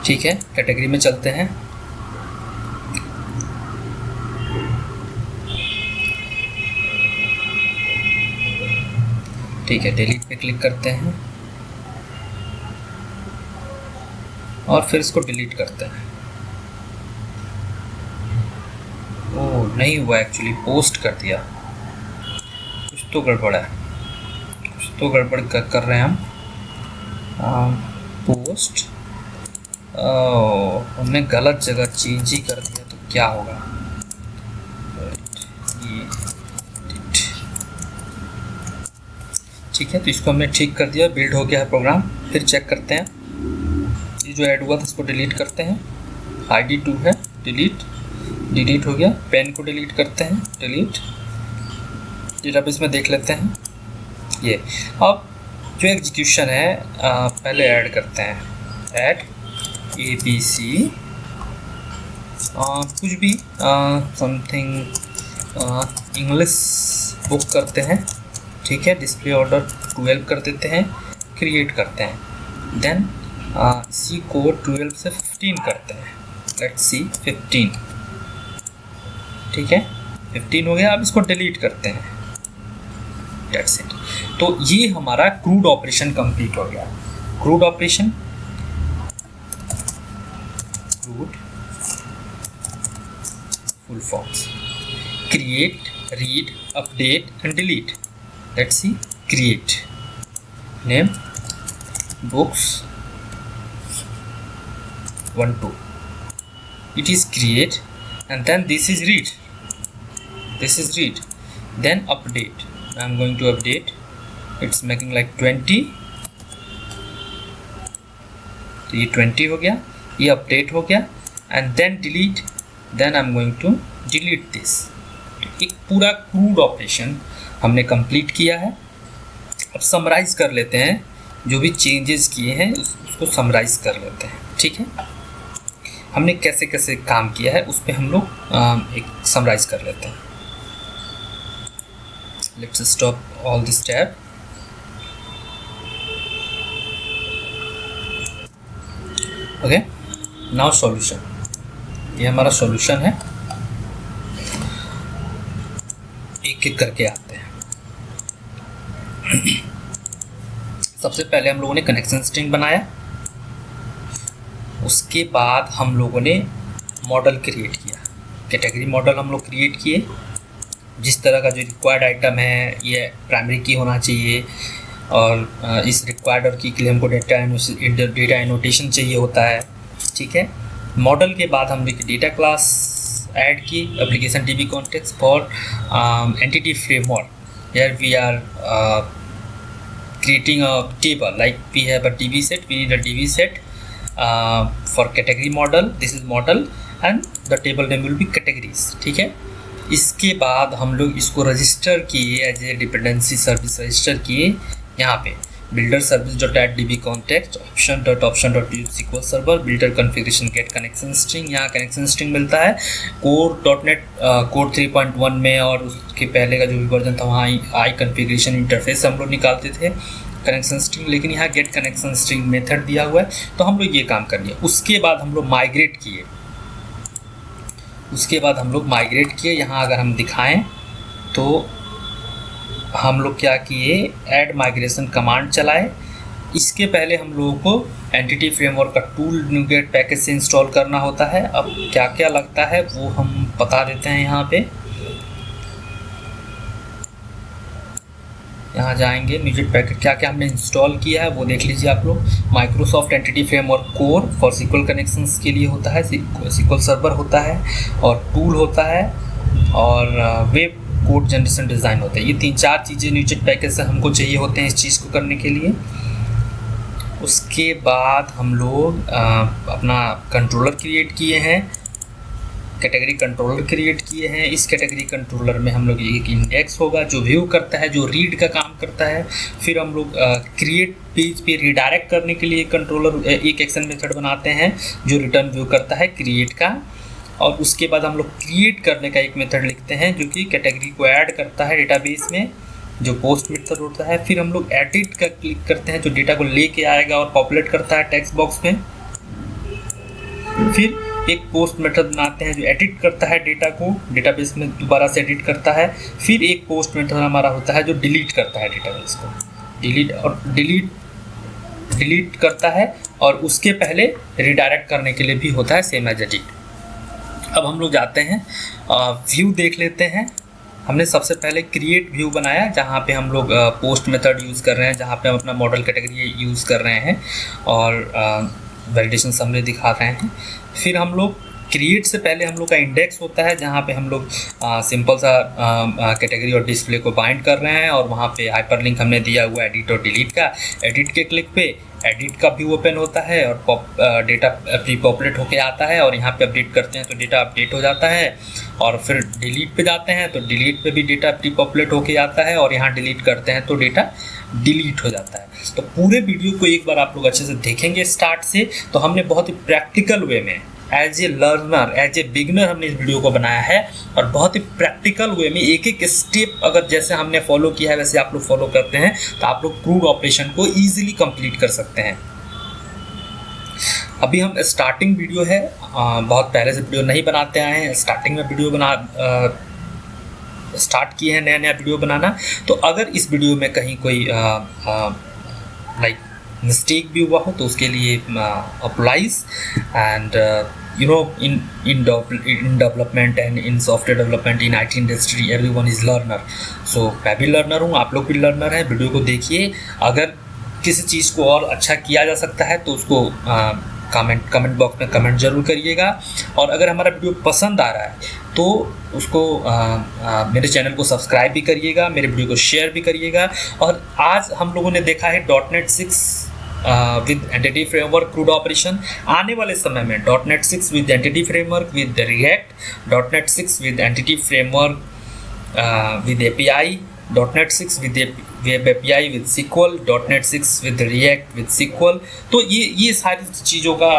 ठीक है, कैटेगरी में चलते हैं। ठीक है, डिलीट पे क्लिक करते हैं और फिर इसको डिलीट करते हैं। ओह नहीं हुआ, एक्चुअली पोस्ट कर दिया, कुछ तो गड़बड़ है, कुछ तो गड़बड़ कर रहे हैं हम। पोस्ट, हमने गलत जगह चेंज ही कर दिया, तो क्या होगा। ठीक है, तो इसको हमने ठीक कर दिया, बिल्ड हो गया है प्रोग्राम। फिर चेक करते हैं, ये जो ऐड हुआ था इसको डिलीट करते हैं। ID 2 है, डिलीट, डिलीट हो गया। पेन को डिलीट करते हैं, डिलीट। डेटाबेस में देख लेते हैं ये। अब जो एग्जीक्यूशन है पहले ऐड करते हैं, ऐड ABC कुछ भी समथिंग इंग्लिश बुक करते हैं, ठीक है। डिस्प्ले ऑर्डर 12 कर देते हैं, क्रिएट करते हैं। देन C को 12 से 15 करते हैं, लेट्स सी 15, ठीक है, 15 हो गया। अब इसको डिलीट करते हैं, दैट्स इट। तो ये हमारा क्रूड ऑपरेशन कंप्लीट हो गया। Crude operation, crude full forms, create, read, update and delete. Let's see, create, name books 1 2, it is create, and then this is read, this is read, then update. I'm going to update, it's making like 20, तो ये 20 हो गया, ये update हो गया। And then delete, then I am going to delete this. एक पूरा crude operation हमने कंप्लीट किया है। अब समराइज कर लेते हैं, जो भी चेंजेस किए हैं उसको समराइज कर लेते हैं, ठीक है। हमने कैसे कैसे काम किया है उस पर हम लोग एक समराइज कर लेते हैं। Let's stop all this tab. Okay, now solution, ये हमारा सॉल्यूशन है। एक एक करके आते हैं। सबसे पहले हम लोगों ने कनेक्शन स्ट्रिंग बनाया, उसके बाद हम लोगों ने मॉडल क्रिएट किया, कैटेगरी मॉडल हम लोग क्रिएट किए। जिस तरह का जो रिक्वायर्ड आइटम है ये प्राइमरी की होना चाहिए, और इस रिक्वायर्ड और की के लिए हमको डेटा एनोटेशन चाहिए होता है, ठीक है। मॉडल के बाद हमने डेटा क्लास ऐड की, application DB context for entity framework, here we are creating a table, like we have a DB set, we need a DB set for category model, this is model and the table name will be categories, ठीक है। इसके बाद हम लोग इसको register किए as a dependency service, register किए यहाँ पे builder service dot add DB context option dot use SQL server builder configuration get connection string. यहाँ कनेक्शन स्ट्रिंग मिलता है कोर.NET कोर 3.1 में, और उसके पहले का जो भी वर्जन था वहाँ आई कॉन्फ़िगरेशन इंटरफेस हम लोग निकालते थे कनेक्शन स्ट्रिंग, लेकिन यहाँ गेट कनेक्शन स्ट्रिंग मेथड दिया हुआ है, तो हम लोग ये काम कर लिया। उसके बाद हम लोग माइग्रेट किए, यहाँ अगर हम दिखाएं तो हम लोग क्या किए, ऐड माइग्रेशन कमांड चलाए। इसके पहले हम लोगों को एंटिटी फ्रेमवर्क का टूल न्यूगेट पैकेज से इंस्टॉल करना होता है। अब क्या क्या लगता है वो हम बता देते हैं। यहाँ जाएंगे, न्यूगेट पैकेज क्या क्या हमने इंस्टॉल किया है वो देख लीजिए आप लोग। Microsoft entity framework core for SQL connections के लिए होता है, SQL सर्वर होता है, और टूल होता है, और वेब कोड जनरेशन डिज़ाइन होता है। ये 3-4 चीज़ें न्यूजेट पैकेज से हमको चाहिए होते हैं इस चीज़ को करने के लिए। उसके बाद हम लोग अपना कंट्रोलर क्रिएट किए हैं, कैटेगरी कंट्रोलर क्रिएट किए हैं। इस कैटेगरी कंट्रोलर में हम लोग एक इंडेक्स होगा जो व्यू करता है, जो रीड का काम करता है। फिर हम लोग क्रिएट पेज पे रिडायरेक्ट करने के लिए कंट्रोलर एक एक्शन मेथड बनाते हैं जो रिटर्न व्यू करता है क्रिएट का। और उसके बाद हम लोग क्रिएट करने का एक मेथड लिखते हैं जो कि कैटेगरी को ऐड करता है डेटाबेस में, जो पोस्ट मेथड होता है। फिर हम लोग एडिट का क्लिक करते हैं जो डेटा को लेके आएगा और पॉपुलेट करता है टेक्स्ट बॉक्स में। फिर एक पोस्ट मेथड बनाते हैं जो एडिट करता है डेटा को, डेटाबेस में दोबारा से एडिट करता है। फिर एक पोस्ट मेथड हमारा होता है जो डिलीट करता है डेटाबेस को, डिलीट करता है, और उसके पहले रिडायरेक्ट करने के लिए भी होता है सेम एज एडिट। अब हम लोग जाते हैं व्यू देख लेते हैं। हमने सबसे पहले क्रिएट व्यू बनाया जहाँ पे हम लोग पोस्ट मेथड यूज़ कर रहे हैं, जहाँ पे हम अपना मॉडल कैटेगरी यूज़ कर रहे हैं और वैलिडेशन समरी दिखा रहे हैं। फिर हम लोग क्रिएट से पहले हम लोग का इंडेक्स होता है जहाँ पे हम लोग सिंपल सा कैटेगरी और डिस्प्ले को बाइंड कर रहे हैं, और वहाँ पे हाइपरलिंक हमने दिया हुआ है एडिट और डिलीट का। एडिट के क्लिक पे एडिट का व्यू ओपन होता है और डेटा प्री पॉपुलेट होके आता है, और यहाँ पे अपडेट करते हैं तो डेटा अपडेट हो जाता है। और फिर डिलीट पे जाते हैं तो डिलीट पे भी डेटा प्री पॉपुलेट होके आता है, और यहाँ डिलीट करते हैं तो डेटा डिलीट हो जाता है। तो पूरे वीडियो को एक बार आप लोग अच्छे से देखेंगे स्टार्ट से, तो हमने बहुत ही प्रैक्टिकल वे में as a learner, as a beginner हमने इस वीडियो को बनाया है, और बहुत ही प्रैक्टिकल वे में एक एक स्टेप अगर जैसे हमने फॉलो किया है वैसे आप लोग फॉलो करते हैं तो आप लोग क्रूड ऑपरेशन को ईजिली कंप्लीट कर सकते हैं। अभी हम स्टार्टिंग वीडियो है, बहुत पहले से वीडियो नहीं बनाते आए हैं, स्टार्टिंग में वीडियो स्टार्ट किए हैं नया वीडियो बनाना। तो अगर इस वीडियो में कहीं कोई लाइक मिस्टेक भी हुआ हो तो उसके लिए applies. And you know in development and in software development in IT industry everyone is learner. So मैं भी लर्नर हूँ, आप लोग भी लर्नर हैं। वीडियो को देखिए, अगर किसी चीज़ को और अच्छा किया जा सकता है तो उसको कमेंट बॉक्स में कमेंट जरूर करिएगा। और अगर हमारा वीडियो पसंद आ रहा है तो उसको मेरे चैनल को सब्सक्राइब भी करिएगा, मेरे वीडियो को शेयर भी करिएगा। और आज हम लोगों ने देखा है .NET 6 with entity framework crude operation. आने वाले समय में .NET 6 with entity framework with react, .NET 6 with entity framework with API, .NET 6 with web API with SQL, .NET 6 with react with SQL। तो ये सारी चीज़ों का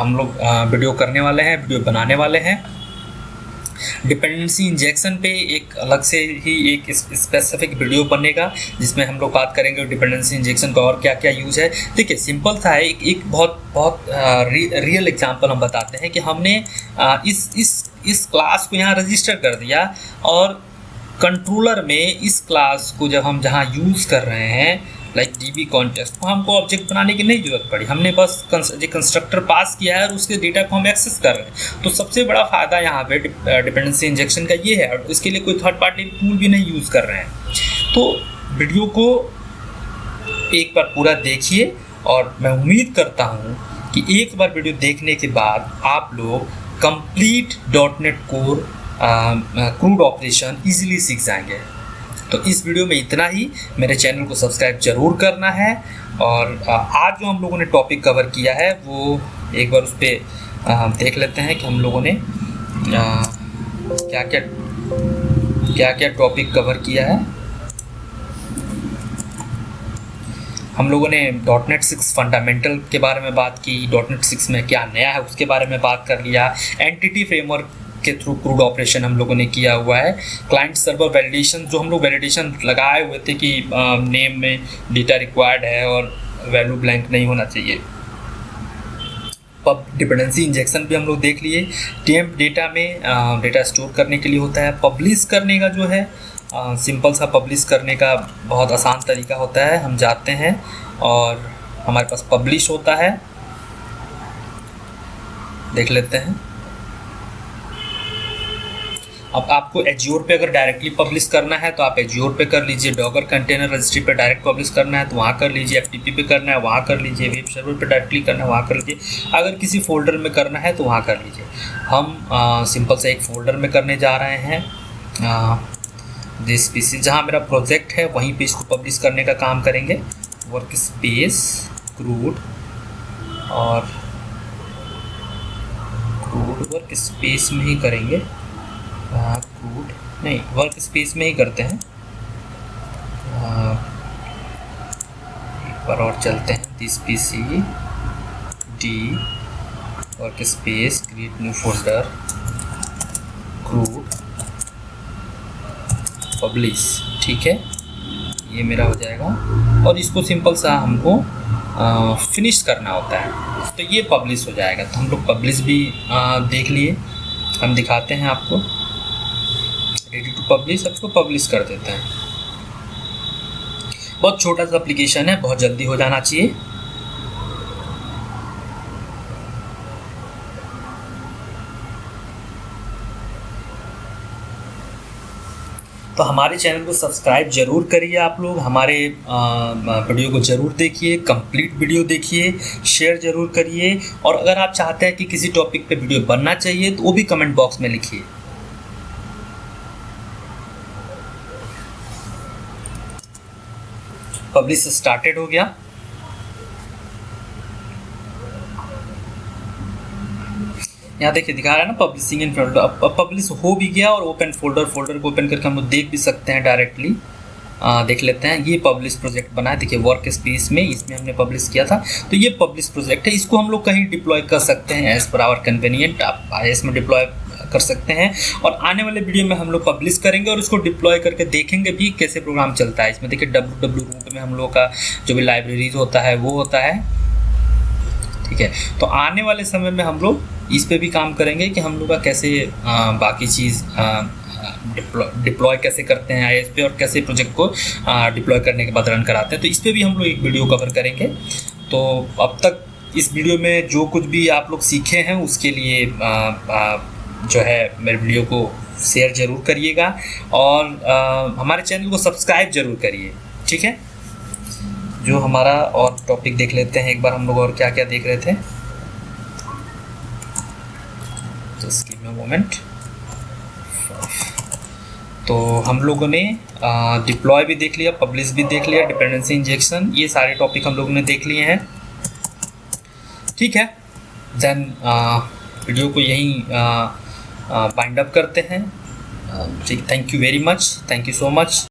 हम लोग वीडियो करने वाले हैं, वीडियो बनाने वाले हैं। डिपेंडेंसी इंजेक्शन पे एक अलग से ही एक स्पेसिफिक वीडियो बनेगा जिसमें हम लोग बात करेंगे डिपेंडेंसी इंजेक्शन का और क्या क्या यूज़ है। देखिए सिंपल सा है, एक बहुत रियल एग्जांपल हम बताते हैं कि हमने इस क्लास को यहाँ रजिस्टर कर दिया, और कंट्रोलर में इस क्लास को जब हम जहाँ यूज़ कर रहे हैं लाइक DB कॉन्टेक्स्ट, तो हमको ऑब्जेक्ट बनाने की नहीं जरूरत पड़ी, हमने बस कंस्ट्रक्टर पास किया है और उसके डेटा को हम एक्सेस कर रहे हैं। तो सबसे बड़ा फ़ायदा यहाँ पे डिपेंडेंसी इंजेक्शन का ये है, और इसके लिए कोई थर्ड पार्टी टूल भी नहीं यूज़ कर रहे हैं। तो वीडियो को एक बार पूरा देखिए, और मैं उम्मीद करता हूँ कि एक बार वीडियो देखने के बाद आप लोग complete .NET core crude operation easily सीख जाएंगे। तो इस वीडियो में इतना ही। मेरे चैनल को सब्सक्राइब जरूर करना है, और आज जो हम लोगों ने टॉपिक कवर किया है वो एक बार उस पर देख लेते हैं कि हम लोगों ने क्या क्या टॉपिक कवर किया है। हम लोगों ने .NET 6 फंडामेंटल के बारे में बात की, .NET 6 में क्या नया है उसके बारे में बात कर लिया, एंटिटी फ्रेमवर्क के थ्रू क्रूड ऑपरेशन हम लोगों ने किया हुआ है, क्लाइंट सर्वर वैलिडेशन, जो हम लोग वैलिडेशन लगाए हुए थे कि नेम में डेटा रिक्वायर्ड है और वैल्यू ब्लैंक नहीं होना चाहिए। डिपेंडेंसी इंजेक्शन भी हम लोग देख लिए। टेम्प डेटा में डेटा स्टोर करने के लिए होता है। पब्लिश करने का जो है सिंपल सा पब्लिश करने का बहुत आसान तरीका होता है। हम जाते हैं और हमारे पास पब्लिश होता है, देख लेते हैं। अब आपको एज्योर पे अगर डायरेक्टली पब्लिश करना है तो आप एज्योर पे कर लीजिए, डॉगर कंटेनर रजिस्ट्री पे डायरेक्ट पब्लिश करना है तो वहाँ कर लीजिए, FTP पे करना है वहाँ कर लीजिए, वेब सर्वर पे डायरेक्टली करना है वहाँ कर लीजिए, अगर किसी फोल्डर में करना है तो वहाँ कर लीजिए। हम सिंपल से एक फ़ोल्डर में करने जा रहे हैं, जिस PC जहाँ मेरा प्रोजेक्ट है वहीं पे इसको पब्लिश करने का काम करेंगे। वर्क स्पेस क्रूड, और क्रूड वर्क स्पेस में ही करेंगे, क्रूड नहीं वर्क स्पेस में ही करते हैं। एक बार और चलते हैं, this PC D work space create new folder crude publish, ठीक है, ये मेरा हो जाएगा। और इसको सिंपल सा हमको फिनिश करना होता है, तो ये पब्लिश हो जाएगा। तो हम लोग पब्लिश भी देख लिए, हम दिखाते हैं आपको। रेडी टू पब्लिश, अब इसको पब्लिश कर देते हैं। बहुत छोटा सा एप्लीकेशन है, बहुत जल्दी हो जाना चाहिए। तो हमारे चैनल को सब्सक्राइब जरूर करिए आप लोग, हमारे वीडियो को ज़रूर देखिए, कंप्लीट वीडियो देखिए, शेयर ज़रूर करिए, और अगर आप चाहते हैं कि किसी टॉपिक पे वीडियो बनना चाहिए तो वो भी कमेंट बॉक्स में लिखिए। पब्लिश स्टार्टेड हो गया। यहाँ देखिए दिखा रहा है ना पब्लिशिंग इन फोल्डर, अब पब्लिश हो भी गया, और ओपन फोल्डर को ओपन करके हम लोग देख भी सकते हैं डायरेक्टली। देख लेते हैं, ये पब्लिश प्रोजेक्ट बना है, देखिए वर्क स्पेस में, इसमें हमने पब्लिश किया था। तो ये पब्लिश प्रोजेक्ट है, इसको हम लोग कहीं डिप्लॉय कर सकते हैं एज पर आवर कन्वीनियंट। आप IIS में डिप्लॉय कर सकते हैं, और आने वाले वीडियो में हम लोग पब्लिश करेंगे और उसको डिप्लॉय करके देखेंगे भी कैसे प्रोग्राम चलता है। इसमें देखिए WW रूट में हम लोग का जो भी लाइब्रेरीज होता है वो होता है, ठीक है। तो आने वाले समय में हम लोग इस पे भी काम करेंगे कि हम लोग का कैसे बाकी चीज़ डिप्लॉय कैसे करते हैं IIS पे, और कैसे प्रोजेक्ट को डिप्लॉय करने के बाद रन कराते हैं। तो इस पे भी हम लोग एक वीडियो कवर करेंगे। तो अब तक इस वीडियो में जो कुछ भी आप लोग सीखे हैं उसके लिए जो है मेरे वीडियो को शेयर ज़रूर करिएगा, और हमारे चैनल को सब्सक्राइब ज़रूर करिए, ठीक है। जो हमारा और टॉपिक देख लेते हैं एक बार, हम लोग और क्या क्या देख रहे थे। Just give me a moment. तो हम लोगों ने डिप्लॉय भी देख लिया, पब्लिश भी देख लिया, डिपेंडेंसी इंजेक्शन, ये सारे टॉपिक हम लोगों ने देख लिए हैं, ठीक है। देन वीडियो को यहीं बाइंड अप करते हैं, ठीक। Thank you very much, thank you so much.